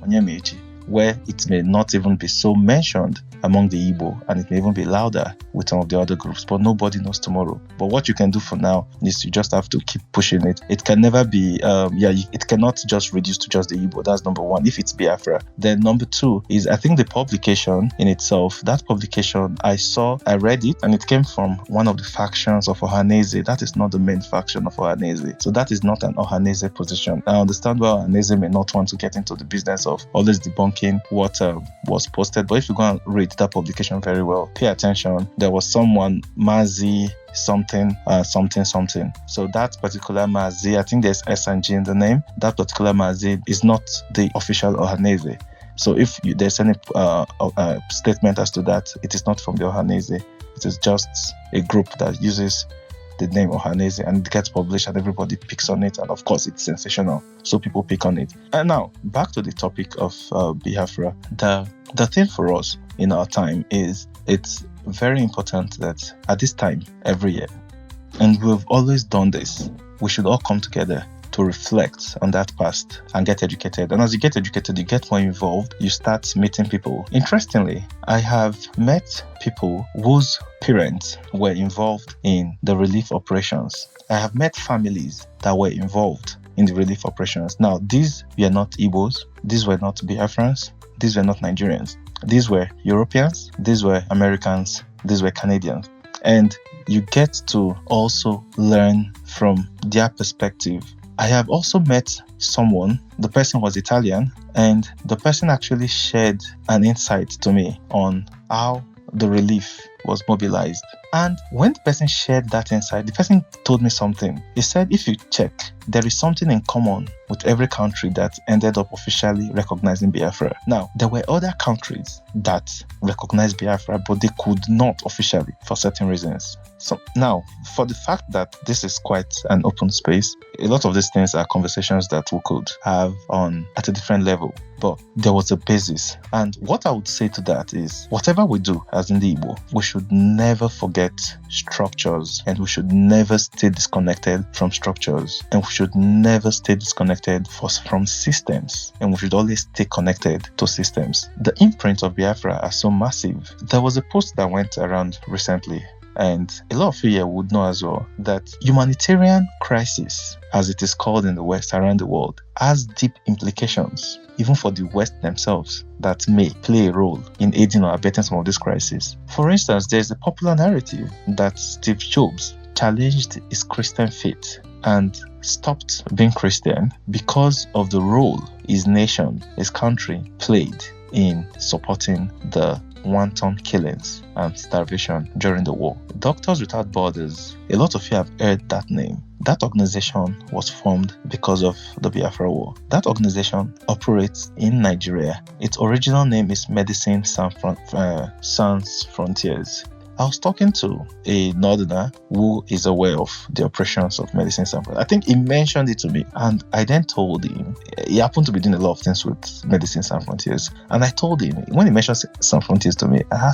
where it may not even be so mentioned among the Igbo, and it may even be louder with some of the other groups, but nobody knows tomorrow. But what you can do for now is you just have to keep pushing it. It can never be, it cannot just reduce to just the Igbo. That's number 1, if it's Biafra. Then number 2 is, I think the publication in itself, that publication, I read it, and it came from one of the factions of Ohanese. That is not the main faction of Ohanese. So that is not an Ohanese position. I understand why Ohanese may not want to get into the business of always debunking what was posted, but if you go and read that publication very well, pay attention. There was someone, Mazi something. So that particular Mazi, I think there's S and G in the name. That particular Mazi is not the official Ohanese. So if there's any statement as to that, it is not from the Ohanese. It is just a group that uses the name Ohanese, and it gets published and everybody picks on it, and of course it's sensational, so people pick on it. And now back to the topic of Biafra. The thing for us in our time is, it's very important that at this time every year, and we've always done this, we should all come together to reflect on that past and get educated. And as you get educated, you get more involved, you start meeting people. Interestingly, I have met people whose parents were involved in the relief operations. I have met families that were involved in the relief operations. Now, these were not Igbos, these were not Biafrans, these were not Nigerians. These were Europeans, these were Americans, these were Canadians. And you get to also learn from their perspective. I have also met someone, the person was Italian, and the person actually shared an insight to me on how the relief was mobilized. And when the person shared that insight, the person told me something. He said, if you check, there is something in common with every country that ended up officially recognizing Biafra. Now, there were other countries that recognized Biafra, but they could not officially for certain reasons. So now, for the fact that this is quite an open space, a lot of these things are conversations that we could have on at a different level. But there was a basis. And what I would say to that is, whatever we do as in the Igbo, we should never forget structures, and we should never stay disconnected from structures, and we should never stay disconnected from systems, and we should always stay connected to systems. The imprints of Biafra are so massive. There was a post that went around recently, and a lot of you here would know as well that humanitarian crisis, as it is called in the West around the world, has deep implications, even for the West themselves, that may play a role in aiding or abetting some of this crisis. For instance, there's a popular narrative that Steve Jobs challenged his Christian faith and stopped being Christian because of the role his nation, his country, played in supporting the wanton killings and starvation during the war. Doctors Without Borders, a lot of you have heard that name. That organization was formed because of the Biafra War. That organization operates in Nigeria. Its original name is Medicine Sans Frontiers. I was talking to a northerner who is aware of the operations of Medicine Sans Frontiers. I think he mentioned it to me, and I then told him, he happened to be doing a lot of things with Medicine Sans Frontiers, and I told him, when he mentioned Sans Frontiers to me, I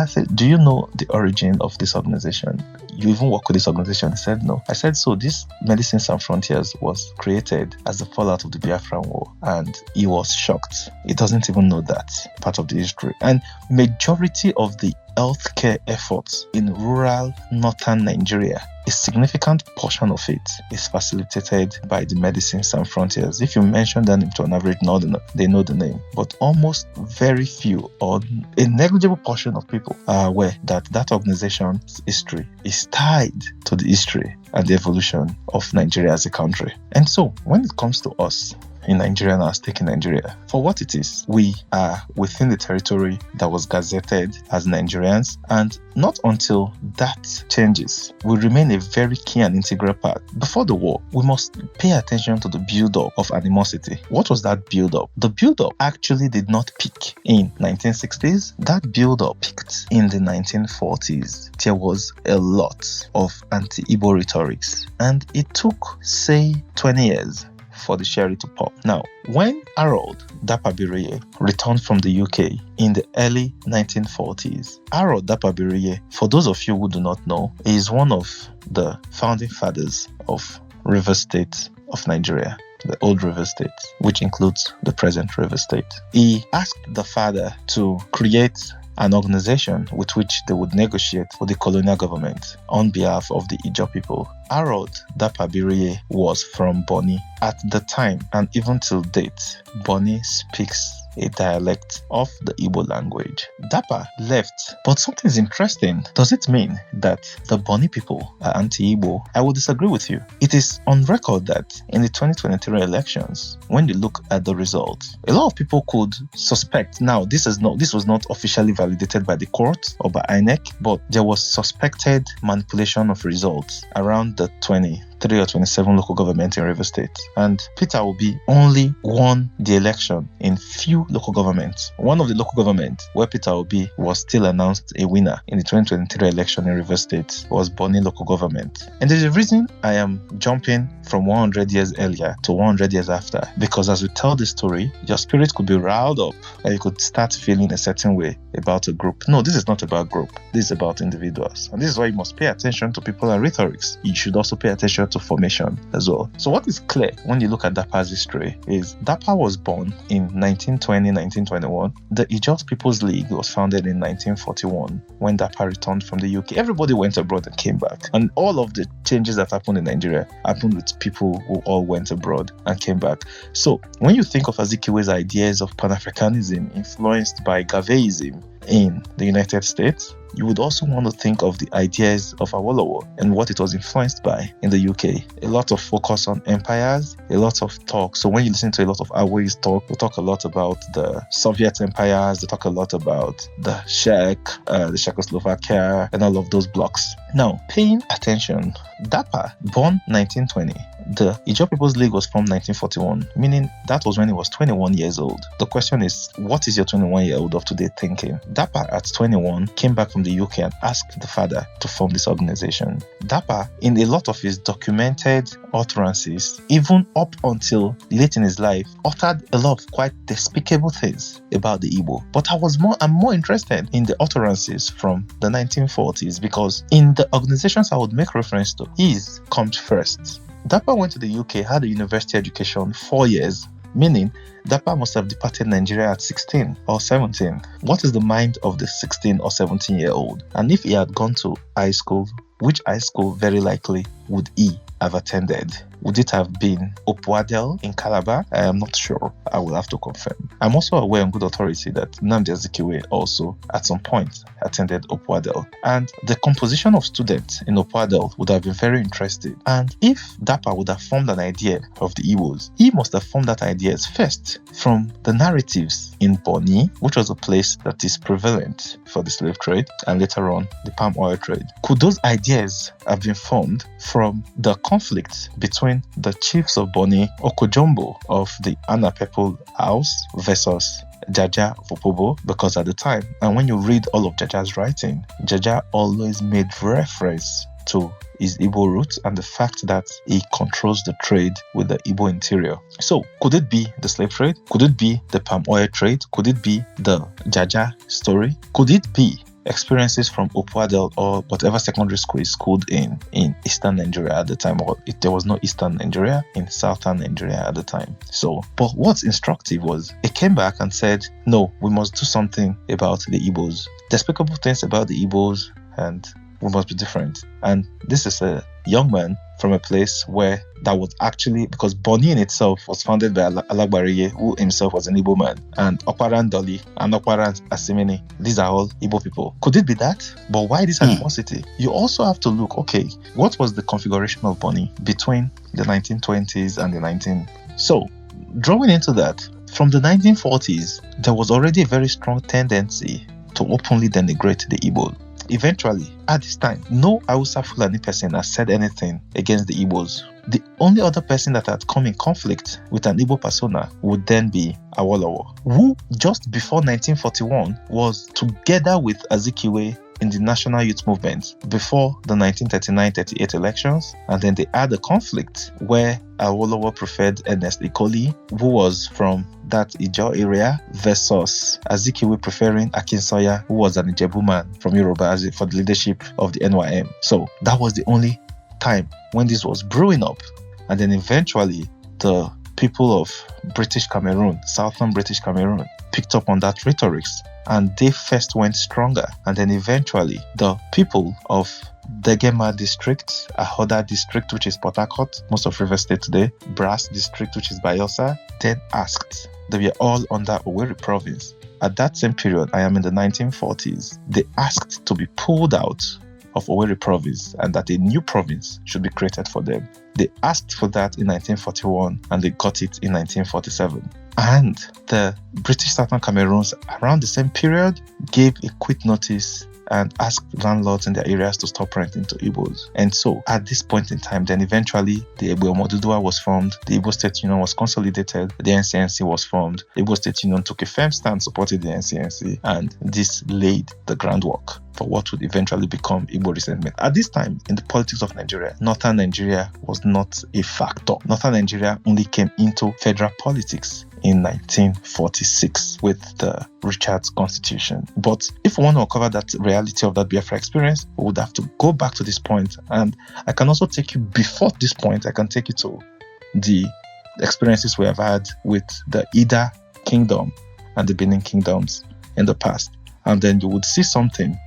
said, do you know the origin of this organization? You even work with this organization? He said, no. I said, so this Medicine Sans Frontiers was created as the fallout of the Biafra War, and he was shocked. He doesn't even know that part of the history. And majority of the healthcare efforts in rural northern Nigeria, a significant portion of it is facilitated by the Medicine Sans Frontiers. If you mention the name to an average northerner, they know the name. But almost very few, or a negligible portion of people, are aware that that organization's history is tied to the history and the evolution of Nigeria as a country. And so, when it comes to us in Nigeria and our stake in Nigeria, for what it is, we are within the territory that was gazetted as Nigerians, and not until that changes, we remain a very key and integral part. Before the war, we must pay attention to the build-up of animosity. What was that build-up? The build-up actually did not peak in 1960s. That build-up peaked in the 1940s. There was a lot of anti-Igbo rhetorics, and it took, say, 20 years for the sherry to pop. Now, when Harold Dapabireye returned from the UK in the early 1940s, Harold Dapabireye, for those of you who do not know, is one of the founding fathers of Rivers State of Nigeria, the old Rivers State, which includes the present Rivers State. He asked the father to create an organization with which they would negotiate for the colonial government on behalf of the Ijaw people. Harold Dapabireye was from Boni. At the time, and even till date, Boni speaks a dialect of the Igbo language. Dapa left, but something is interesting. Does it mean that the Boni people are anti-Igbo? I will disagree with you. It is on record that in the 2023 elections, when you look at the results, a lot of people could suspect. Now, this was not officially validated by the court or by INEC, but there was suspected manipulation of results around the 23 or 27 local government in Rivers State. And Peter Obi only won the election in few local governments. One of the local governments where Peter Obi was still announced a winner in the 2023 election in Rivers State was Boni local government. And there's a reason I am jumping from 100 years earlier to 100 years after, because as we tell the story, your spirit could be riled up and you could start feeling a certain way about a group. No, this is not about group. This is about individuals. And this is why you must pay attention to people and rhetorics. You should also pay attention crucial to formation as well. So what is clear when you look at DAPA's history is DAPA was born in 1920, 1921. The Ijaw People's League was founded in 1941 when DAPA returned from the UK. Everybody went abroad and came back. And all of the changes that happened in Nigeria happened with people who all went abroad and came back. So when you think of Azikiwe's ideas of Pan-Africanism influenced by Gaveism in the United States, you would also want to think of the ideas of Awolowo and what it was influenced by in the UK. A lot of focus on empires, a lot of talk. So when you listen to a lot of Awe's talk, we talk a lot about the Soviet empires, they talk a lot about the Czech, the Czechoslovakia, and all of those blocks. Now, paying attention, DAPA, born 1920, the Ijaw People's League was formed 1941, meaning that was when he was 21 years old. The question is, what is your 21-year-old of today thinking? DAPA at 21 came back from the UK and asked the father to form this organization. DAPA, in a lot of his documented utterances, even up until late in his life, uttered a lot of quite despicable things about the Igbo. But I'm more interested in the utterances from the 1940s, because in the organizations I would make reference to, his comes first. DAPA went to the UK, had a university education, 4 years, meaning DAPA must have departed Nigeria at 16 or 17. What is the mind of the 16 or 17-year-old? And if he had gone to high school, which high school very likely would he have attended? Would it have been Opwadel in Calabar? I am not sure. I will have to confirm. I'm also aware on good authority that Nnamdi Azikiwe also at some point attended Opwadel. And the composition of students in Opwadel would have been very interesting. And if DAPA would have formed an idea of the Igbos, he must have formed that idea first from the narratives in MONI, which was a place that is prevalent for the slave trade, and later on the palm oil trade. Could those ideas have been formed from the conflict between the chiefs of Boni, Okojombo of the Ana People House versus Jaja of Opobo? Because at the time, and when you read all of Jaja's writing, Jaja always made reference to his Igbo roots and the fact that he controls the trade with the Igbo interior. So, could it be the slave trade? Could it be the palm oil trade? Could it be the Jaja story? Could it be experiences from Opwadel or whatever secondary school is schooled in Eastern Nigeria at the time, or if there was no Eastern Nigeria, in Southern Nigeria at the time? So, but what's instructive was, it came back and said, no, we must do something about the Igbos. Despicable things about the Igbos, and we must be different. And this is a young man from a place where that was actually, because Boni in itself was founded by Alagbariye, who himself was an Igbo man, and Okwaran Doli and Okwaran Asimini. These are all Igbo people. Could it be that? But why this animosity? You also have to look, okay, what was the configuration of Boni between the 1920s and the 19... So, drawing into that, from the 1940s, there was already a very strong tendency to openly denigrate the Igbo. Eventually, at this time, no Hausa Fulani person has said anything against the Igbos. The only other person that had come in conflict with an Igbo persona would then be Awolowo, who just before 1941 was together with Azikiwe in the National Youth Movement before the 1939-38 elections, and then they had a conflict where Awolowo preferred Ernest Ikoli, who was from that Ijaw area, versus Azikiwe preferring Akinsoya, who was an Ijebu man from Yoruba for the leadership of the NYM. So that was the only time when this was brewing up. And then eventually the people of British Cameroon, Southern British Cameroon, picked up on that rhetoric, and they first went stronger. And then eventually the people of Degema district, Ahoda district, which is Port Harcourt, most of River State today, Brass district, which is Bayelsa, then asked. They were all under Owerri province. At that same period, I am in the 1940s, they asked to be pulled out of Owerri province and that a new province should be created for them. They asked for that in 1941 and they got it in 1947. And the British Southern Cameroons around the same period gave a quick notice and asked landlords in their areas to stop renting to Igbos. And so at this point in time, then eventually the Igbo Omoduduwa was formed, the Igbo State Union was consolidated, the NCNC was formed, the Igbo State Union took a firm stand, supported the NCNC, and this laid the groundwork for what would eventually become Igbo resentment. At this time, in the politics of Nigeria, Northern Nigeria was not a factor. Northern Nigeria only came into federal politics in 1946 with the Richards Constitution. But if we want to uncover that reality of that Biafra experience, we would have to go back to this point. And I can also take you before this point. I can take you to the experiences we have had with the Ida Kingdom and the Benin Kingdoms in the past. And then you would see something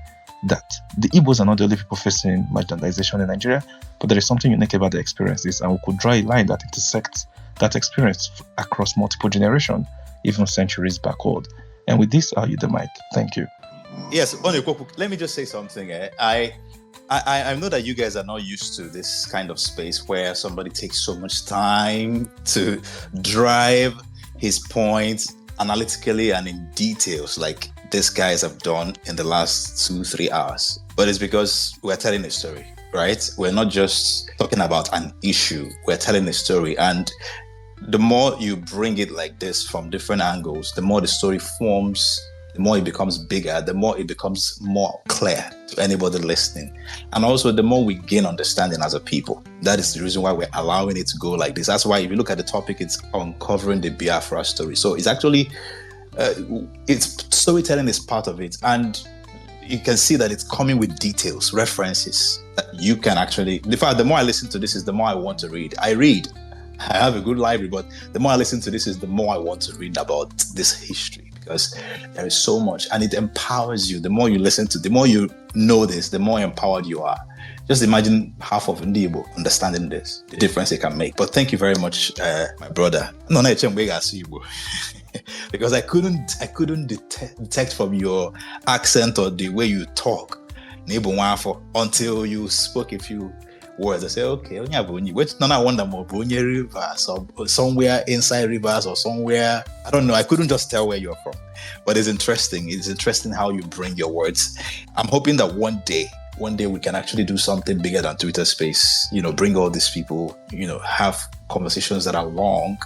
that the Igbos are not the only people facing marginalization in Nigeria, but there is something unique about the experiences, and we could draw a line that intersects that experience across multiple generations, even centuries backward. And with this, I'll use the mic. Thank you. Yes, let me just say something. I know that you guys are not used to this kind of space where somebody takes so much time to drive his point analytically and in details, like these guys have done in the last 2-3 hours. But it's because we're telling a story, right? We're not just talking about an issue, we're telling a story. And the more you bring it like this from different angles, the more the story forms, the more it becomes bigger, the more it becomes more clear to anybody listening. And also the more we gain understanding as a people. That is the reason why we're allowing it to go like this. That's why if you look at the topic, it's uncovering the Biafra story. So it's actually, storytelling is part of it. And you can see that it's coming with details, references that you can actually, in fact, the more I listen to this is the more I want to read. I have a good library, but the more I listen to this is the more I want to read about this history, because there is so much and it empowers you. The more you listen to, the more you know this, the more empowered you are. Just imagine half of Ndibo understanding this, the difference it can make. But thank you very much, my brother. Because I couldn't detect from your accent or the way you talk until you spoke a few words. I say, okay, which none I wonder more Rivers or somewhere inside Rivers or somewhere. I don't know. I couldn't just tell where you're from. But it's interesting. It's interesting how you bring your words. I'm hoping that one day we can actually do something bigger than Twitter space. Bring all these people, have conversations that are long,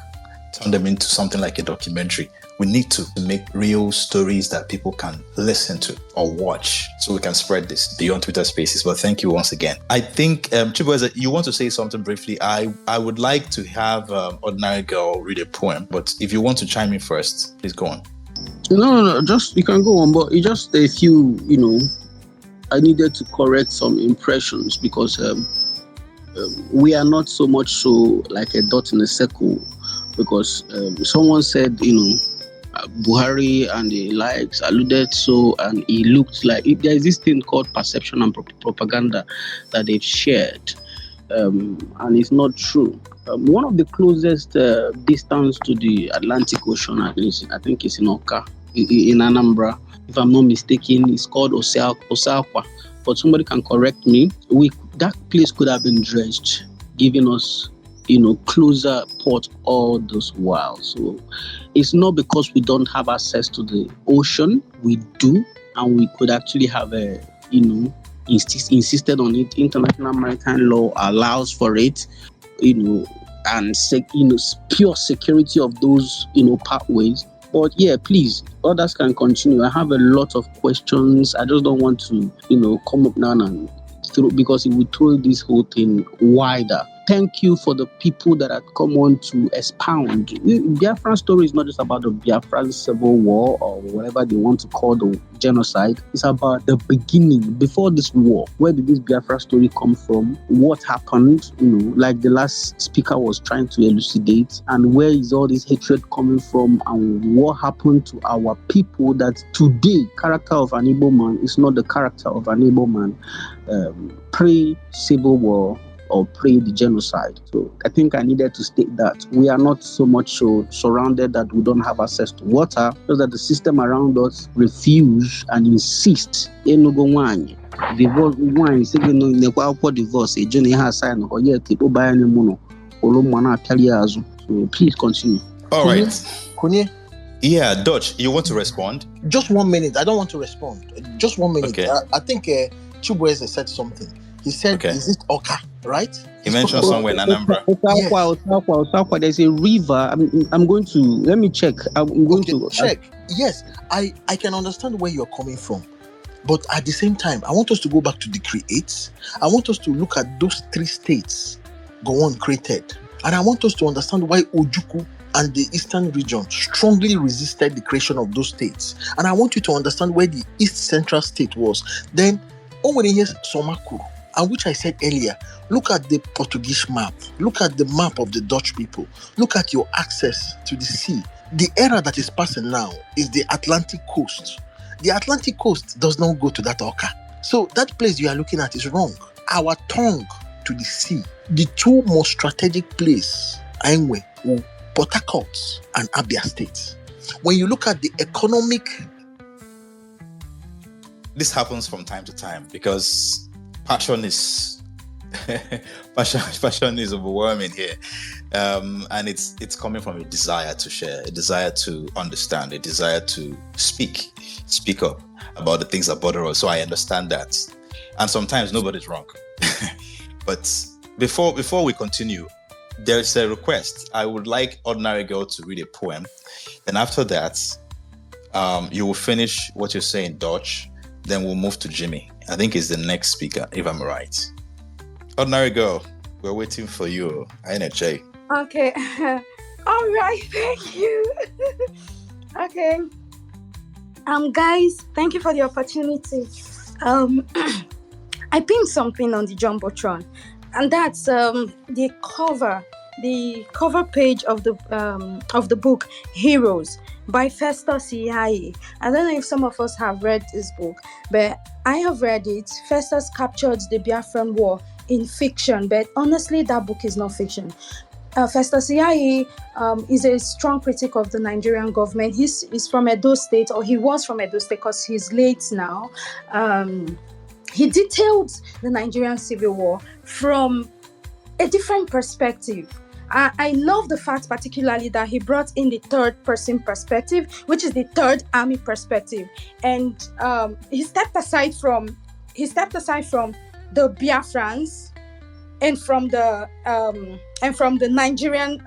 turn them into something like a documentary. We need to make real stories that people can listen to or watch so we can spread this beyond Twitter spaces. But thank you once again. I think, Chibueze, you want to say something briefly. I would like to have Ordinary Girl read a poem, but if you want to chime in first, please go on. No, just you can go on, but it's just a few, I needed to correct some impressions because we are not so much so like a dot in a circle, because someone said, Buhari and the likes alluded so, and it looked like there is this thing called perception and propaganda that they've shared, and it's not true. One of the closest distance to the Atlantic Ocean, I think it's in Oka, in Anambra, if I'm not mistaken. It's called Osakwa, but somebody can correct me. That place could have been dredged, giving us closer port all those while. So it's not because we don't have access to the ocean. We do, and we could actually have insisted on it. International maritime law allows for it, and pure security of those pathways. But yeah, please, others can continue. I have a lot of questions. I just don't want to come up now and through, because it will throw this whole thing wider. Thank you for the people that have come on to expound. Biafran story is not just about the Biafran civil war or whatever they want to call the genocide. It's about the beginning, before this war. Where did this Biafra story come from? What happened? Like the last speaker was trying to elucidate. And where is all this hatred coming from? And what happened to our people that today, character of an Igbo man is not the character of an Igbo man pre-civil war or pre the genocide. So I think I needed to state that we are not so much so surrounded that we don't have access to water, just that the system around us refuse and insist. Divorce, so please continue. All right. Kunye? Yeah, Dutch, you want to respond? Just 1 minute. I don't want to respond. Just 1 minute. Okay. I think Chibueze said something. He said, okay. Is it Oka, right? He mentioned somewhere in Anambra. Osakwa, there's a river. I'm going to, let me check. I'm going to check. Yes, I can understand where you're coming from. But at the same time, I want us to go back to Decree 8. I want us to look at those 3 states Gowon created. And I want us to understand why Ojukwu and the eastern region strongly resisted the creation of those states. And I want you to understand where the East Central state was. Then, over the years, Somakuru, and which I said earlier, look at the Portuguese map, look at the map of the Dutch people, look at your access to the sea. The era that is passing now is the Atlantic coast. The Atlantic coast does not go to that Oka. So that place you are looking at is wrong. Our tongue to the sea, the two most strategic places, Ainwe, Port Harcourt and Abia State. When you look at the economic... This happens from time to time because passion is passion is overwhelming here, and it's coming from a desire to share, a desire to understand, a desire to speak up about the things that bother us. So I understand that, and sometimes nobody's wrong. But before we continue, there's a request. I would like Ordinary Girl to read a poem, and after that, you will finish what you're saying in Dutch. Then we'll move to Jimmy. I think he's the next speaker, if I'm right. Ordinary Girl, we're waiting for you. INHJ. Okay. All right. Thank you. Okay. Guys, thank you for the opportunity. I pinned something on the Jumbotron, and that's the cover page of the book Heroes by Festus Iyayi. I don't know if some of us have read this book, but I have read it. Festus captured the Biafran War in fiction, but honestly, that book is not fiction. Festus Iyayi is a strong critic of the Nigerian government. He's from Edo State, or he was from Edo State because he's late now. He detailed the Nigerian Civil War from a different perspective. I love the fact particularly that he brought in the third person perspective, which is the Third Army perspective. And he stepped aside from the Biafrans and from the Nigerian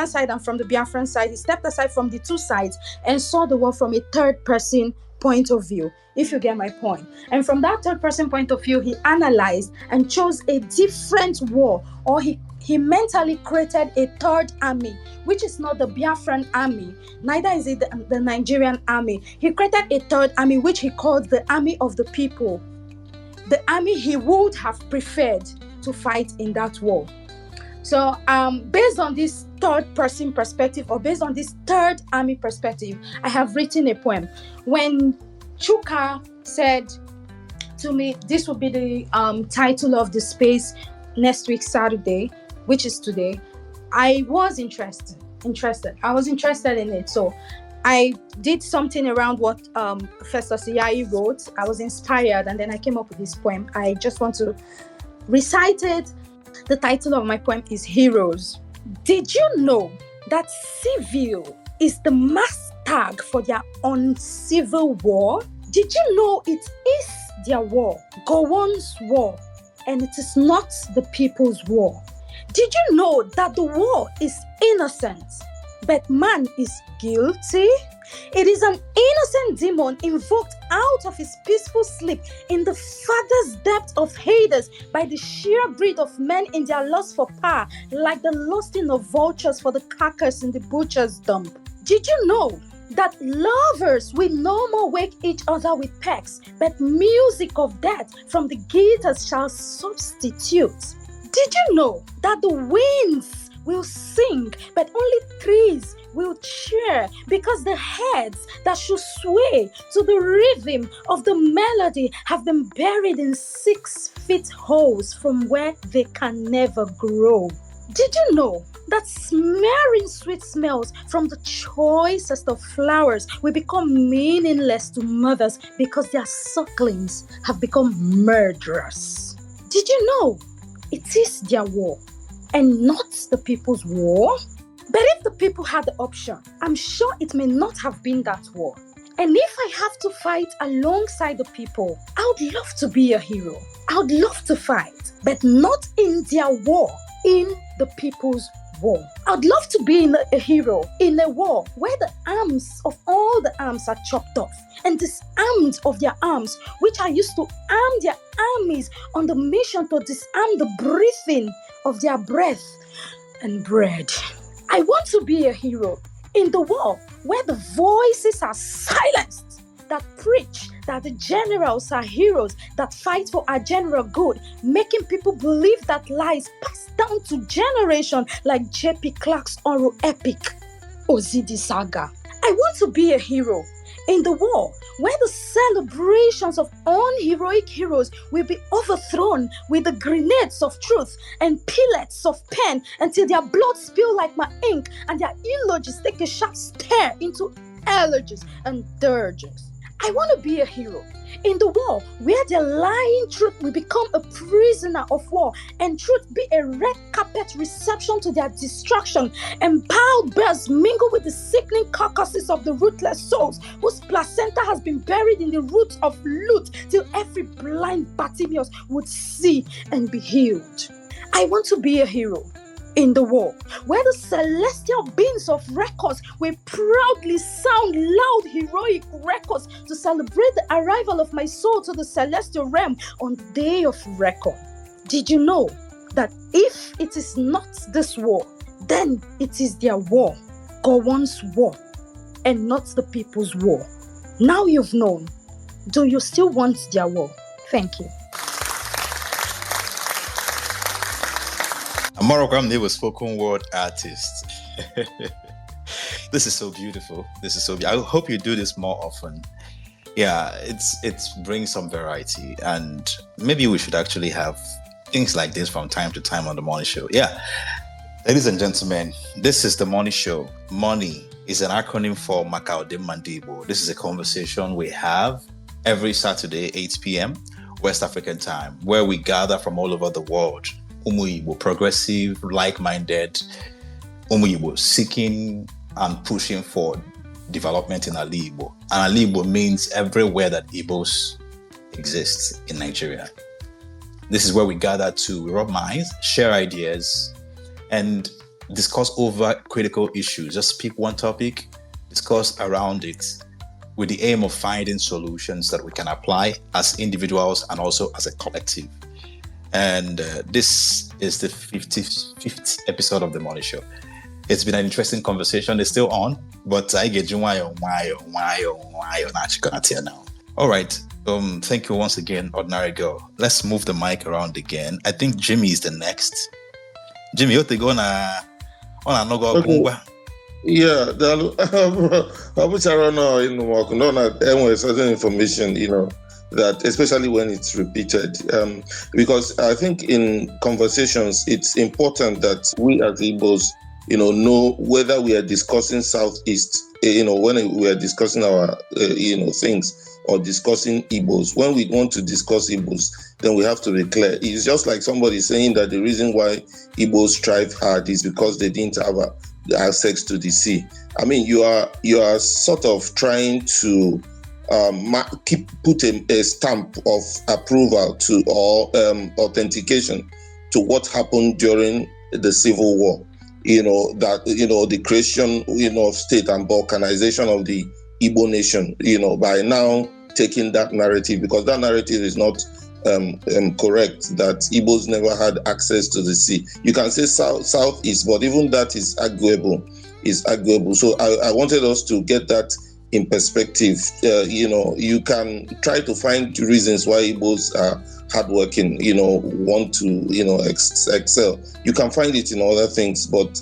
side and from the Biafran side. He stepped aside from the two sides and saw the war from a third person point of view, if you get my point. And from that third person point of view, he analyzed and chose a different war, or he mentally created a third army, which is not the Biafran army, neither is it the Nigerian army. He created a third army, which he called the army of the people, the army he would have preferred to fight in that war. So based on this third person perspective, or based on this third army perspective, I have written a poem. When Chuka said to me, this will be the title of the space next week, Saturday, which is today, I was interested. I was interested in it. So I did something around what Festus Iyayi wrote. I was inspired, and then I came up with this poem. I just want to recite it. The title of my poem is Heroes. Did you know that civil is the mass tag for their uncivil war? Did you know it is their war, Gowon's war, and it is not the people's war? Did you know that the war is innocent, but man is guilty? It is an innocent demon invoked out of his peaceful sleep in the farthest depth of Hades by the sheer greed of men in their lust for power, like the lusting of vultures for the carcass in the butcher's dump. Did you know that lovers will no more wake each other with pecks, but music of death from the guitars shall substitute? Did you know that the winds will sing, but only trees will cheer, because the heads that should sway to the rhythm of the melody have been buried in 6 feet holes from where they can never grow? Did you know that smearing sweet smells from the choicest of flowers will become meaningless to mothers because their sucklings have become murderous? Did you know it is their war and not the people's war? But if the people had the option, I'm sure it may not have been that war. And if I have to fight alongside the people, I would love to be a hero. I would love to fight, but not in their war, in the people's war. I would love to be a hero in a war where the arms of all the arms are chopped off and disarmed of their arms, which are used to arm their armies on the mission to disarm the breathing of their breath and bread. I want to be a hero in the war where the voices are silenced, that preach that the generals are heroes, that fight for our general good, making people believe that lies passed down to generation like J.P. Clark's oral epic, Ozidi Saga. I want to be a hero in the war where the celebrations of unheroic heroes will be overthrown with the grenades of truth and pellets of pen until their blood spill like my ink and their eulogies take a sharp stare into elegies and dirges. I want to be a hero in the war where the lying truth will become a prisoner of war and truth be a red carpet reception to their destruction, and piled bears mingle with the sickening carcasses of the ruthless souls whose placenta has been buried in the roots of loot till every blind Bartimaeus would see and be healed. I want to be a hero in the war where the celestial beings of records will proudly sound loud heroic records to celebrate the arrival of my soul to the celestial realm on the day of record. Did you know that if it is not this war, then it is their war, Gowon's war, and not the people's war? Now you've known. Do you still want their war? Thank you. Amorokam Neighbor spoken word artist. This is so beautiful. I hope you do this more often. Yeah, it brings some variety, and maybe we should actually have things like this from time to time on the MONI Show. Yeah, ladies and gentlemen, this is the MONI Show. MONI is an acronym for Makaudim Mandibo. This is a conversation we have every Saturday, 8 p.m. West African time, where we gather from all over the world. Umuyibo, progressive, like-minded, Umuyibo, seeking and pushing for development in Alibo. And Alibo means everywhere that Igbos exist in Nigeria. This is where we gather to rub minds, share ideas, and discuss over critical issues. Just pick one topic, discuss around it, with the aim of finding solutions that we can apply as individuals and also as a collective. And this is the 55th episode of the MONI Show. It's been an interesting conversation. It's still on, but I get you why now. All right. Thank you once again, Ordinary Girl. Let's move the mic around again. I think Jimmy is the next. Jimmy, you're going to okay. Yeah, I wish I don't know, certain information, that especially when it's repeated, because I think in conversations, it's important that we as Igbos, know whether we are discussing Southeast, when we are discussing our, things, or discussing Igbos. When we want to discuss Igbos, then we have to be clear. It's just like somebody saying that the reason why Igbos strive hard is because they didn't have access to the sea. I mean, you are sort of trying to put a stamp of approval to or authentication to what happened during the Civil War. The creation, of state and balkanization of the Igbo nation, by now taking that narrative, because that narrative is not correct, that Igbos never had access to the sea. You can say southeast, but even that is arguable. So I wanted us to get that in perspective. You can try to find reasons why Igbos are hardworking, want to, excel. You can find it in other things, but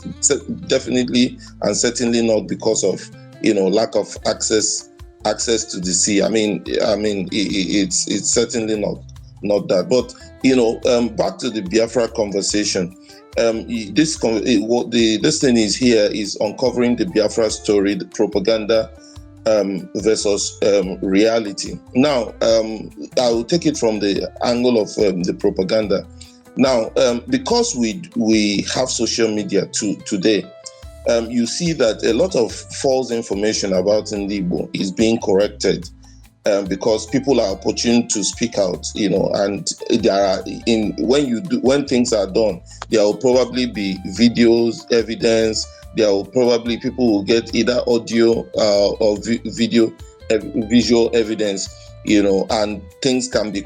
definitely and certainly not because of, lack of access to the sea. I mean, it's certainly not that. But back to the Biafra conversation. This thing is here is uncovering the Biafra story, the propaganda versus reality. Now, I will take it from the angle of the propaganda. Now, because we have social media today, you see that a lot of false information about Ndibo is being corrected because people are opportune to speak out, and there are when things are done, there will probably be videos, evidence. There will probably people will get either audio or visual evidence. and things can be,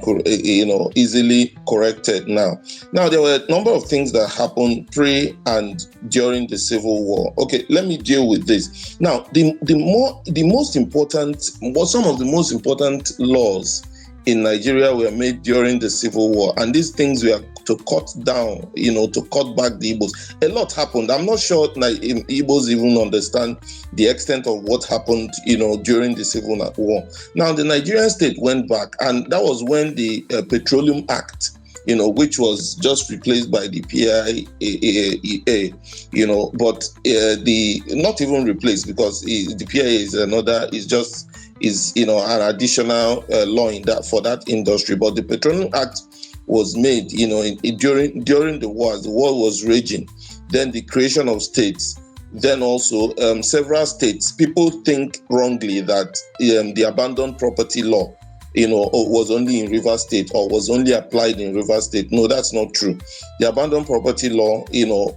easily corrected now. Now, there were a number of things that happened pre and during the Civil War. Okay, let me deal with this. Now, some of the most important laws in Nigeria were made during the Civil War, and these things were to cut down, to cut back the Igbos. A lot happened. I'm not sure Igbos even understand the extent of what happened, during the Civil War. Now, the Nigerian state went back, and that was when the Petroleum Act, which was just replaced by the PIA, but not even replaced, because the PIA is an additional law for that industry. But the Petroleum Act was made, during the war. The war was raging. Then the creation of states. Then also several states. People think wrongly that the abandoned property law, was only in Rivers State or was only applied in Rivers State. No, that's not true. The abandoned property law,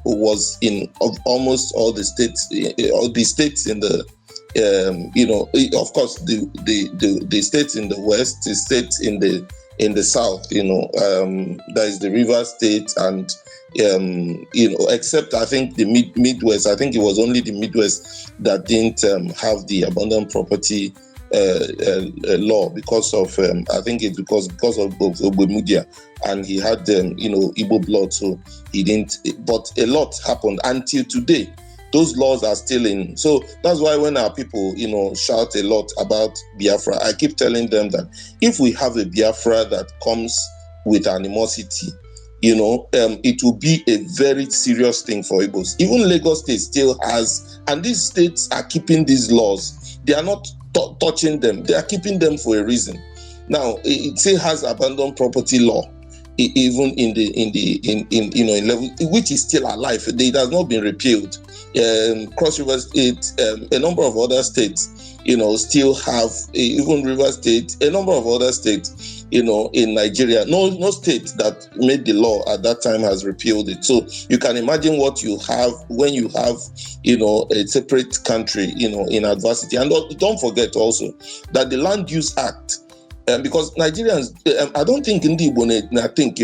was in almost all the states, all the states in the, of course, the states in the West, the states in the South, that is the Rivers State, and except I think the Midwest. I think it was only the Midwest that didn't have the abandoned property law because of I think it's because of Ogbemudia, and he had Igbo blood, so he didn't. But a lot happened until today. Those laws are still in. So that's why when our people, shout a lot about Biafra, I keep telling them that if we have a Biafra that comes with animosity, it will be a very serious thing for Igbos. Even Lagos State still has, and these states are keeping these laws. They are not touching them. They are keeping them for a reason. Now, it still has abandoned property law, even in level, which is still alive. It has not been repealed. Cross River State, a number of other states, still have, even River State, a number of other states, in Nigeria. No state that made the law at that time has repealed it. So you can imagine what you have when you have, a separate country, in adversity. And don't forget also that the Land Use Act, because Nigerians, I don't think in the Igbo, I think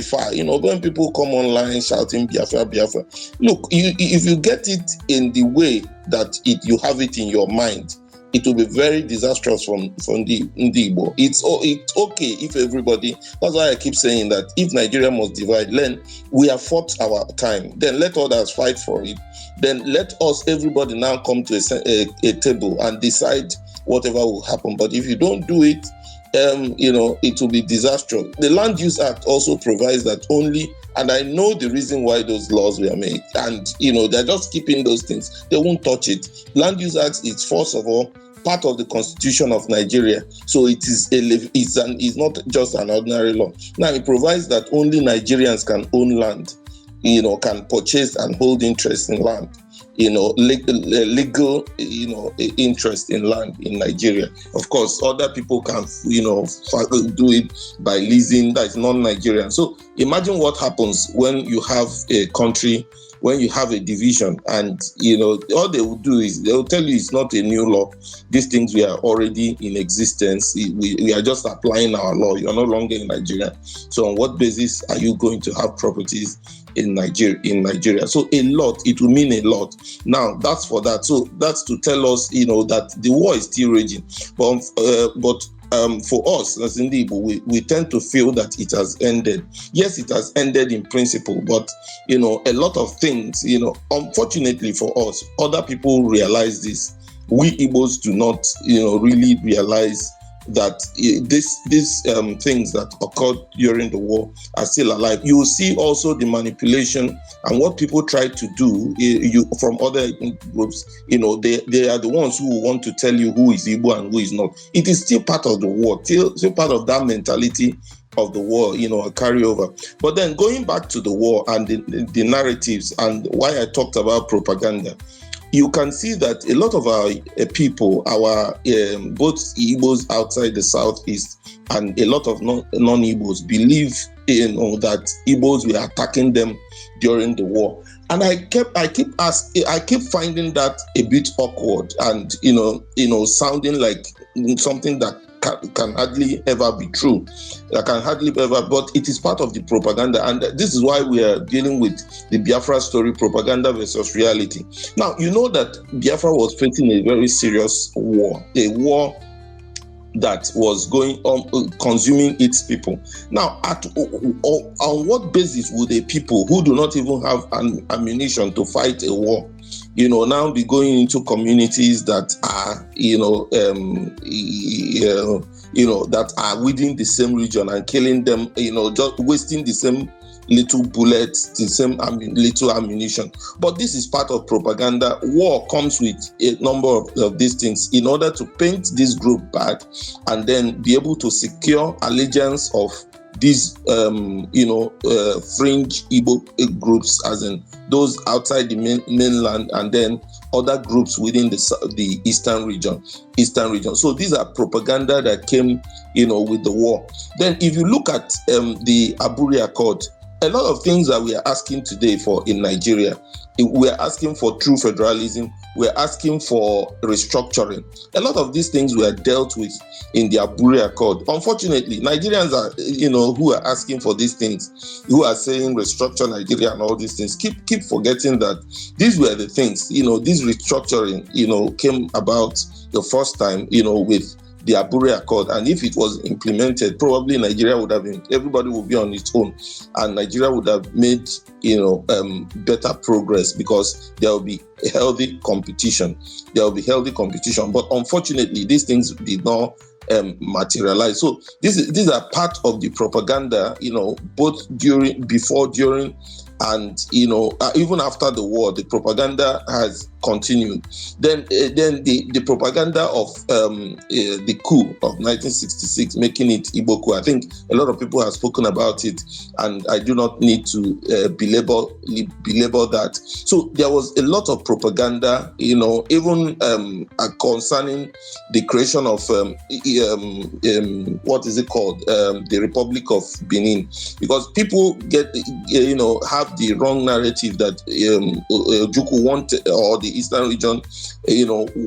when people come online shouting Biafra, Biafra, look, if you get it in the way that you have it in your mind, it will be very disastrous from the Igbo. It's okay if everybody, that's why I keep saying that if Nigeria must divide, then we have fought our time, then let others fight for it. Then let everybody now come to a table and decide whatever will happen. But if you don't do it, it will be disastrous. The Land Use Act also provides that only, and I know the reason why those laws were made, and they're just keeping those things. They won't touch it. Land Use Act is, first of all, part of the Constitution of Nigeria, so it's not just an ordinary law. Now it provides that only Nigerians can own land, can purchase and hold interest in land. Legal, interest in land in Nigeria. Of course, other people can, do it by leasing. That is non-Nigerian. So imagine what happens when you have a country, when you have a division, and all they will do is they will tell you it's not a new law. These things were already in existence. We are just applying our law. You are no longer in Nigeria. So on what basis are you going to have properties in Nigeria? So it will mean a lot. Now that's for that. So that's to tell us, that the war is still raging. But for us as Igbo, we tend to feel that it has ended. Yes, it has ended in principle, but a lot of things, unfortunately for us, other people realize this. We Igbos do not, really realize that these things that occurred during the war are still alive. You will see also the manipulation and what people try to do from other groups. They are the ones who want to tell you who is Igbo and who is not. It is still part of the war, still part of that mentality of the war, a carryover. But then going back to the war and the narratives and why I talked about propaganda, you can see that a lot of our people, both Igbos outside the Southeast and a lot of non-Igbos believe, that Igbos were attacking them during the war. And I keep finding that a bit awkward and, sounding like something that can hardly ever be true. That can hardly ever, but it is part of the propaganda. And this is why we are dealing with the Biafra story, propaganda versus reality. Now, you know that Biafra was facing a very serious war, a war that was going on, consuming its people. Now, on what basis would a people who do not even have ammunition to fight a war, now be going into communities that are, that are within the same region and killing them, just wasting the same little bullets, the same little ammunition? But this is part of propaganda. War comes with a number of these things in order to paint this group back and then be able to secure allegiance of these, fringe Igbo groups, as in those outside the mainland, and then other groups within the eastern region. So these are propaganda that came, with the war. Then if you look at the Aburi Accord, a lot of things that we are asking today for in Nigeria, we are asking for true federalism, we are asking for restructuring. A lot of these things were dealt with in the Aburi Accord. Unfortunately, Nigerians are, who are asking for these things, who are saying restructure Nigeria and all these things, keep forgetting that these were the things, this restructuring, came about the first time, with the Aburi Accord. And if it was implemented, probably Nigeria would have been, everybody would be on its own, and Nigeria would have made, better progress, because there will be a healthy competition. But unfortunately, these things did not materialize. So these are part of the propaganda, both before, during, and even after the war. The propaganda has continued. Then the propaganda of the coup of 1966, making it Igbo coup. I think a lot of people have spoken about it, and I do not need to belabor that. So there was a lot of propaganda, even concerning the creation of what is it called, the Republic of Benin, because people have the wrong narrative that Ojukwu wanted, or the Eastern region,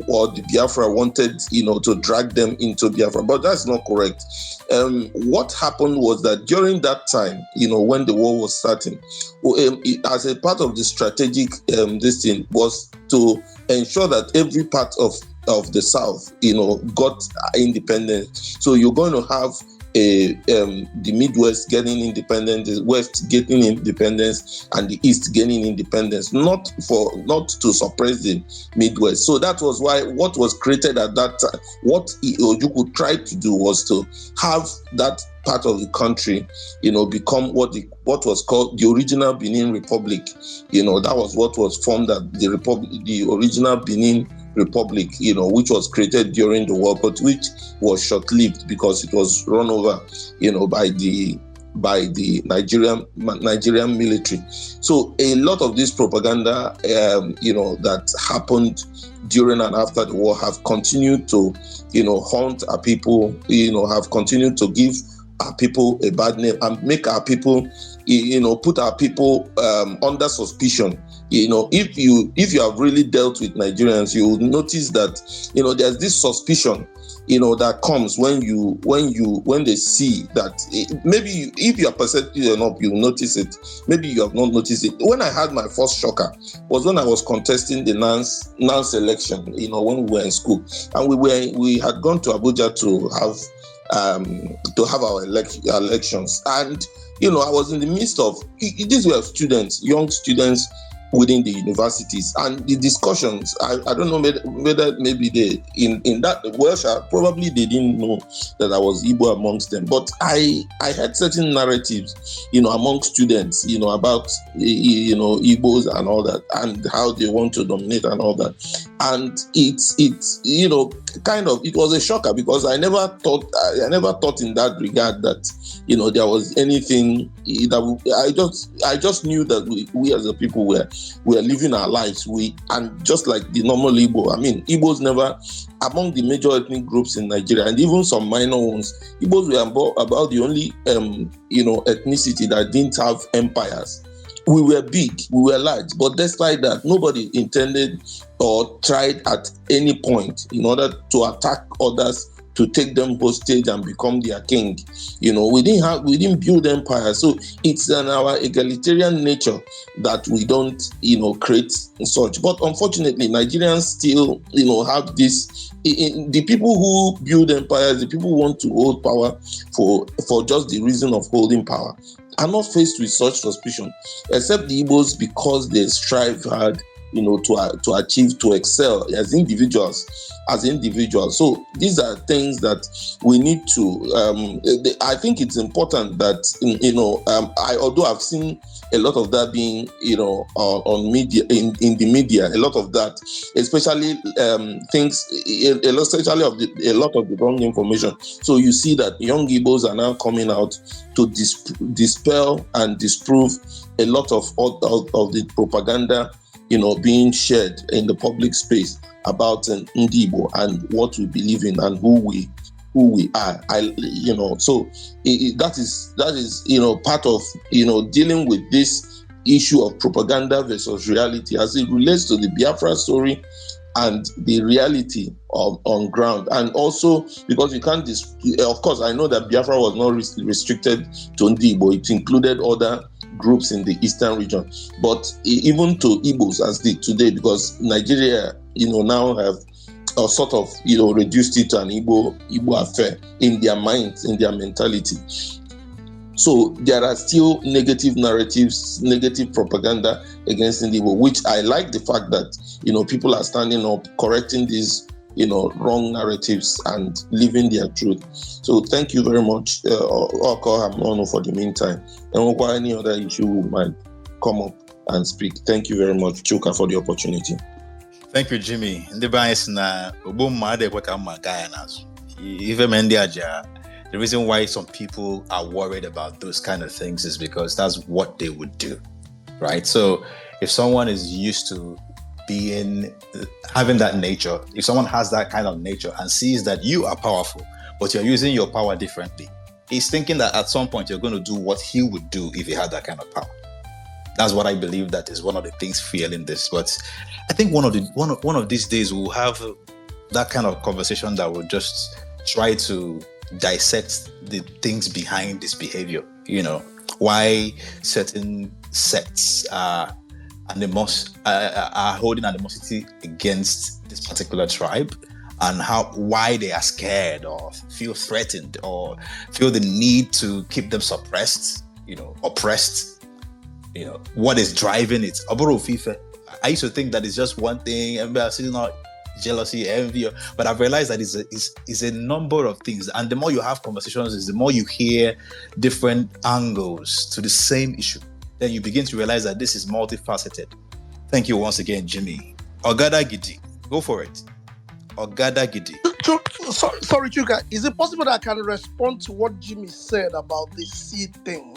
or the Biafra wanted, to drag them into Biafra. But that's not correct. What happened was that during that time, when the war was starting, as a part of the strategic this thing was to ensure that every part of the South, got independence. So you're going to have the Midwest getting independence, the West getting independence, and the East getting independence, not to suppress the Midwest. So that was why what was created at that time, what Ojukwu tried to do, was to have that part of the country, become what was called the original Benin Republic. That was what was formed at the original Benin Republic, which was created during the war, but which was short-lived because it was run over, by the Nigerian military. So a lot of this propaganda, that happened during and after the war, have continued to, haunt our people, have continued to give our people a bad name and make our people, put our people under suspicion. If you have really dealt with Nigerians, you will notice that, there's this suspicion, that comes when they see that maybe if you are perceptive enough, you'll notice it. Maybe you have not noticed it. When I had my first shocker was when I was contesting the NANS election, when we were in school, and we had gone to Abuja to have our elections, and I was in the midst of these were students, young students within the universities, and the discussions. I don't know whether maybe they in that Welsh, probably they didn't know that I was Igbo amongst them, but I had certain narratives, among students, about Igbos and all that, and how they want to dominate and all that, and it's it was a shocker, because I never thought in that regard that there was anything that I just knew that we as a people were living our lives. And just like the normal Igbo, Igbos never, among the major ethnic groups in Nigeria, and even some minor ones, Igbos were about the only ethnicity that didn't have empires. We were big, we were large, but despite that, nobody intended or tried at any point in order to attack others to take them hostage and become their king. We didn't build empire. So it's in our egalitarian nature that we don't, create such. But unfortunately, Nigerians still, have this. The people who build empires, the people who want to hold power for just the reason of holding power, are not faced with such suspicion, except the Igbos, because they strive hard, to achieve, to excel as individuals. So these are things that we need to. I think it's important that although I've seen a lot of that being on media, in the media, a lot of that, especially things, especially a lot of the wrong information. So you see that young Igbos are now coming out to dispel and disprove a lot of the propaganda being shared in the public space about Ndibo and what we believe in and who we are. So that is part of dealing with this issue of propaganda versus reality as it relates to the Biafra story and the reality on ground. And also because you can't of course I know that Biafra was not restricted to Ndibo, it included other groups in the eastern region, but even to Igbos as did today, because Nigeria now have sort of reduced it to an Igbo affair in their minds, in their mentality. So there are still negative narratives, negative propaganda against Ndibo, which I like the fact that people are standing up, correcting these wrong narratives and living their truth. So thank you very much, Oko Hamnono, for the meantime. And any other issue we might come up and speak. Thank you very much, Chuka, for the opportunity. Thank you, Jimmy. The reason why some people are worried about those kind of things is because that's what they would do, right? So if someone is used to having that nature, if someone has that kind of nature and sees that you are powerful, but you're using your power differently, he's thinking that at some point you're going to do what he would do if he had that kind of power. That's what I believe that is one of the things fueling this. But I think one of these days we'll have that kind of conversation that will just try to dissect the things behind this behavior. Why certain sects are holding animosity against this particular tribe, and why they are scared or feel threatened or feel the need to keep them suppressed, oppressed. What is driving it? I used to think that it's just one thing, not jealousy, envy, but I've realized that it's a number of things. And the more you have conversations, the more you hear different angles to the same issue. Then you begin to realize that this is multifaceted. Thank you once again, Jimmy. Ogada Gidi, go for it. Ogada Gidi. Sorry, Chuka. Is it possible that I can respond to what Jimmy said about the seed thing?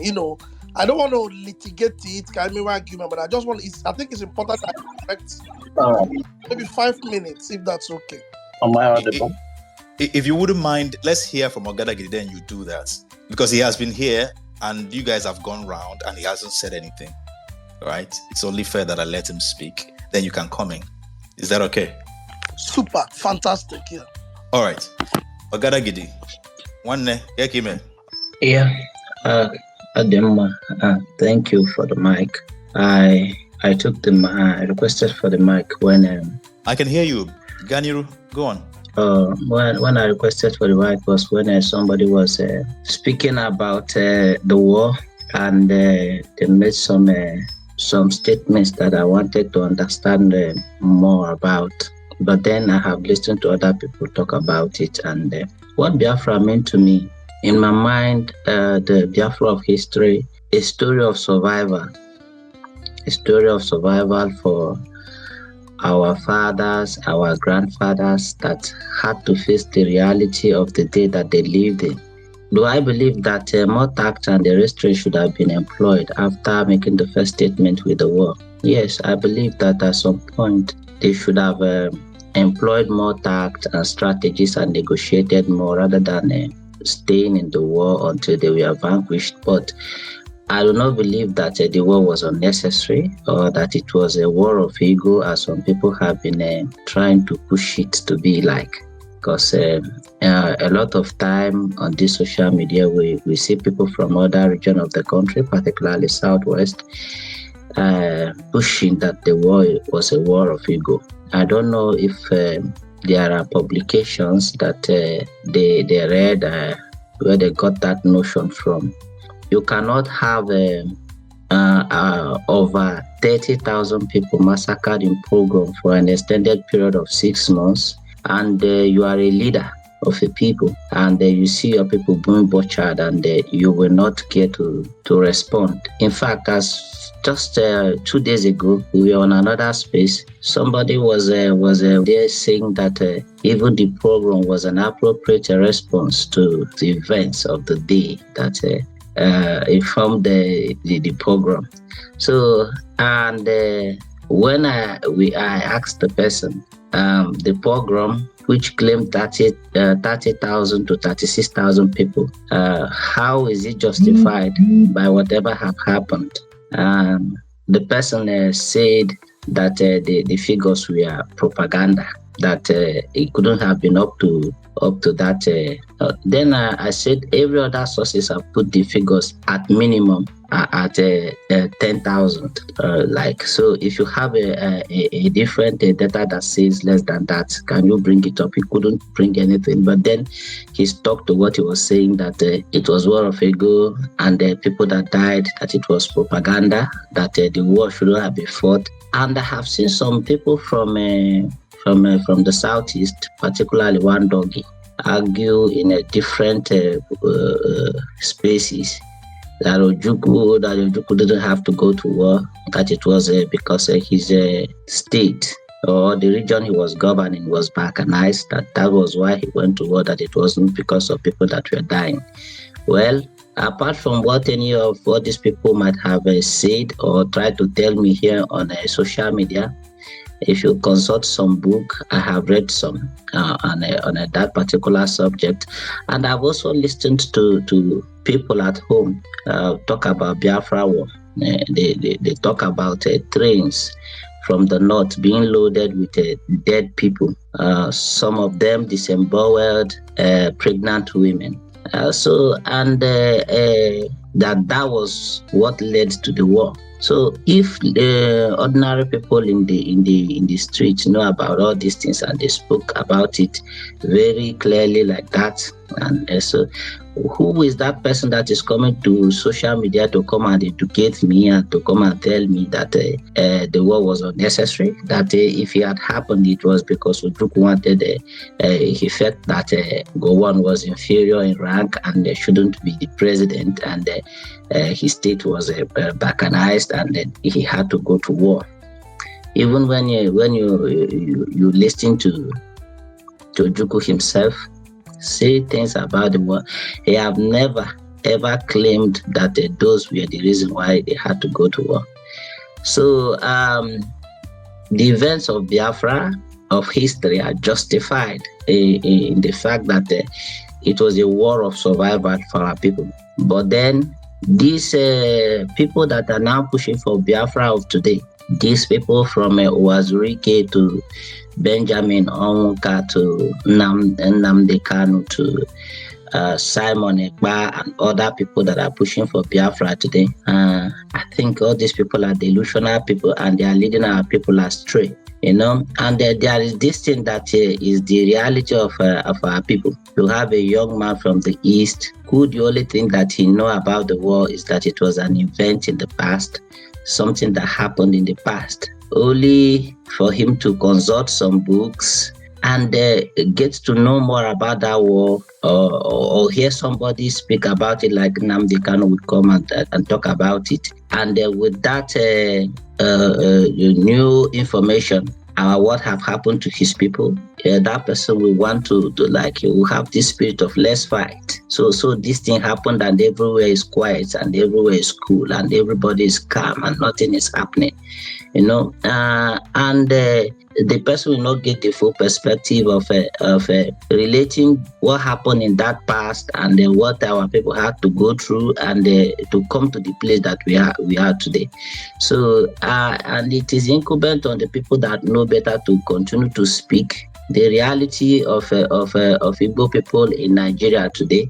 I don't want to litigate it, can I argument, but I just I think it's important that I correct maybe 5 minutes, if that's okay. Am I audible? If you wouldn't mind, let's hear from Ogada Gidi, then you do that. Because he has been here and you guys have gone round and he hasn't said anything. Right? It's only fair that I let him speak. Then you can come in. Is that okay? Super. Fantastic. Yeah. All right. Ogada Gidi. Yeah. Adema, thank you for the mic. I requested for the mic when I can hear you. Ganiru, go on. When I requested for the mic was when somebody was speaking about the war, and they made some statements that I wanted to understand more about. But then I have listened to other people talk about it, and what Biafra meant to me. In my mind, the Biafra of history, a story of survival for our fathers, our grandfathers that had to face the reality of the day that they lived in. Do I believe that more tact and the restraint should have been employed after making the first statement with the war? Yes, I believe that at some point they should have employed more tact and strategies and negotiated more rather than staying in the war until they were vanquished. But I do not believe that the war was unnecessary or that it was a war of ego, as some people have been trying to push it to be like. because a lot of time on this social media, we see people from other region of the country, particularly Southwest, pushing that the war was a war of ego. I don't know if there are publications that they read where they got that notion from. You cannot have over 30,000 people massacred in pogrom for an extended period of 6 months, and you are a leader of a people, and you see your people being butchered, and you will not get to respond. In fact, as just 2 days ago, we were on another space. Somebody was there saying that even the program was an appropriate response to the events of the day that informed the program. So, and when I asked the person, the program, which claimed 30,000 to 36,000 people, how is it justified by whatever have happened? The person said that the figures were propaganda, that it couldn't have been up to that. Then I said every other sources have put the figures at minimum at 10,000. Like, so if you have a different data that says less than that, can you bring it up? He couldn't bring anything, but then he stuck to what he was saying, that it was war of ego, and the people that died, that it was propaganda, that the war shouldn't have been fought. And I have seen some people from the southeast, particularly one doggy, argue in a different spaces that Ojukwu didn't have to go to war, that it was because his state or the region he was governing was balkanized, that was why he went to war, that it wasn't because of people that were dying. Well, apart from what any of what these people might have said or tried to tell me here on social media, if you consult some book, I have read some on that particular subject, and I've also listened to people at home talk about Biafra war. They talk about trains from the north being loaded with dead people. Some of them disemboweled pregnant women. That was what led to the war. So if the ordinary people in the streets know about all these things and they spoke about it very clearly like that, and so who is that person that is coming to social media to come and educate me and to come and tell me that the war was unnecessary, that if it had happened, it was because Ojukwu wanted, he felt that Gowon was inferior in rank and shouldn't be the president, and his state was balkanized, and then he had to go to war. Even when you listen to Ojukwu himself say things about the war, he have never ever claimed that those were the reason why they had to go to war. So the events of Biafra, of history, are justified in the fact that it was a war of survival for our people. But then these people that are now pushing for Biafra of today, these people from Uwazurike to Benjamin Onwuka to Nnamdi Kanu to Simon Ekpa and other people that are pushing for Biafra today, I think all these people are delusional people, and they are leading our people astray. And there is this thing that is the reality of our people. You have a young man from the East who the only thing that he know about the war is that it was an event in the past, something that happened in the past, only for him to consult some books and get to know more about that war, or hear somebody speak about it, like Nnamdi Kanu would come and talk about it. And with that new information about what have happened to his people, that person will want to he will have this spirit of let's fight. So this thing happened, and everywhere is quiet, and everywhere is cool, and everybody is calm, and nothing is happening. And the person will not get the full perspective of relating what happened in that past and what our people had to go through and to come to the place that we are today. So and it is incumbent on the people that know better to continue to speak the reality of Igbo people in Nigeria today.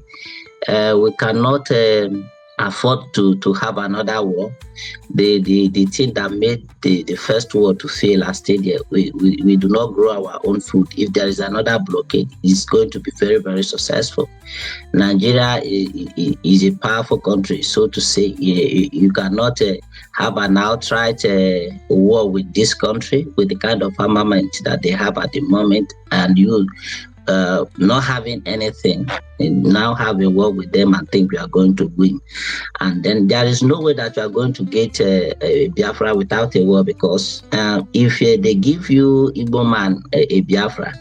We cannot afford to have another war. The thing that made the first war to fail has stayed there. We do not grow our own food. If there is another blockade, it's going to be very, very successful. Nigeria is a powerful country, so to say. You cannot have an outright war with this country with the kind of armament that they have at the moment, and you not having anything, now have a war with them and think we are going to win. And then there is no way that you are going to get a Biafra without a war, because if they give you Igbo man a Biafra,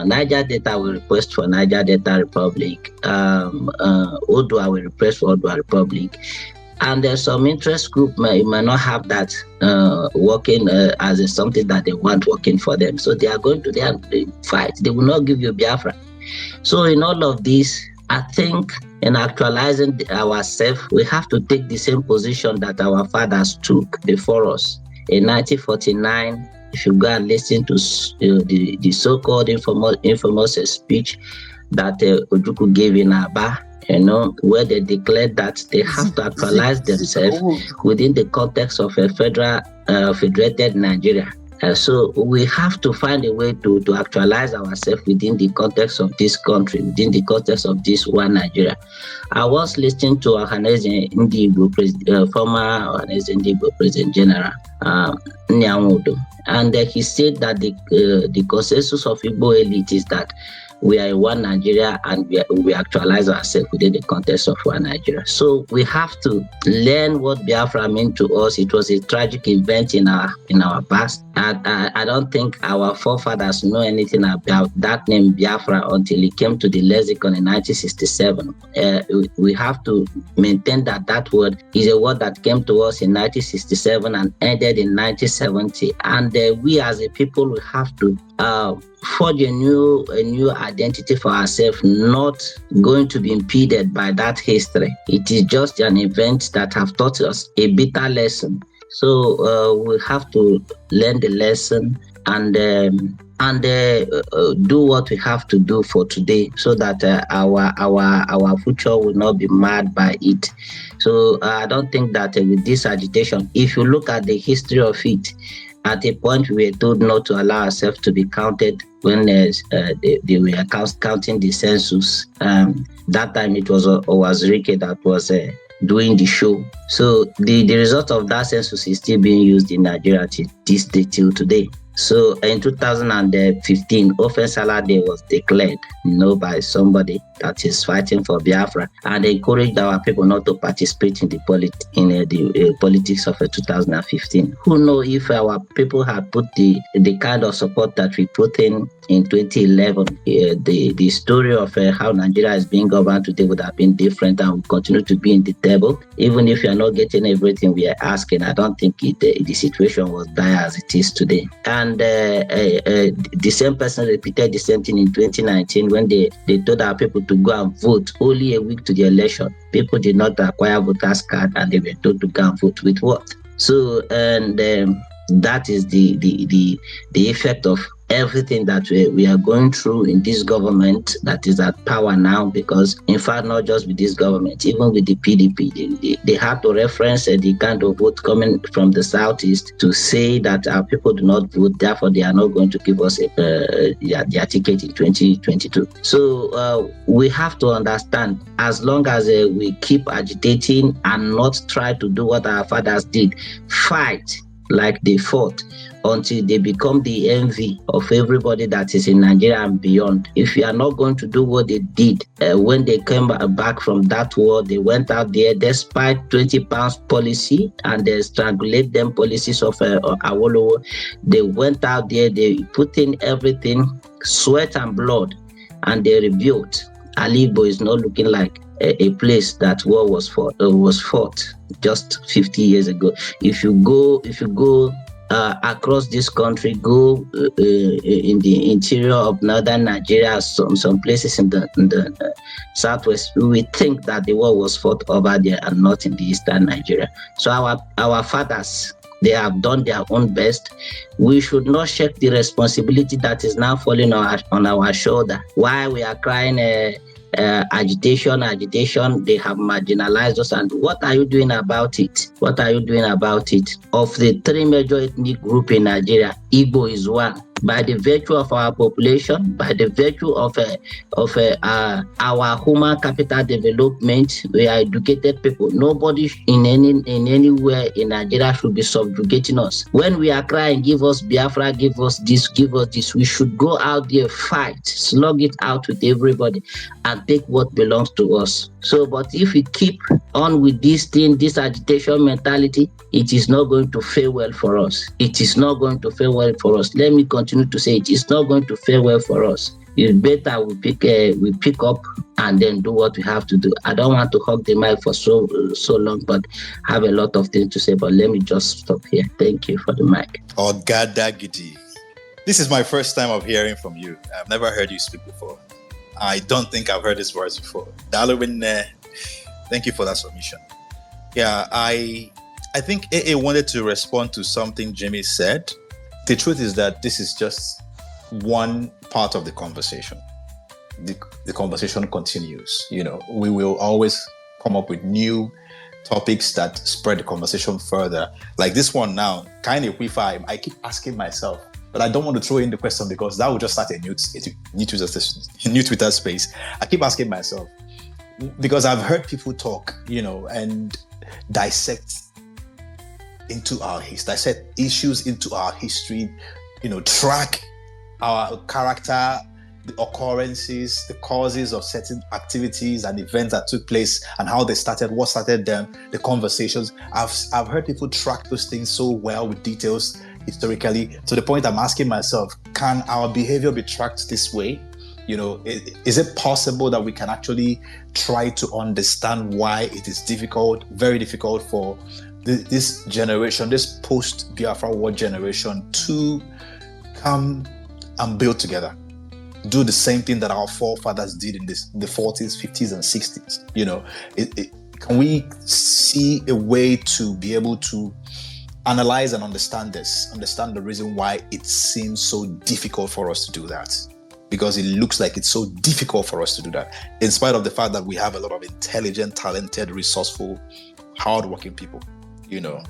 Niger Delta will request for Niger Delta Republic, Odua will request for Odua Republic. And there's some interest group may not have that working as something that they want working for them. So they are going to there and fight. They will not give you Biafra. So in all of this, I think in actualizing ourselves, we have to take the same position that our fathers took before us. In 1949, if you go and listen to the so-called infamous speech that Ojukwu gave in Aba, where they declared that they have to actualize themselves within the context of a federated Nigeria. So we have to find a way to actualize ourselves within the context of this country, within the context of this one Nigeria. I was listening to Ohaneze Ndigbo, former Ohaneze Ndigbo President General, Nyamudo, and he said that the consensus of Igbo elite is that we are in one Nigeria, and we actualize ourselves within the context of one Nigeria. So we have to learn what Biafra meant to us. It was a tragic event in our past. I don't think our forefathers know anything about that name Biafra until it came to the lexicon in 1967. We have to maintain that word is a word that came to us in 1967 and ended in 1970. And we as a people, we have to forge a new identity for ourselves, not going to be impeded by that history. It is just an event that have taught us a bitter lesson. So we have to learn the lesson and do what we have to do for today, so that our future will not be marred by it. So I don't think that with this agitation, if you look at the history of it, at a point we were told not to allow ourselves to be counted when they were counting the census. That time it was Rike that was doing the show. So the result of that census is still being used in Nigeria till today. So in 2015, Ofensala Day was declared, by somebody that is fighting for Biafra, and encouraged our people not to participate in the politics of 2015. Who knows if our people had put the kind of support that we put in 2011, the story of how Nigeria is being governed today would have been different, and will continue to be in the table. Even if you are not getting everything we are asking, I don't think the situation was dire as it is today. And the same person repeated the same thing in 2019 when they told our people to go and vote only a week to the election. People did not acquire voters card, and they were told to go and vote with what? So, and that is the effect of everything that we are going through in this government that is at power now. Because in fact, not just with this government, even with the PDP, they have to reference the kind of vote coming from the southeast to say that our people do not vote, therefore they are not going to give us their ticket in 2022. So we have to understand, as long as we keep agitating and not try to do what our fathers did, fight like they fought until they become the envy of everybody that is in Nigeria and beyond. If you are not going to do what they did when they came back from that war, they went out there despite 20 pounds policy and the strangulate them policies of Awolowo. They went out there, they put in everything, sweat and blood, and they rebuilt. Alibo is not looking like a place that war was fought just 50 years ago. If you go across this country, go in the interior of northern Nigeria, some places in the southwest, we think that the war was fought over there and not in the eastern Nigeria. So our fathers They have done their own best. We should not shake the responsibility that is now falling on our shoulder. While we are crying agitation, they have marginalized us. And what are you doing about it? What are you doing about it? Of the three major ethnic groups in Nigeria, Igbo is one. By the virtue of our population, by the virtue of our human capital development, we are educated people. Nobody in anywhere in Nigeria should be subjugating us. When we are crying, give us Biafra, give us this, we should go out there, fight, slug it out with everybody, and take what belongs to us. So, but if we keep on with this thing, this agitation mentality, it is not going to fare well for us. It is not going to fare well for us. Let me continue to say it is not going to fare well for us. It's better we pick up and then do what we have to do. I don't want to hog the mic for so long, but I have a lot of things to say. But let me just stop here. Thank you for the mic. Ogadagidi. This is my first time of hearing from you. I've never heard you speak before. I don't think I've heard this voice before. Darwin, thank you for that submission. Yeah, I think AA wanted to respond to something Jimmy said. The truth is that this is just one part of the conversation. The conversation continues. You know, we will always come up with new topics that spread the conversation further. Like this one now, kind of Wi-Fi. I keep asking myself, but I don't want to throw in the question because that would just start a new Twitter space. I keep asking myself because I've heard people talk, you know, and dissect issues into our history, you know, track our character, the occurrences, the causes of certain activities and events that took place and how they started, what started them, the conversations. I've heard people track those things so well with details historically, to the point I'm asking myself, can our behavior be tracked this way? You know, is it possible that we can actually try to understand why it is difficult, very difficult for this generation, this post-Biafra war generation to come and build together, do the same thing that our forefathers did in the 40s, 50s, and 60s? You know, can we see a way to be able to analyze and understand the reason why it seems so difficult for us to do that? Because it looks like it's so difficult for us to do that, in spite of the fact that we have a lot of intelligent, talented, resourceful, hardworking people. You know,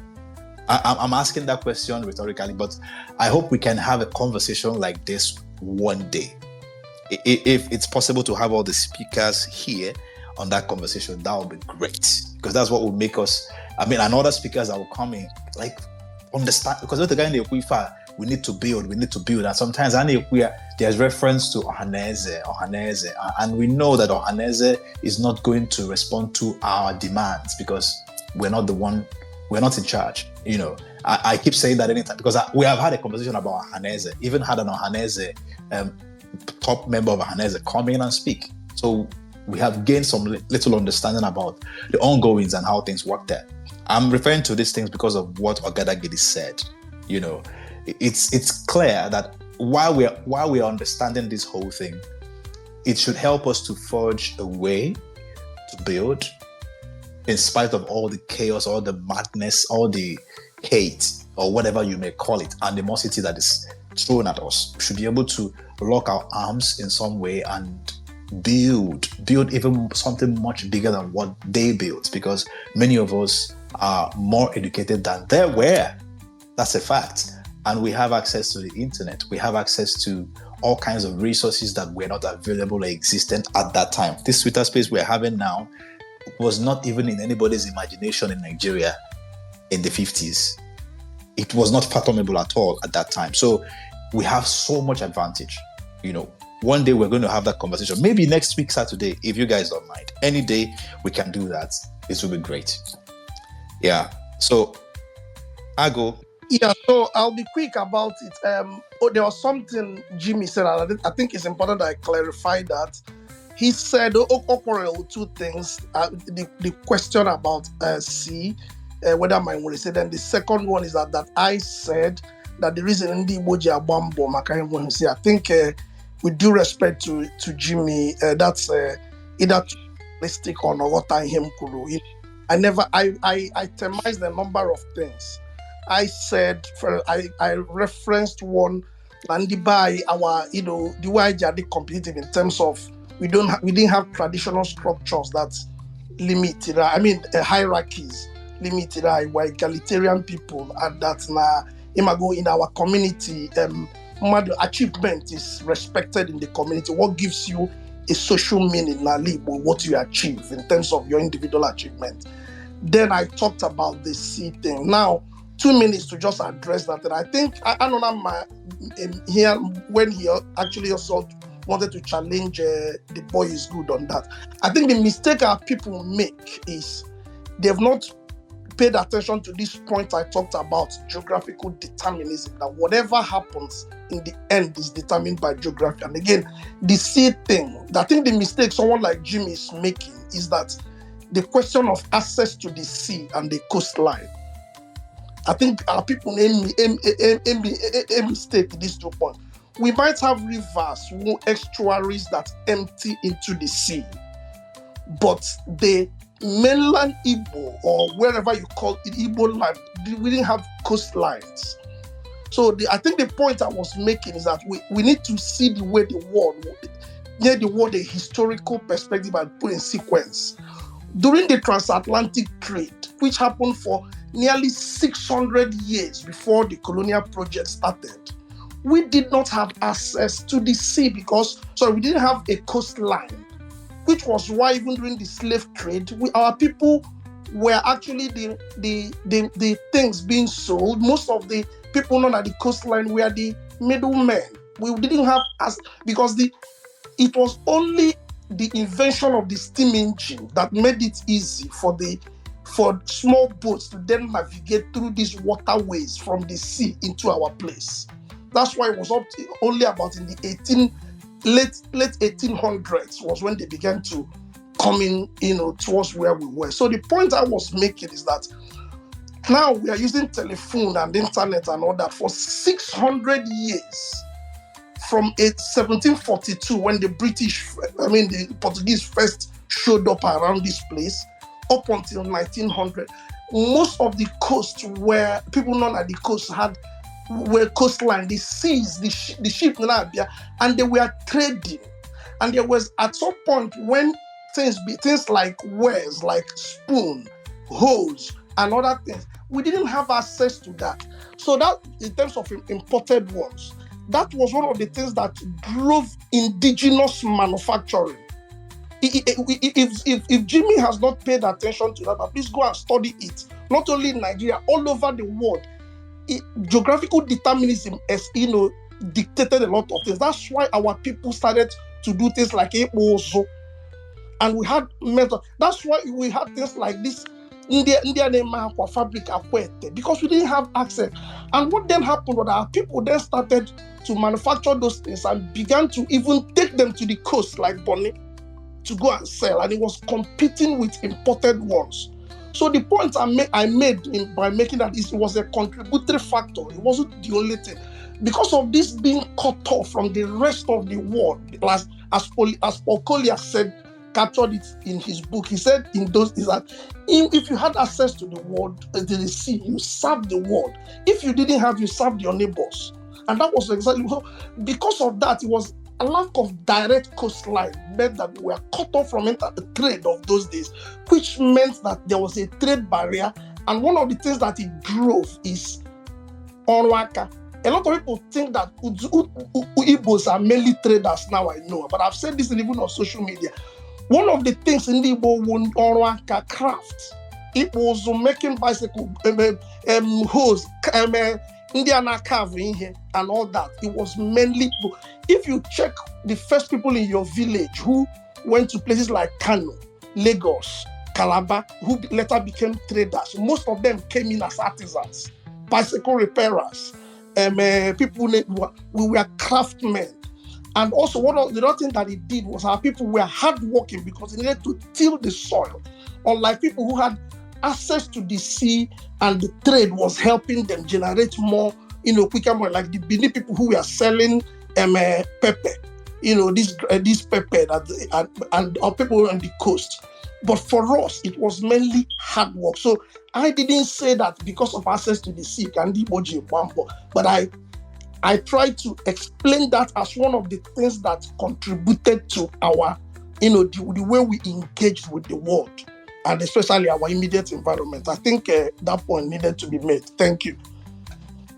I'm asking that question rhetorically, but I hope we can have a conversation like this one day. If it's possible to have all the speakers here on that conversation, that would be great, because that's what will make us, and other speakers that will come in, like, understand, because the guy in the Wi-Fi, we need to build, and sometimes there's reference to Ohaneze, and we know that Ohaneze is not going to respond to our demands because we're not in charge. You know, I keep saying that anytime because we have had a conversation about Ohaneze, even had an Ohaneze top member of Ohaneze come in and speak. So we have gained some little understanding about the ongoings and how things work there. I'm referring to these things because of what Ogadagidi said. You know, it's clear that while we're understanding this whole thing, it should help us to forge a way to build, in spite of all the chaos, all the madness, all the hate, or whatever you may call it, animosity that is thrown at us. We should be able to lock our arms in some way and build even something much bigger than what they built, because many of us are more educated than they were. That's a fact. And we have access to the internet. We have access to all kinds of resources that were not available or existent at that time. This Twitter space we're having now was not even in anybody's imagination in Nigeria in the 50s. It was not fathomable at all at that time. So we have so much advantage. You know, one day we're going to have that conversation. Maybe next week, Saturday, if you guys don't mind. Any day we can do that. This will be great. Yeah. So, Ago. Yeah, so I'll be quick about it. There was something Jimmy said, and I think it's important that I clarify that. He said two things. The question about whether my money said, and the second one is that I said that the reason the emoji are bomb, I think with due respect to Jimmy, that's either realistic or not what I him could. I surmise the number of things. I said, I referenced one, and by our, the way they competing in terms of we didn't have traditional structures that limited. I mean, hierarchies limited. We're egalitarian people, and that's now imago in our community. Achievement is respected in the community. What gives you a social meaning, what you achieve in terms of your individual achievement. Then I talked about the C thing. Now, 2 minutes to just address that. And I think I don't know here when he actually also wanted to challenge the boy is good on that. I think the mistake our people make is they've not paid attention to this point I talked about, geographical determinism, that whatever happens in the end is determined by geography. And again, the C thing, I think the mistake someone like Jimmy is making is that the question of access to the sea and the coastline. I think our people mistake these 2 points. We might have rivers, estuaries that empty into the sea, but the mainland Igbo, or wherever you call it, Igbo land, we didn't have coastlines. So I think the point I was making is that we need to see the way the world, the historical perspective and put in sequence. During the transatlantic trade, which happened for nearly 600 years before the colonial project started, we did not have access to the sea because we didn't have a coastline, which was why even during the slave trade, our people were actually the things being sold. Most of the people known at the coastline were the middlemen. We didn't have because it was only the invention of the steam engine that made it easy for small boats to then navigate through these waterways from the sea into our place. That's why it was only about in the late 1800s was when they began to come in, towards where we were. So the point I was making is that now we are using telephone and internet and all that for 600 years. From 1742, when the Portuguese first showed up around this place, up until 1900, most of the coast where people known at the coast were coastline, the seas, the ship, and they were trading. And there was at some point when things like wares, like spoon, hose, and other things, we didn't have access to that. So that, in terms of imported ones, that was one of the things that drove indigenous manufacturing. If Jimmy has not paid attention to that, but please go and study it. Not only in Nigeria, all over the world, geographical determinism has, dictated a lot of things. That's why our people started to do things like Ebozo, and we had method. That's why we had things like this. India fabric because we didn't have access. And what then happened was our people then started to manufacture those things and began to even take them to the coast like Bonny to go and sell, and it was competing with imported ones. So the point I made by making that it was a contributory factor. It wasn't the only thing. Because of this being cut off from the rest of the world, as Paul Collier said, captured it in his book. He said in those days that if you had access to the world, to the sea, you served the world. If you didn't have, you served your neighbors. And that was exactly so. Because of that, it was a lack of direct coastline meant that we were cut off from the trade of those days, which meant that there was a trade barrier. And one of the things that it drove is Onwaka. A lot of people think that Igbos are mainly traders now, I know, but I've said this even on social media. One of the things in the Igbo Onwaka craft, it was making bicycle, hose, Indiana carving here and all that. It was mainly, if you check the first people in your village who went to places like Kano, Lagos, Calabar, who later became traders, most of them came in as artisans, bicycle repairers, people, we were craftsmen. And also, the other thing that it did was our people were hardworking because they needed to till the soil. Unlike people who had access to the sea and the trade was helping them generate more, quicker more. Like the Benin people who were selling pepper, this pepper and our people on the coast. But for us, it was mainly hard work. So I didn't say that because of access to the sea, but I tried to explain that as one of the things that contributed to our, the way we engaged with the world, and especially our immediate environment. I think that point needed to be made. Thank you.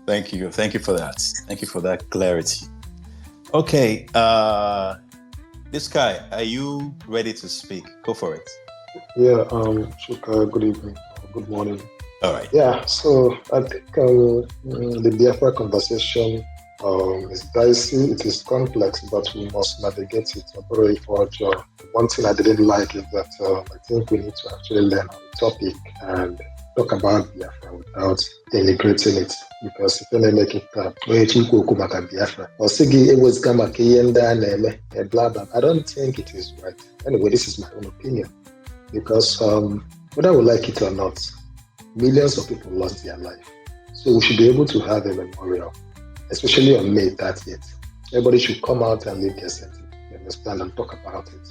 Thank you. Thank you for that. Thank you for that clarity. Okay. This guy, are you ready to speak? Go for it. Yeah, Chuka, good evening, good morning. All right. Yeah, so I think the Biafra conversation is dicey, it is complex, but we must navigate it very forward. One thing I didn't like is that I think we need to actually learn on the topic and talk about Biafra without denigrating it, because if you make it Biafra or Sigi it was blah blah, I don't think it is right. Anyway, this is my own opinion, because whether we like it or not, millions of people lost their life. So we should be able to have a memorial, especially on May 30th. Everybody should come out and leave their sentence, you understand, and talk about it.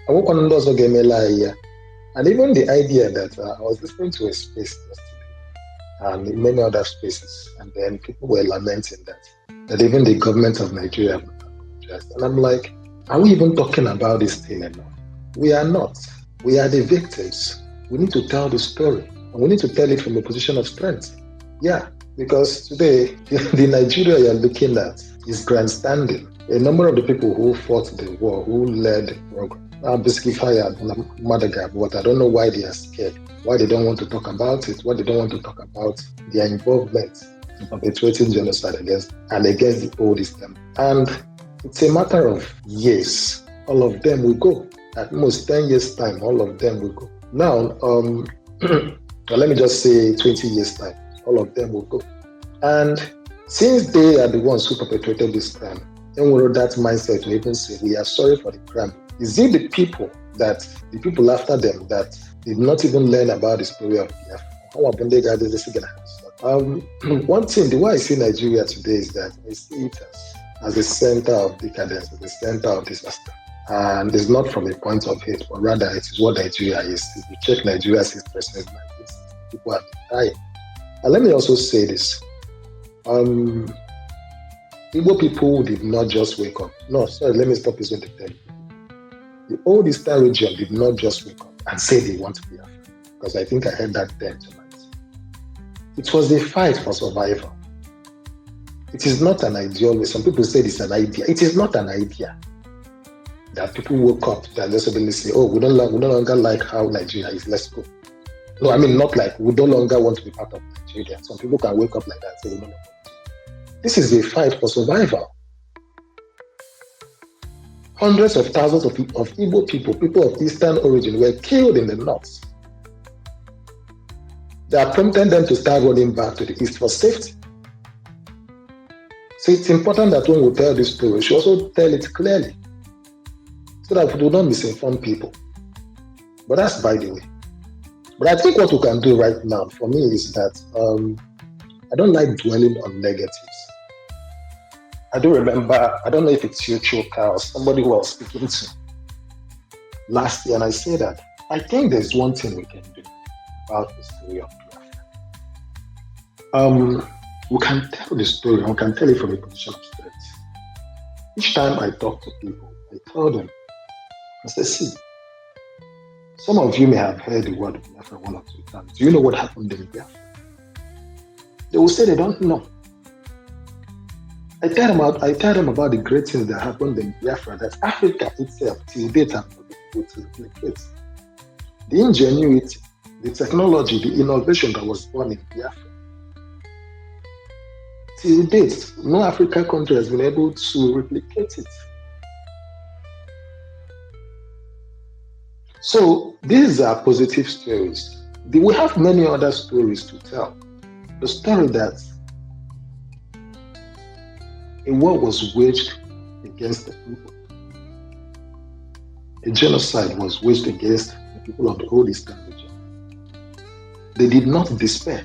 I work on those and even the idea that I was listening to a space yesterday and in many other spaces, and then people were lamenting that even the government of Nigeria apologized. And I'm like, are we even talking about this thing enough? We are not. We are the victims. We need to tell the story, and we need to tell it from a position of strength. Yeah, because today, the Nigeria you're looking at is grandstanding. A number of the people who fought the war, who led the program, are basically fired Madagascar, but I don't know why they are scared, why they don't want to talk about it, why they don't want to talk about their involvement in perpetuating genocide against the old Islam. And it's a matter of years. All of them will go. At most 10 years' time, all of them will go. Now, let me just say 20 years' time, all of them will go. And since they are the ones who perpetrated this crime, then we know that mindset to even say, we are sorry for the crime. Is it the people after them that did not even learn about the story of Biafra? One thing, the way I see Nigeria today is that I see it as a center of decadence, as a center of disaster. And it's not from a point of hate, but rather it is what Nigeria is. If you check Nigeria's history since 1960, people have been dying. And let me also say this. Igbo people did not just wake up. No, sorry, let me stop using the term. The old Eastern region did not just wake up and say they want to be African, because I think I heard that term tonight. It was a fight for survival. It is not an ideology. Some people say it's an idea. It is not an idea that people woke up and just suddenly say, oh, we no longer like how Nigeria is, let's go. No, I mean, not like we no longer want to be part of Nigeria. Some people can wake up like that and say, we no longer want to. This is a fight for survival. Hundreds of thousands of Igbo people of Eastern origin, were killed in the north. They are prompting them to start running back to the east for safety. So it's important that when we tell this story, we should also tell it clearly, so that we do not misinform people. But that's by the way. But I think what we can do right now, for me, is that I don't like dwelling on negatives. I do remember, I don't know if it's you, Choka, or somebody who I was speaking to last year, and I say that I think there's one thing we can do about the story of Biafra. We can tell the story, and we can tell it from a position of strength. Each time I talk to people, I tell them, I say, see, some of you may have heard the word Biafra one or two times. Do you know what happened in Biafra? They will say they don't know. I tell them about the great things that happened in Biafra, that Africa itself, till date, and to replicate. The ingenuity, the technology, the innovation that was born in Biafra. Till date, no African country has been able to replicate it. So these are positive stories. We have many other stories to tell. The story that a war was waged against the people. A genocide was waged against the people of the old Eastern region. They did not despair.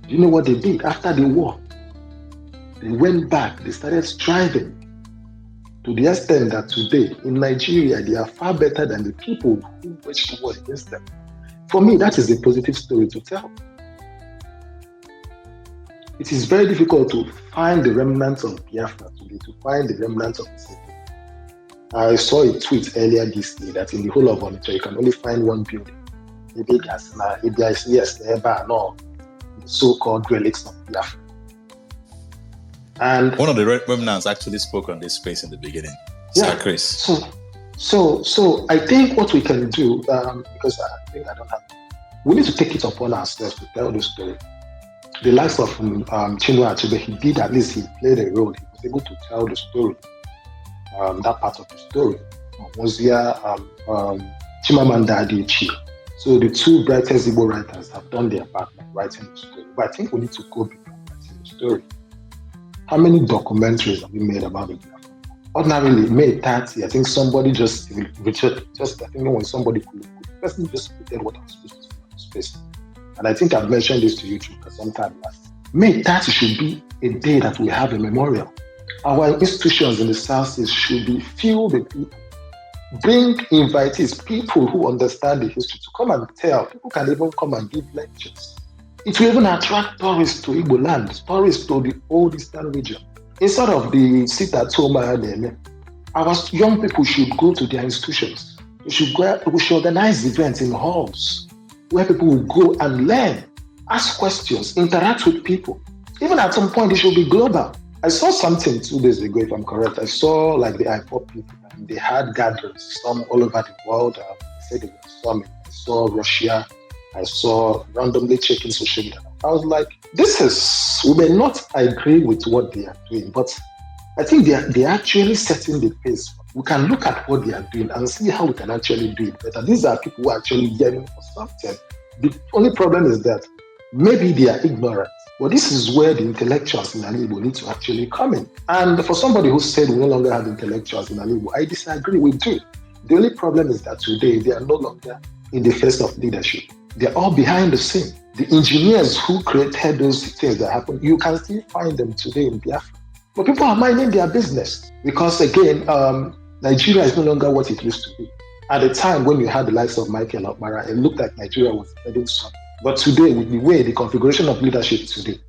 Do you know what they did after the war? They went back, they started striving. to the extent that today in Nigeria, they are far better than the people who waged war against them. For me, that is a positive story to tell. It is very difficult to find the remnants of Biafra today, to find the remnants of the. I saw a tweet earlier this day that in the whole of Onitsha, you can only find one building. Maybe there is the so-called relics of Biafra. And one of the remnants actually spoke on this space in the beginning. Yeah. Chris. So I think what we can do, because I think I don't have, we need to take it upon ourselves to tell the story. The likes of Chinua Achebe, he did at least, he played a role. He was able to tell the story, that part of the story. Mozia, Chimamanda Adichie. So the two brightest Igbo writers have done their part by writing the story. But I think we need to go beyond writing the story. How many documentaries have we made about it? Ordinarily, May 30, I think somebody I think when somebody could, the person just put what I was supposed to say on his face. And I think I've mentioned this to you too for some time last. May 30 should be a day that we have a memorial. Our institutions in the Southeast should be filled with people. Bring invitees, people who understand the history, to come and tell. People can even come and give lectures. It will even attract tourists to Igbo land, tourists to the old Eastern region. Instead of the sit-at-home, our young people should go to their institutions. We should organize events in halls where people will go and learn, ask questions, interact with people. Even at some point, it should be global. I saw something 2 days ago, if I'm correct. I saw like the IPOP people, and they had gatherings, some all over the world. They said there was some. I saw Russia. I saw randomly checking social media. I was like, we may not agree with what they are doing, but I think they are actually setting the pace. We can look at what they are doing and see how we can actually do it better. These are people who are actually yearning for something. The only problem is that maybe they are ignorant. But this is where the intellectuals in Igbo need to actually come in. And for somebody who said we no longer have intellectuals in Igbo, I disagree with you. The only problem is that today they are no longer in the face of leadership. They're all behind the scene. The engineers who created those things that happen, you can still find them today in Biafra. But people are minding their business because, again, Nigeria is no longer what it used to be. At the time when you had the likes of Michael Okmara, it looked like Nigeria was heading something. But today, with the configuration of leadership today,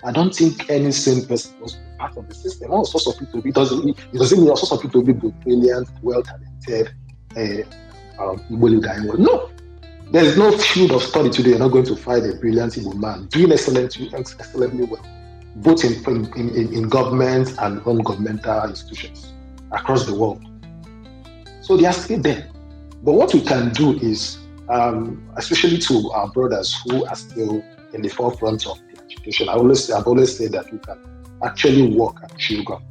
I don't think any sane person was part of the system. All sorts of people, it doesn't mean all sorts of people will be brilliant, well-talented, Igbo leader. No. There is no field of study today. You're not going to find a brilliant Igbo man doing excellently well, both in government and non-governmental institutions across the world. So they are still there. But what we can do is, especially to our brothers who are still in the forefront of the education, I've always said that we can actually work at children.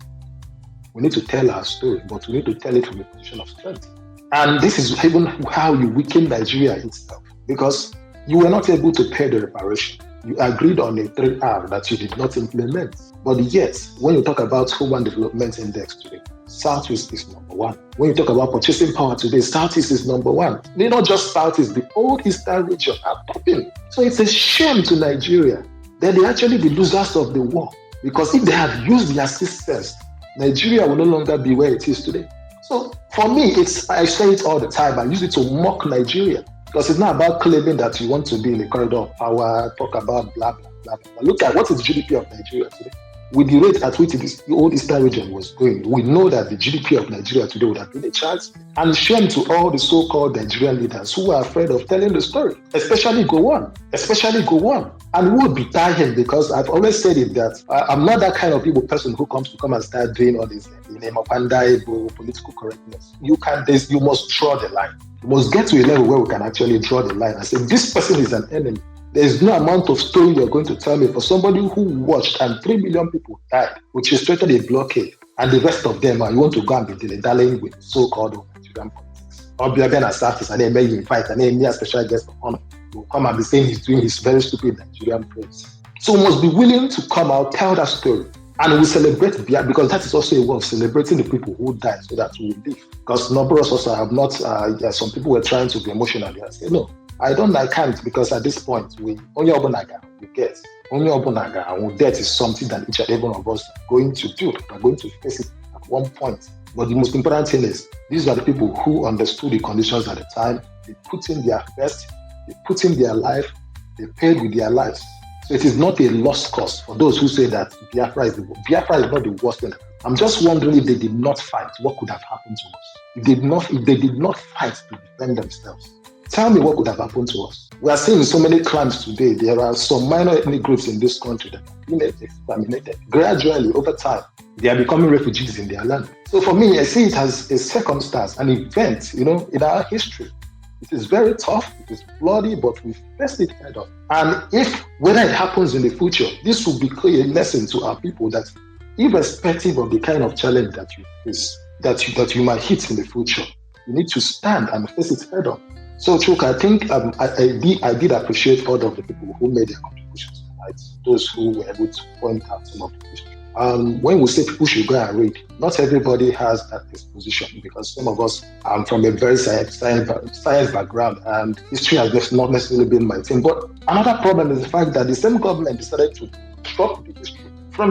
We need to tell our story, but we need to tell it from a position of strength. And this is even how you weaken Nigeria itself, because you were not able to pay the reparation. You agreed on a 3R that you did not implement. But yet, when you talk about Human Development Index today, Southeast is number one. When you talk about purchasing power today, Southeast is number one. They're not just Southeast, the old Eastern region are topping. So it's a shame to Nigeria that they actually the losers of the war. Because if they had used their systems, Nigeria will no longer be where it is today. So for me, I say it all the time. I use it to mock Nigeria because it's not about claiming that you want to be in the corridor of power, talk about blah, blah, blah, blah. Look at what is the GDP of Nigeria today. With the rate at which the old Eastern region was going, we know that the GDP of Nigeria today would have been a chance. And shame to all the so-called Nigerian leaders who are afraid of telling the story, especially Gowon. And we would be tired because I've always said it that I'm not that kind of people person who comes to come and start doing all this in the name of political correctness. You must draw the line. You must get to a level where we can actually draw the line and say this person is an enemy. There's no amount of story you're going to tell me for somebody who watched and 3 million people died, which is straightened a blockade, and the rest of them, you want to go and be dilly-dallying with so-called Nigerian politics. Or be a surface and then maybe invite and then a special guest of honor to come and be saying he's doing his very stupid Nigerian praise. So we must be willing to come out, tell that story, and we celebrate because that is also a way of celebrating the people who died so that we live. Because number of us have not, some people were trying to be emotional and say, no, I can't, because at this point, only Obunaga we get. Only Obunaga and death is something that each and every one of us are going to do. We're going to face it at one point. But the most important thing is, these are the people who understood the conditions at the time. They put in their best, they put in their life, they paid with their lives. So it is not a lost cause for those who say that Biafra is not the worst thing. I'm just wondering, if they did not fight, what could have happened to us? If they did not fight to defend themselves, tell me what could have happened to us. We are seeing so many crimes today. There are some minor ethnic groups in this country that have been exterminated. Gradually, over time, they are becoming refugees in their land. So for me, I see it as a circumstance, an event, in our history. It is very tough, it is bloody, but we face it head on. And whether it happens in the future, this will be a lesson to our people that irrespective of the kind of challenge that you face, that you might hit in the future, you need to stand and face it head on. So, Chuka, I think I did appreciate all of the people who made their contributions tonight, those who were able to point out some of the history. When we say people should go and read, not everybody has that disposition, because some of us are from a very science background, and history has not necessarily been my thing. But another problem is the fact that the same government decided to drop the history from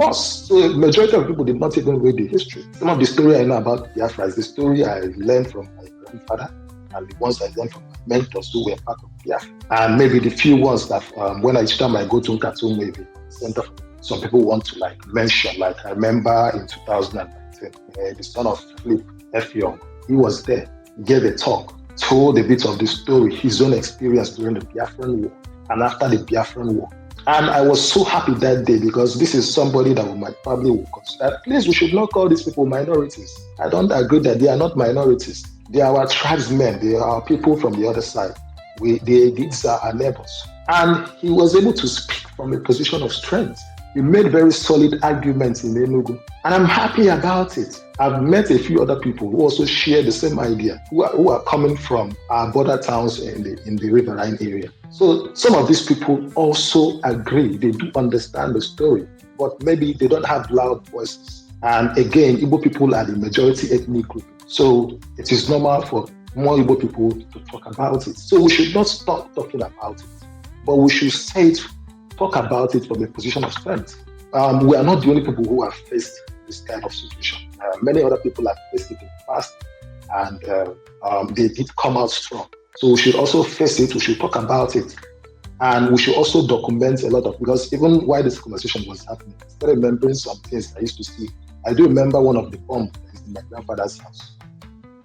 us. So the majority of people did not even read the history. Some of the story I know about Biafra is the story I learned from my grandfather, and the ones I learned from my mentors who were part of Biafra. And maybe the few ones that when each time I go to Nkatu, maybe center, some people want to mention. Like I remember in 2019, the son of Philip F. Young, he was there, gave a talk, told a bit of the story, his own experience during the Biafran War and after the Biafran War. And I was so happy that day, because this is somebody that we might probably consider, please, we should not call these people minorities. I don't agree that they are not minorities. They are our tribesmen. They are people from the other side. These are our neighbors. And he was able to speak from a position of strength. He made very solid arguments in Enugu. And I'm happy about it. I've met a few other people who also share the same idea, who are coming from our border towns in the riverine area. So some of these people also agree. They do understand the story, but maybe they don't have loud voices. And again, Igbo people are the majority ethnic group. So it is normal for more Igbo people to talk about it. So we should not stop talking about it, but we should talk about it from a position of strength. We are not the only people who have faced this kind of situation. Many other people have faced it in the past, and they did come out strong. So we should also face it, we should talk about it, and we should also document a lot of, because even while this conversation was happening, I started remembering some things I used to see. I do remember one of the bombs that is in my grandfather's house.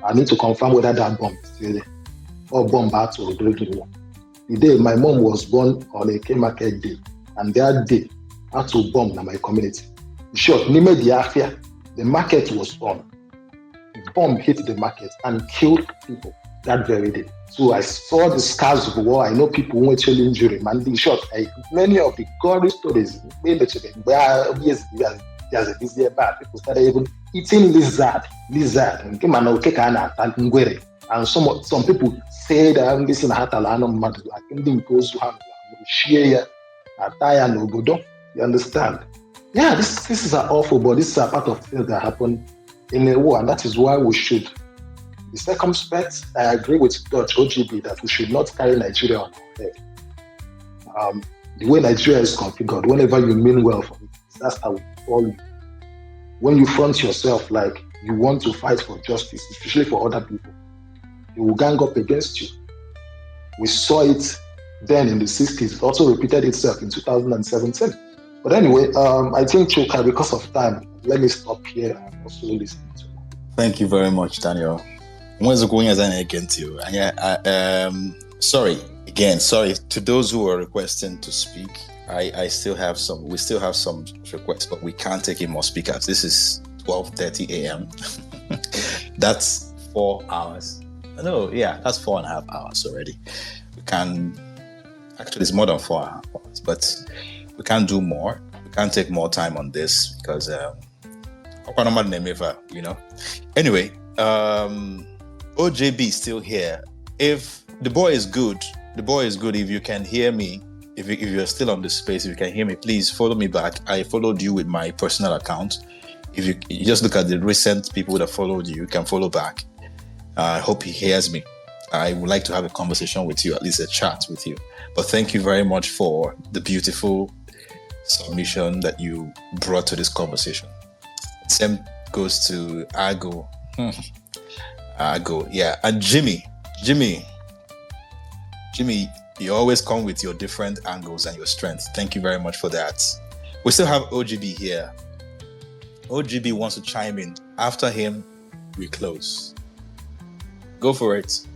I need to confirm whether that bomb is still there, or bomb battle during the war. The day my mom was born on a K market day, and that day I had to bomb in my community. In short, Nime Diafia, the market was on. The bomb hit the market and killed people that very day. So I saw the scars of the war. I know people who actually injured. And in short, many of the gory stories, there's a busier bad. People started even eating lizard, and some people say that this in Hatalano Madu, I think they goes to have share you understand? Yeah, this is awful, but this is a part of things that happen in a war, and that is why we should be circumspect. I agree with Dutch OGB that we should not carry Nigeria on our head. The way Nigeria is configured, whenever you mean well for it, disaster will fall you. When you front yourself like you want to fight for justice, especially for other people, they will gang up against you. We saw it then in the 60s. It also repeated itself in 2017. But anyway, I think, Chuka, because of time, let me stop here and also listen to you. Thank you very much, Daniel. Sorry to those who are requesting to speak. We still have some requests, but we can't take in more speakers. This is 12:30 a.m. That's 4 hours. No, yeah, that's 4.5 hours already. We can, actually it's more than 4.5 hours, but we can't do more. We can't take more time on this because, Anyway, OJB is still here. If the boy is good, if you can hear me, if you're still on the space, if you can hear me, please follow me back. I followed you with my personal account. If you just look at the recent people that followed you, you can follow back. I hope he hears me. I would like to have a conversation with you, at least a chat with you. But thank you very much for the beautiful submission that you brought to this conversation. Same goes to Ago. Ago, yeah. And Jimmy, you always come with your different angles and your strength. Thank you very much for that. We still have OGB here. OGB wants to chime in. After him, we close. Go for it.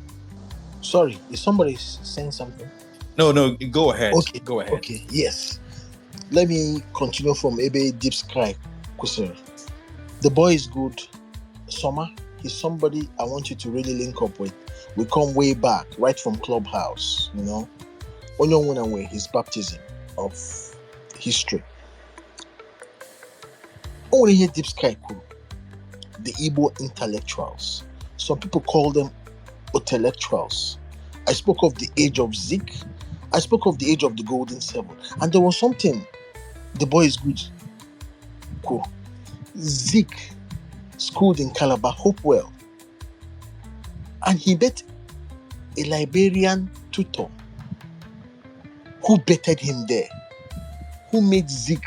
Sorry, is somebody saying something? No, go ahead. Okay, go ahead. Okay, yes. Let me continue from Ebe Deep Sky. The boy is good. Summer, he's somebody I want you to really link up with. We come way back, right from Clubhouse, you know. Only his baptism of history. Only here Deep Sky Kuru, the Igbo intellectuals. Some people call them intellectuals. I spoke of the age of Zik. I spoke of the age of the Golden Seven. And there was something, the boy is good. Cool. Zik schooled in Calabar, Hopewell. And he met a Liberian tutor who bettered him there, who made Zik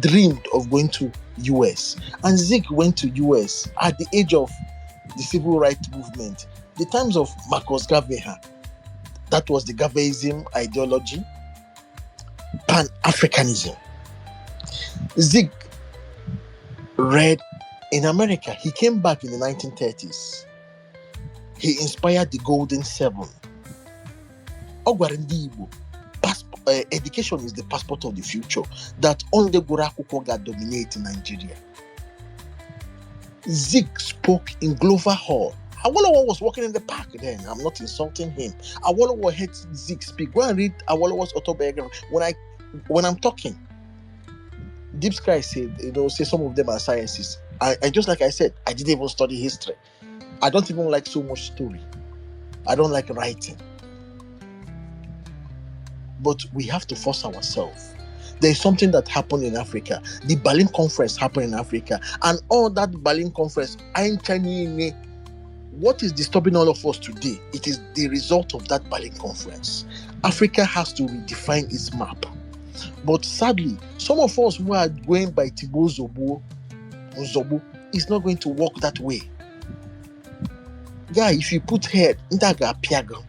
dreamed of going to US. And Zik went to US at the age of the civil rights movement, the times of Marcus Garvey. That was the Garveyism ideology, Pan-Africanism. Zik read in America. He came back in the 1930s. He inspired the Golden Seven. Education is the passport of the future. That only Gurakuko got dominate in Nigeria. Zik spoke in Glover Hall. Awolowo was walking in the park then. I'm not insulting him. Awolowo heard Zik speak. Go and read Awolowo's autobiography. When I'm talking, Deep Sky said, say some of them are sciences. I just like I said, I didn't even study history. I don't even like so much story. I don't like writing. But we have to force ourselves. There's something that happened in Africa. The Berlin Conference happened in Africa. And all that Berlin Conference, what is disturbing all of us today? It is the result of that Berlin Conference. Africa has to redefine its map. But sadly, some of us who are going by Tibo Zobo is not going to work that way. Guy, if you put head, Ndaga Piaga.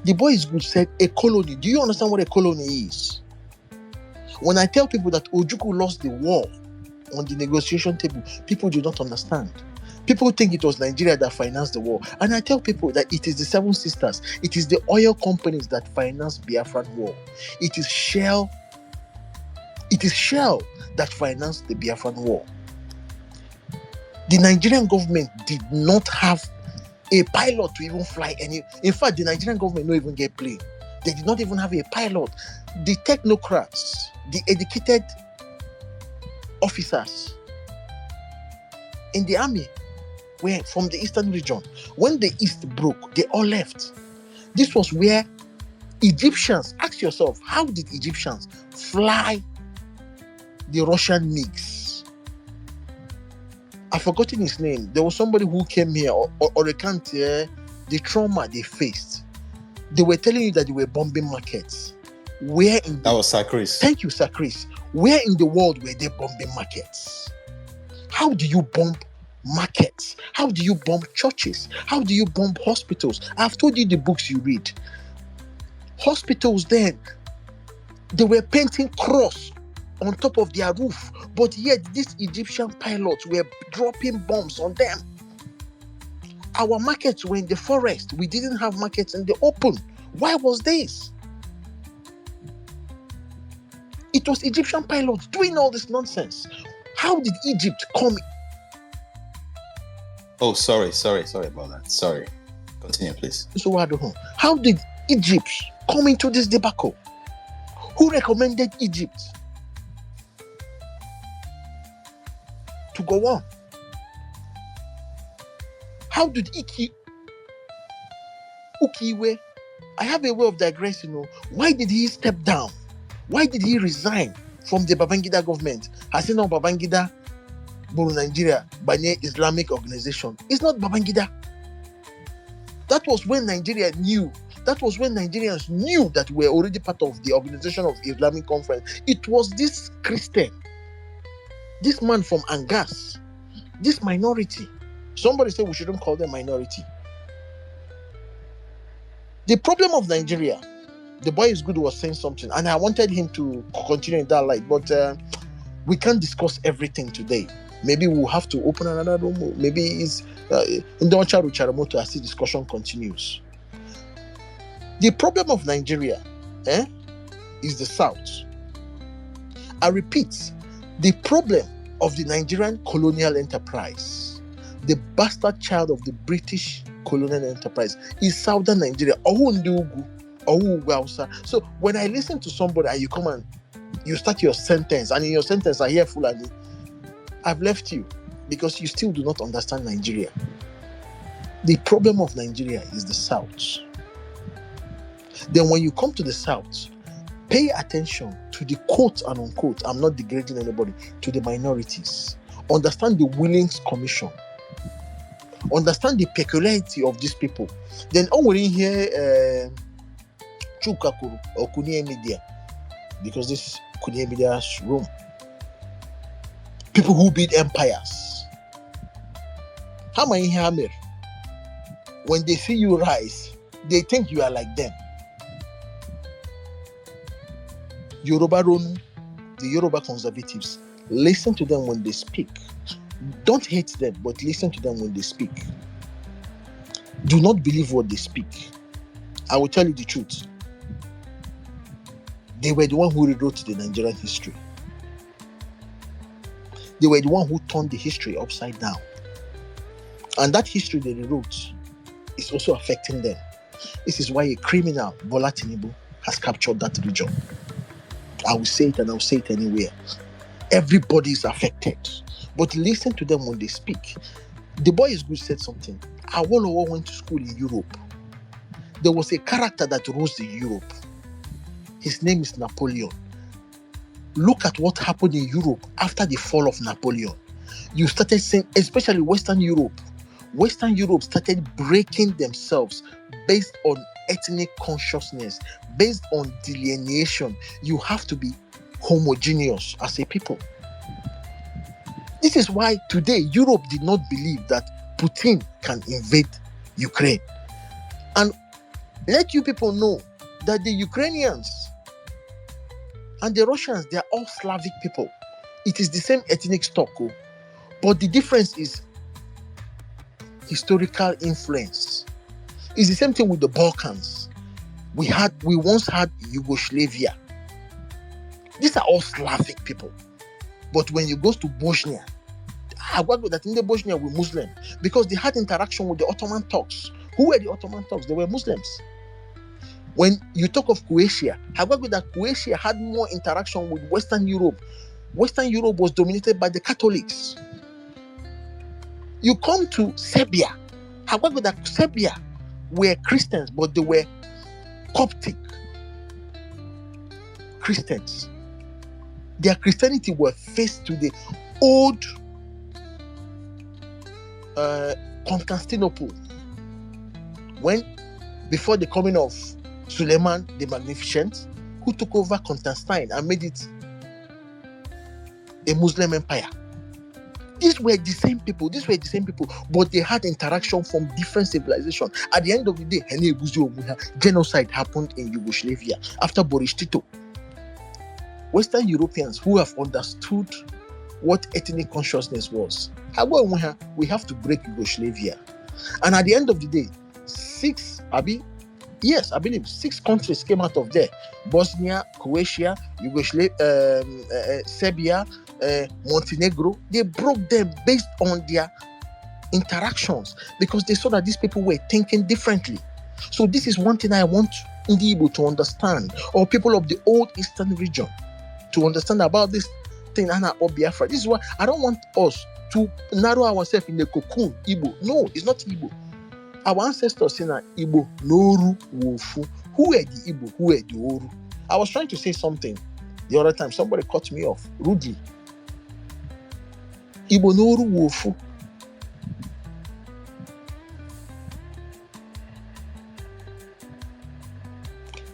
The boy is good said a colony. Do you understand what a colony is? When I tell people that Ojukwu lost the war on the negotiation table, people do not understand. People think it was Nigeria that financed the war. And I tell people that it is the Seven Sisters. It is the oil companies that financed Biafran war. It is Shell that financed the Biafran war. The Nigerian government did not have a pilot to even fly any. In fact, the Nigerian government don't even get plane. They did not even have a pilot. The technocrats, the educated officers in the army were from the eastern region. When the East broke, they all left. This was where Egyptians, ask yourself, how did Egyptians fly the Russian MiGs? I've forgotten his name. There was somebody who came here or recount the trauma they faced. They were telling you that they were bombing markets. That was Sir Chris. Thank you, Sir Chris. Where in the world were they bombing markets? How do you bomb markets? How do you bomb churches? How do you bomb hospitals? I've told you the books you read. Hospitals then, they were painting cross on top of their roof, but yet these Egyptian pilots were dropping bombs on them. Our markets were in the forest. We didn't have markets in the open. Why was this? It was Egyptian pilots doing all this nonsense. How did Egypt come? Oh, sorry about that. Sorry. Continue, please. So how did Egypt come into this debacle? Who recommended Egypt to go on? How did Ukiwe? I have a way of digressing. Why did he step down? Why did he resign from the Babangida government? Has he not Babangida Buru Nigeria Banye Islamic Organization? It's not Babangida. That was when Nigeria knew. That was when Nigerians knew that we're already part of the Organization of Islamic Conference. It was this Christian This man from Angas, this minority. Somebody said we shouldn't call them minority. The problem of Nigeria, the boy is good was saying something, and I wanted him to continue in that light, but we can't discuss everything today. Maybe we'll have to open another room. Maybe it's in the Charamoto as the discussion continues. The problem of Nigeria is the South. I repeat, the problem of the Nigerian colonial enterprise, the bastard child of the British colonial enterprise, is Southern Nigeria. So when I listen to somebody and you come and you start your sentence, and in your sentence I hear Fulani, I've left you because you still do not understand Nigeria. The problem of Nigeria is the South. Then when you come to the South, pay attention to the quote and unquote, I'm not degrading anybody, to the minorities. Understand the Willings Commission. Understand the peculiarity of these people. Then when you hear Chukakuru or Kunie Media, because this Kunie Media's room, people who build empires. How many hammer? When they see you rise, they think you are like them. Yoruba Ronu, the Yoruba conservatives, listen to them when they speak. Don't hate them, but listen to them when they speak. Do not believe what they speak. I will tell you the truth. They were the one who rewrote the Nigerian history. They were the one who turned the history upside down. And that history they rewrote is also affecting them. This is why a criminal, Bola Tinubu, has captured that region. I will say it and I will say it anywhere. Everybody is affected. But listen to them when they speak. The boy is good said something. Awolowo went to school in Europe. There was a character that rose in Europe. His name is Napoleon. Look at what happened in Europe after the fall of Napoleon. You started seeing, especially Western Europe. Western Europe started breaking themselves based on ethnic consciousness, based on delineation. You have to be homogeneous as a people. This is why today Europe did not believe that Putin can invade Ukraine. And let you people know that the Ukrainians and the Russians, they are all Slavic people. It is the same ethnic stock, but the difference is historical influence. It's the same thing with the Balkans. We once had Yugoslavia. These are all Slavic people. But when you go to Bosnia, that in the Bosnia were Muslim because they had interaction with the Ottoman Turks. Who were the Ottoman Turks? They were Muslims. When you talk of Croatia, that Croatia had more interaction with Western Europe. Western Europe was dominated by the Catholics. You come to Serbia, that Serbia were Christians, but they were Coptic Christians. Their Christianity were faced to the old Constantinople. Before the coming of Suleiman the Magnificent, who took over Constantine and made it a Muslim empire. These were the same people, but they had interaction from different civilizations. At the end of the day, genocide happened in Yugoslavia after Boris Tito. Western Europeans who have understood what ethnic consciousness was, we have to break Yugoslavia. And at the end of the day, 6 countries came out of there. Bosnia, Croatia, Yugoslavia, Serbia, Montenegro. They broke them based on their interactions because they saw that these people were thinking differently. So this is one thing I want Igbo to understand, or people of the old Eastern region to understand about this thing about Biafra. This is why I don't want us to narrow ourselves in the cocoon Igbo. No, it's not Igbo. Our ancestors say that Igbo Noru Wofu. Who were the Igbo? Who were the Oru? I was trying to say something the other time. Somebody cut me off rudely. Igbo Noru Wofu.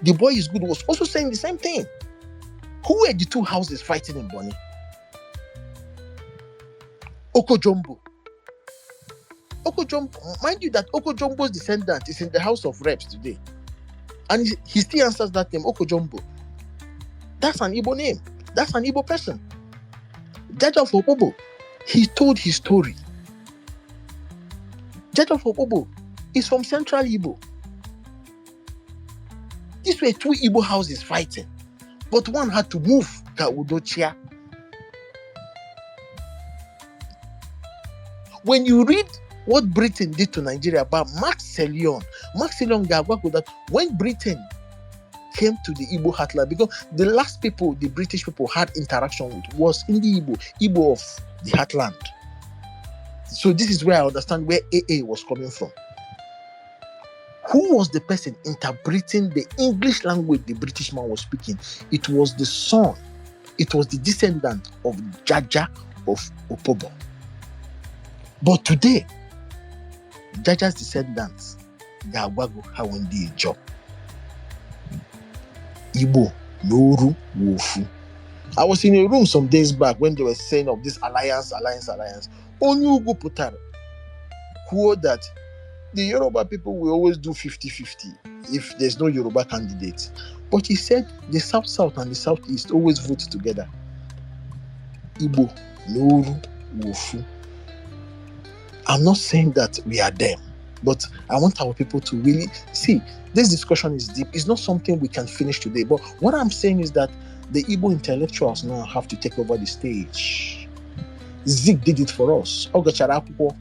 The boy is good was also saying the same thing. Who were the two houses fighting in Bonny? Okojombo. Okojombo, mind you that Okojombo's descendant is in the House of Reps today. And he still answers that name, Okojombo. That's an Igbo name. That's an Igbo person. Jaja of Opobo, he told his story. Jaja of Opobo is from Central Igbo. These were two Igbo houses fighting, but one had to move to Udochia. When you read what Britain did to Nigeria about Max Selion that when Britain came to the Igbo heartland, because the last people the British people had interaction with was in the Igbo of the heartland. So this is where I understand where AA was coming from. Who was the person interpreting the English language the British man was speaking? It was the son, it was the descendant of Jaja of Opobo. But today, Jaja's descendants, Gagwago Hawendi job. Igbo, Noru, Wofu. I was in a room some days back when they were saying of this alliance. Onyugu Putar, who that the Yoruba people will always do 50-50 if there's no Yoruba candidate. But he said the South and the Southeast always vote together. Igbo, Noru, Wofu. I'm not saying that we are them, but I want our people to really see this discussion is deep. It's not something we can finish today. But what I'm saying is that the Igbo intellectuals now have to take over the stage. Zig did it for us. Ogacharakuko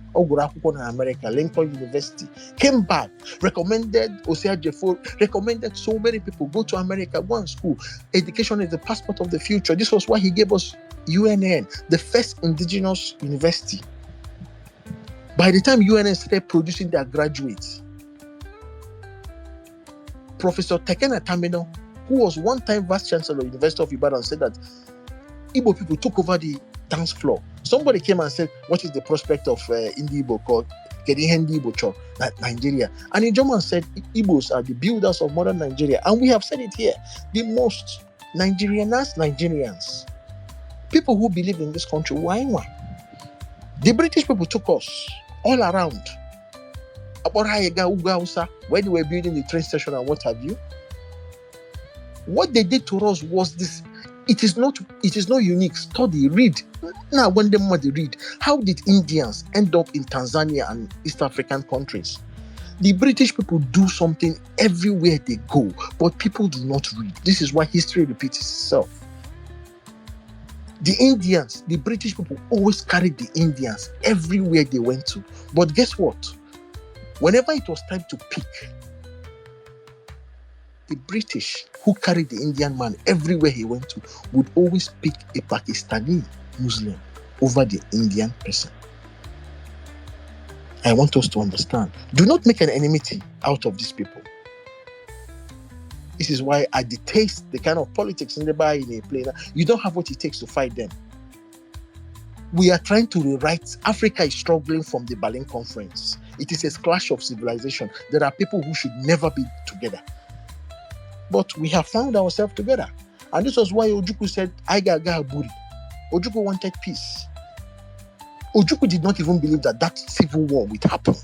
in America, Lincoln University, came back, recommended Osea Jeffo, recommended so many people go to America, go to school. Education is the passport of the future. This was why he gave us UNN, the first indigenous university. By the time UNN started producing their graduates, Professor Tekena Tamino, who was one-time Vice Chancellor of the University of Ibadan, said that Igbo people took over the dance floor. Somebody came and said, what is the prospect of Indi Igbo called Kedihendi Igbo Cho, Nigeria? And Ijoman said, Igbos are the builders of modern Nigeria. And we have said it here, the most Nigerians, people who believe in this country, the British people took us all around. When they were building the train station and what have you. What they did to us was this. It is not unique. Study, read. Now, when they read, how did Indians end up in Tanzania and East African countries? The British people do something everywhere they go, but people do not read. This is why history repeats itself. The Indians, the British people always carried the Indians everywhere they went to. But guess what? Whenever it was time to pick, the British, who carried the Indian man everywhere he went to, would always pick a Pakistani Muslim over the Indian person. I want us to understand. Do not make an enmity out of these people. This is why I detest the kind of politics in the bar in a play. You don't have what it takes to fight them. We are trying to rewrite. Africa is struggling from the Berlin Conference. It is a clash of civilization. There are people who should never be together. But we have found ourselves together. And this was why Ojukwu said, Aigaga Buri. Ojukwu wanted peace. Ojukwu did not even believe that civil war would happen.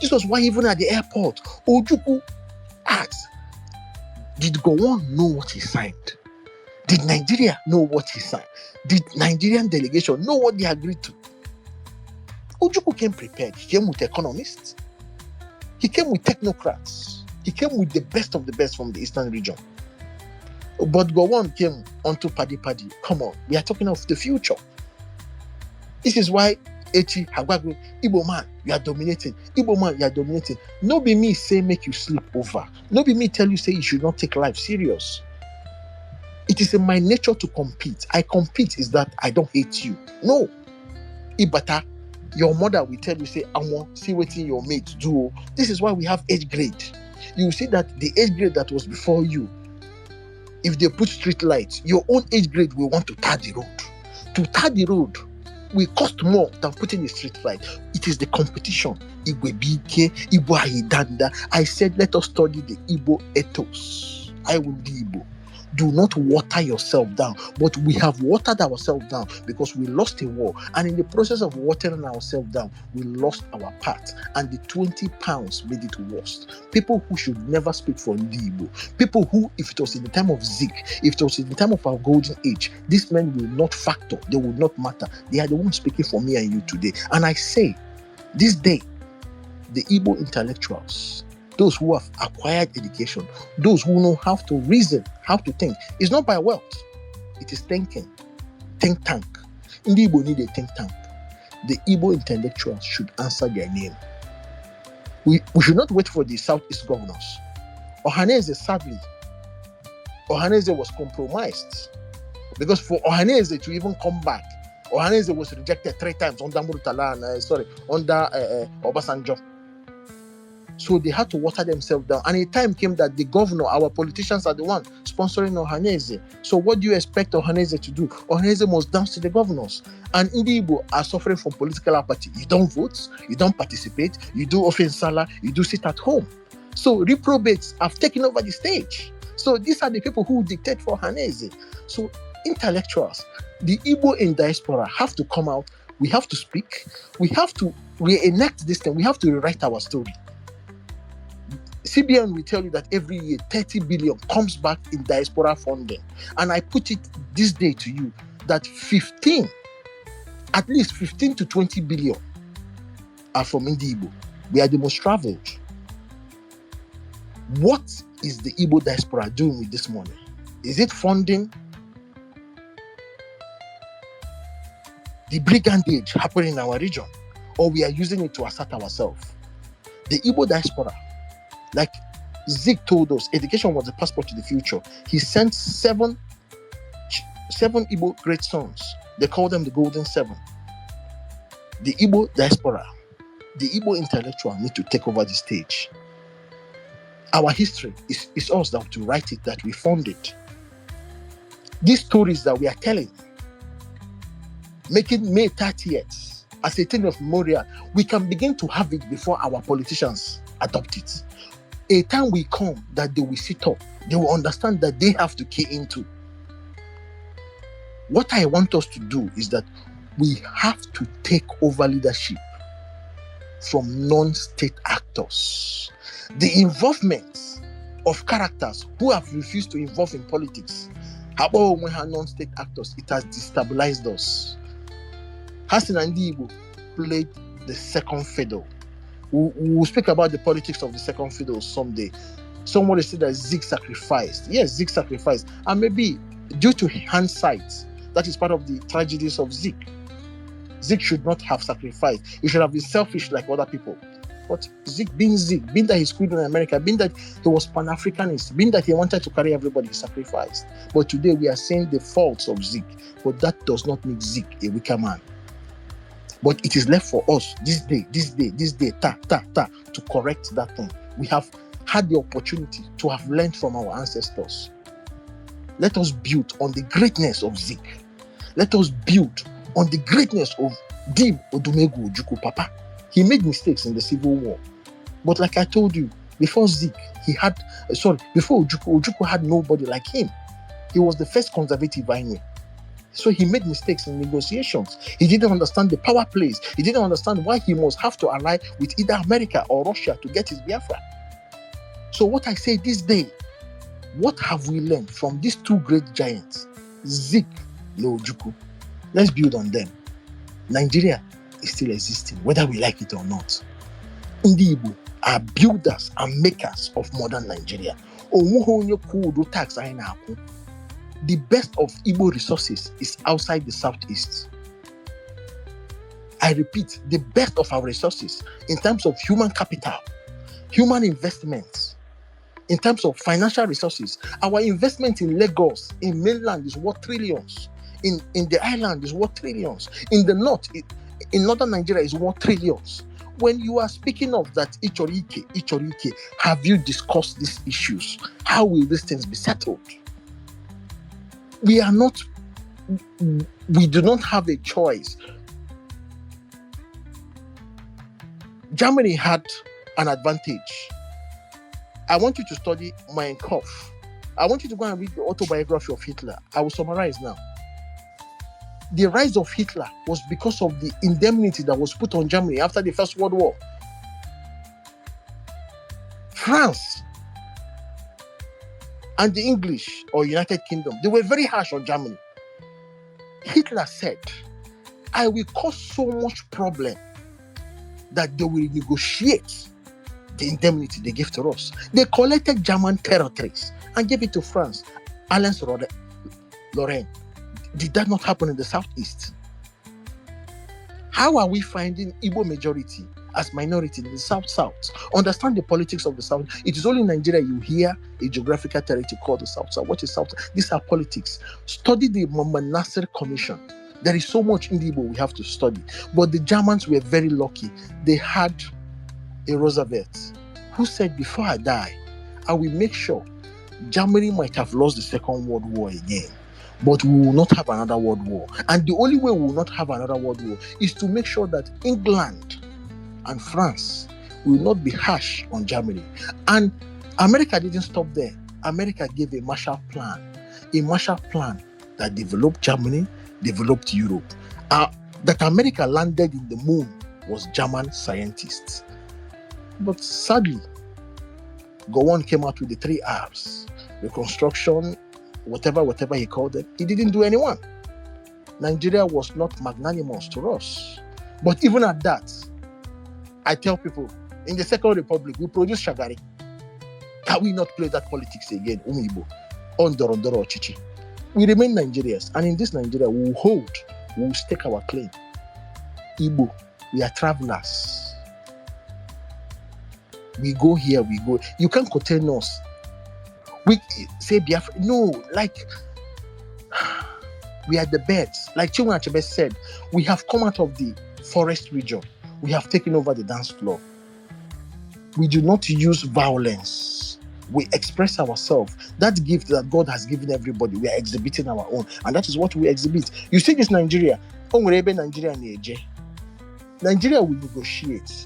This was why even at the airport, Ojukwu asked, did Gowon know what he signed? Did Nigeria know what he signed? Did Nigerian delegation know what they agreed to? Ojukwu came prepared. He came with economists. He came with technocrats. He came with the best of the best from the Eastern region. But Gowon came onto Paddy. Come on, we are talking of the future. This is why Echi, Hagwagwe, Igbo man, you are dominating. Igbo man, you are dominating. No be me say make you sleep over. No be me tell you say you should not take life serious. It is in my nature to compete. I compete is that I don't hate you. No. Ibata, your mother will tell you, say, I want see what your mates do. This is why we have age grade. You see that the age grade that was before you, if they put street lights, your own age grade will want to tar the road. To tar the road will cost more than putting a street light. It is the competition. I said, let us study the Igbo ethos. I will be Igbo. Do not water yourself down. But we have watered ourselves down because we lost a war. And in the process of watering ourselves down, we lost our part. And the 20 pounds made it worse. People who should never speak for Igbo. People who, if it was in the time of Zik, if it was in the time of our golden age, these men will not factor. They will not matter. They are the ones speaking for me and you today. And I say, this day, the Igbo intellectuals, those who have acquired education, those who know how to reason, how to think, it's not by wealth, it is thinking. Think tank. In the Igbo need a think tank. The Igbo intellectuals should answer their name. We should not wait for the Southeast governors. Ohaneze, sadly, Ohaneze was compromised. Because for Ohaneze to even come back, Ohaneze was rejected 3 times under Murtala under Obasanjo. So they had to water themselves down. And a time came that the governor, our politicians are the one sponsoring Ohaneze. So what do you expect Ohaneze to do? Ohaneze must dance to the governors. And Igbo are suffering from political apathy. You don't vote, you don't participate, you do offensala, you do sit at home. So reprobates have taken over the stage. So these are the people who dictate for Ohaneze. So intellectuals, the Igbo in diaspora have to come out. We have to speak. We have to reenact this thing. We have to rewrite our story. CBN will tell you that every year 30 billion comes back in diaspora funding. And I put it this day to you that at least 15 to 20 billion are from Igbo. We are the most traveled. What is the Igbo diaspora doing with this money? Is it funding the brigandage happening in our region? Or we are using it to assert ourselves? The Igbo diaspora, like Zeke told us, education was the passport to the future. He sent seven Igbo great sons. They call them the Golden Seven. The Igbo diaspora, the Igbo intellectual need to take over the stage. Our history is us that to write it, that we found it. These stories that we are telling, making May 30th as a thing of memorial, we can begin to have it before our politicians adopt it. A time will come that they will sit up. They will understand that they have to key into. What I want us to do is that we have to take over leadership from non-state actors. The involvement of characters who have refused to involve in politics, how about when we have non-state actors, it has destabilized us. Hassan and Igbo played the second fiddle. We'll speak about the politics of the second fiddle someday. Somebody said that Zeke sacrificed. Yes, Zeke sacrificed. And maybe due to hindsight, that is part of the tragedies of Zeke. Zeke should not have sacrificed. He should have been selfish like other people. But Zeke, being that he screwed in America, being that he was Pan-Africanist, being that he wanted to carry everybody, he sacrificed. But today we are seeing the faults of Zeke. But that does not make Zeke a weaker man. But it is left for us this day, to correct that thing. We have had the opportunity to have learned from our ancestors. Let us build on the greatness of Zeke. Let us build on the greatness of Dim Odumegu Ojukwu Papa. He made mistakes in the Civil War. But like I told you, before Zeke, before Ojukwu had nobody like him. He was the first conservative I knew. So he made mistakes in negotiations. He didn't understand the power plays. He didn't understand why he must have to ally with either America or Russia to get his Biafra. So what I say this day, what have we learned from these two great giants, Zeke and Ojukwu? Let's build on them. Nigeria is still existing, whether we like it or not. Ndi Igbo are builders and makers of modern Nigeria. The best of Igbo resources is outside the Southeast. I repeat, the best of our resources in terms of human capital, human investments, in terms of financial resources. Our investment in Lagos, in mainland, is worth trillions. In the island is worth trillions. In the north, in northern Nigeria, is worth trillions. When you are speaking of that Ichorike, have you discussed these issues? How will these things be settled? We do not have a choice. Germany had an advantage. I want you to study Mein Kampf. I want you to go and read the autobiography of Hitler. I will summarize now. The rise of Hitler was because of the indemnity that was put on Germany after the First World War. France and the English or United Kingdom, they were very harsh on Germany. Hitler said, I will cause so much problem that they will negotiate the indemnity they gave to us. They collected German territories and gave it to France. Alsace-Lorraine. Did that not happen in the Southeast? How are we finding Igbo majority as minority in the South-South? Understand the politics of the South. It is only in Nigeria you hear a geographical territory called the South-South. What is South? These are politics. Study the Muhammad Nasser Commission. There is so much in the Igbo we have to study. But the Germans were very lucky. They had a Roosevelt who said, before I die, I will make sure Germany might have lost the Second World War again, but we will not have another world war. And the only way we will not have another world war is to make sure that England and France will not be harsh on Germany. And America didn't stop there. America gave a Marshall Plan that developed Germany, developed Europe. That America landed in the moon was German scientists. But sadly, Gowon came out with the 3 R's. Reconstruction, whatever he called it, he didn't do anyone. Nigeria was not magnanimous to us. But even at that, I tell people, in the Second Republic, we produced Shagari. Can we not play that politics again? Umibo, Ondorondoro Chichi. We remain Nigerians, and in this Nigeria, we will stake our claim. Igbo, we are travelers. We go here, we go. You can't contain us. We say Biafra. No, like we are the birds. Like Chinua Achebe said, we have come out of the forest region. We have taken over the dance floor. We do not use violence. We express ourselves. That gift that God has given everybody, we are exhibiting our own. And that is what we exhibit. You see this Nigeria. Nigeria will negotiate.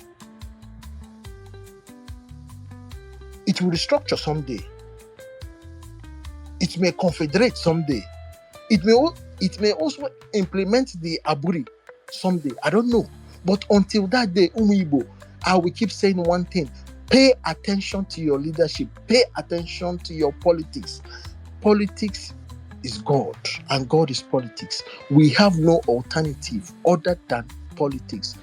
It will restructure someday. It may confederate someday. It may also implement the Aburi someday. I don't know. But until that day, Umibo, I will keep saying one thing. Pay attention to your leadership. Pay attention to your politics. Politics is God, and God is politics. We have no alternative other than politics.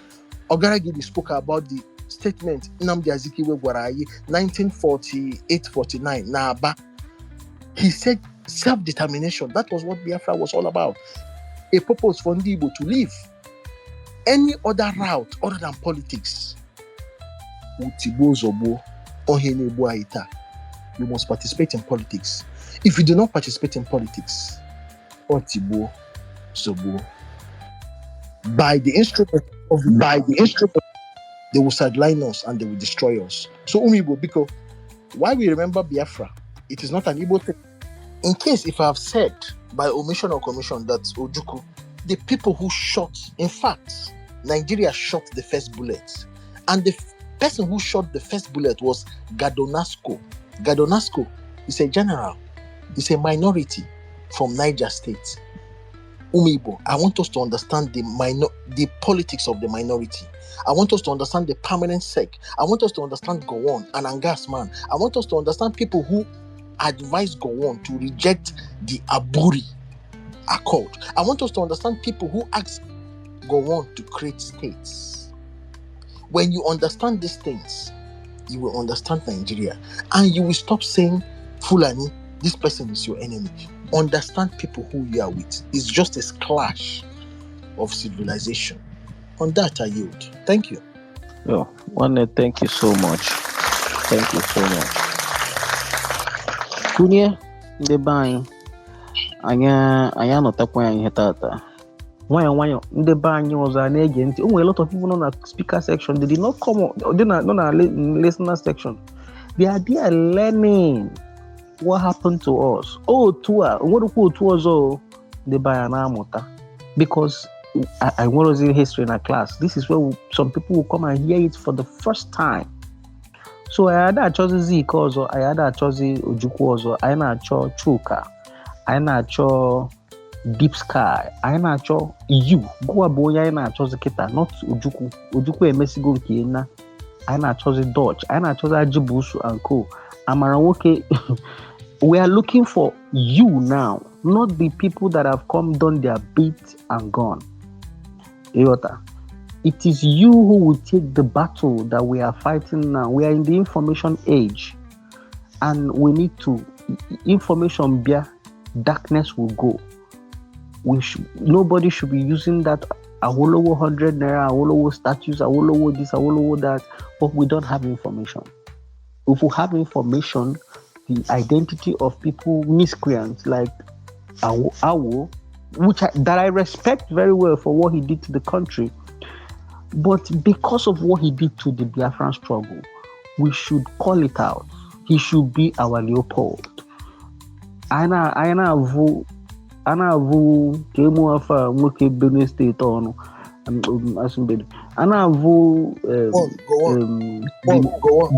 Ogaragidi spoke about the statement Nnamdi Azikiwe Gwarayi 1948-49 Naba. He said self-determination. That was what Biafra was all about. A purpose for Ndibo to live. Any other route other than politics, you must participate in politics. If you do not participate in politics, by the instrument, they will sideline us and they will destroy us. So Umibo, because why we remember Biafra, it is not an Igbo thing. In case if I have said by omission or commission that Ojukwu, the people who shot, in fact, Nigeria shot the first bullet. And the person who shot the first bullet was Gadonasco. Gadonasco is a general. He's a minority from Niger State. Umibo, I want us to understand the politics of the minority. I want us to understand the permanent sec. I want us to understand Gowon and Angasman. I want us to understand people who advised Gowon to reject the Aburi Accord. I want us to understand people who asked Gowon to create states. When you understand these things, you will understand Nigeria. And you will stop saying, Fulani, this person is your enemy. Understand people who you are with. It's just a clash of civilization. On that, I yield. Thank you. Yo, Wanne, thank you so much. Thank you so much. Kunye, ndị be anyị anọtakwa anyị ihe tata. Nwayọ ndị be anyị ọzọ a na-ege ntị. O nwere a lot of people nọ na speaker section. They did not come on. They nọ na listener section. They are there learning what happened to us. Otu a, onwerukwa otu ọzọ ndị be anyị na-amụta. Because I want to see history in a class. This is where some people will come and hear it for the first time. So anyị ada achọzi Zik ọzọ, anyị ada achọzi Ojukwu ọzọ, anyị na-achọ Chuka, anyị na-achọ Deep Sky, anyị na-achọ you. Gụwa bụ onye anyị na-achọzi kịta, not Ojukwu. Ojukwu emesigo nke na. Anyị na-achọzi Dutch, anyị na-achọzi Ajibusu and co. Amara Nwoke. We are looking for you now, not the people that have come, done their bit and gone. It is you who will take the battle that we are fighting now. We are in the information age, and we need to information bear, darkness will go. Nobody should be using that Awolowo 100 naira, Awolowo statues, Awolowo this, Awolowo that, but we don't have information. If we have information, the identity of people, miscreants like Awo, that I respect very well for what he did to the country, but because of what he did to the Biafran struggle, we should call it out. He should be our Leopold. Ana avu kemu afa mwoke Benue State ono asumbedu. Ana avu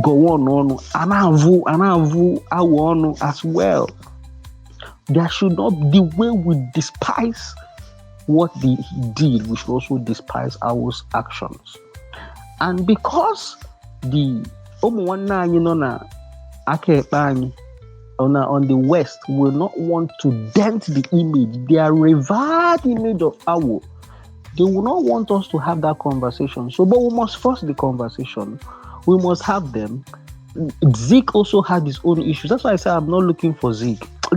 go on ono. Ana avu awo ono as well. There should not be, the way we despise what he did, we should also despise our actions. And because the on the West will not want to dent the image, their revered image of Awo, they will not want us to have that conversation. So, but we must force the conversation. We must have them. Zeke also had his own issues. That's why I say I'm not looking for Zeke. So,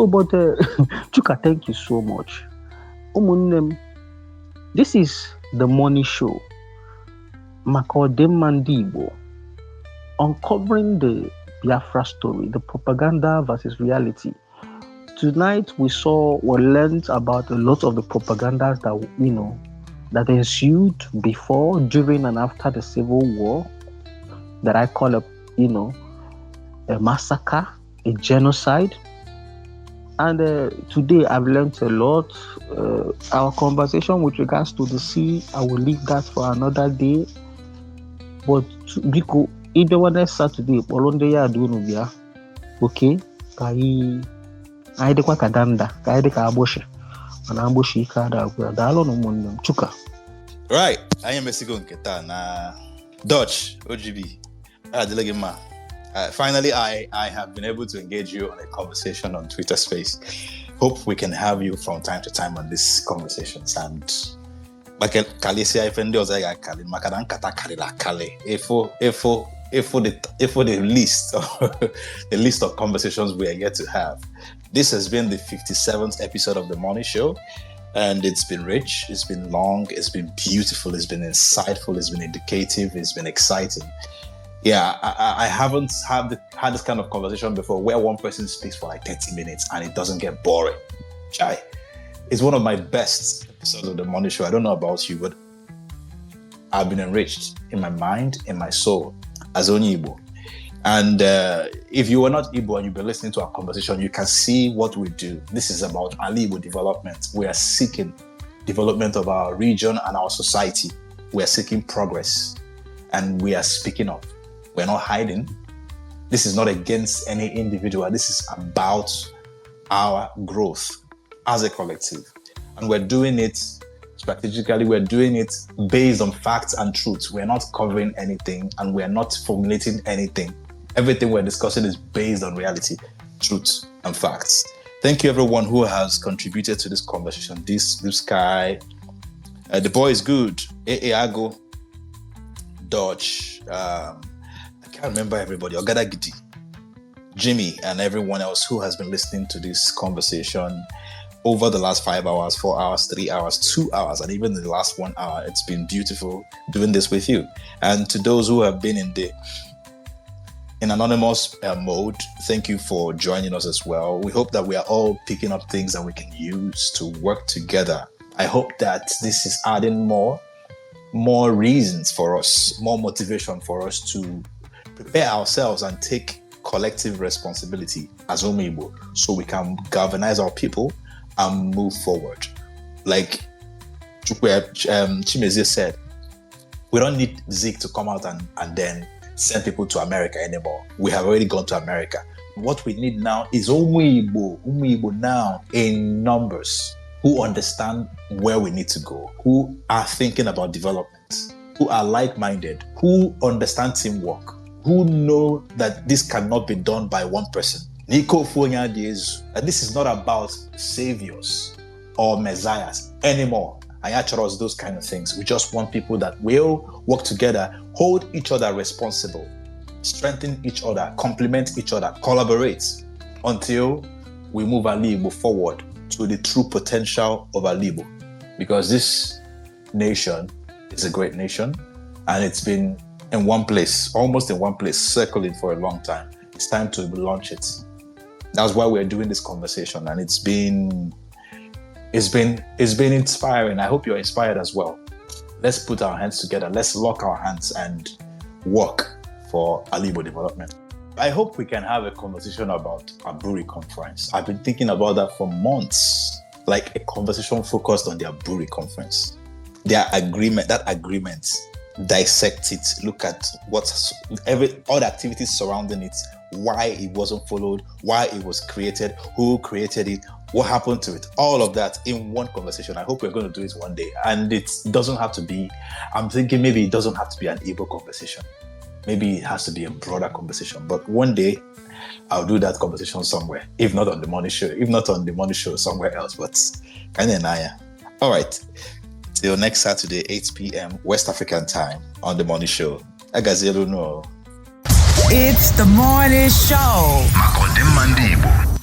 but Chuka, thank you so much. This is the MONI show. Makodem Mandibo, uncovering the Biafra story, the propaganda versus reality. Tonight we learned about a lot of the propagandas that that ensued before, during, and after the Civil War, that I call a massacre, a genocide. And today I've learned a lot. Our conversation with regards to the sea, I will leave that for another day. But because either one Saturday, okay, right, I am Mexico Nketa na Dutch OGB. Finally, I have been able to engage you on a conversation on Twitter Space. Hope we can have you from time to time on these conversations. And the list of conversations we are yet to have. This has been the 57th episode of the MONI show, and it's been rich, it's been long, it's been beautiful, it's been insightful, it's been educative, it's been exciting. Yeah, I haven't had this kind of conversation before where one person speaks for like 30 minutes and it doesn't get boring. Chai, it's one of my best episodes of the MONI show. I don't know about you, but I've been enriched in my mind, in my soul, as only Igbo. And if you are not Igbo and you've been listening to our conversation, you can see what we do. This is about Ali Igbo development. We are seeking development of our region and our society. We are seeking progress, and we are speaking up. We're not hiding. This is not against any individual. This is about our growth as a collective. And we're doing it strategically. We're doing it based on facts and truth. We're not covering anything, and we're not formulating anything. Everything we're discussing is based on reality, truth, and facts. Thank you, everyone who has contributed to this conversation. This Sky, the boy is good. Eago, Dodge, I can't remember everybody. Ogada Gidi, Jimmy, and everyone else who has been listening to this conversation over the last 5 hours, 4 hours, 3 hours, 2 hours, and even the last 1 hour. It's been beautiful doing this with you. And to those who have been in anonymous mode, thank you for joining us as well. We hope that we are all picking up things that we can use to work together. I hope that this is adding more reasons for us, more motivation for us to prepare ourselves and take collective responsibility as Omibo, so we can galvanize our people and move forward. Like Chimezie said, We don't need Zeke to come out and then send people to America anymore. We have already gone to America. What we need now is Umu Igbo now in numbers, who understand where we need to go, who are thinking about development, who are like-minded, who understand teamwork, who know that this cannot be done by one person. Nico Fonya Diezu. And this is not about saviors or messiahs anymore. Ayacharos, those kind of things. We just want people that will work together, hold each other responsible, strengthen each other, complement each other, collaborate until we move Alibo forward to the true potential of Alibo. Because this nation is a great nation and it's been in one place, almost in one place, circling for a long time. It's time to launch it. That's why we're doing this conversation, and it's been inspiring. I hope you're inspired as well. Let's put our hands together. Let's lock our hands and work for Alibo development. I hope we can have a conversation about Aburi conference. I've been thinking about that for months, like a conversation focused on the Aburi conference. That agreement, dissect it, look at all the activities surrounding it, why it wasn't followed, why it was created, who created it, what happened to it, all of that in one conversation. I hope we're going to do it one day. And it doesn't have to be, I'm thinking maybe it doesn't have to be an Igbo conversation. Maybe it has to be a broader conversation. But one day, I'll do that conversation somewhere. If not on the MONI show, somewhere else. But kind of naya. All right. Till next Saturday, 8 p.m. West African time on the MONI show. Agazelo no. It's the morning show. Makonde Mandibo.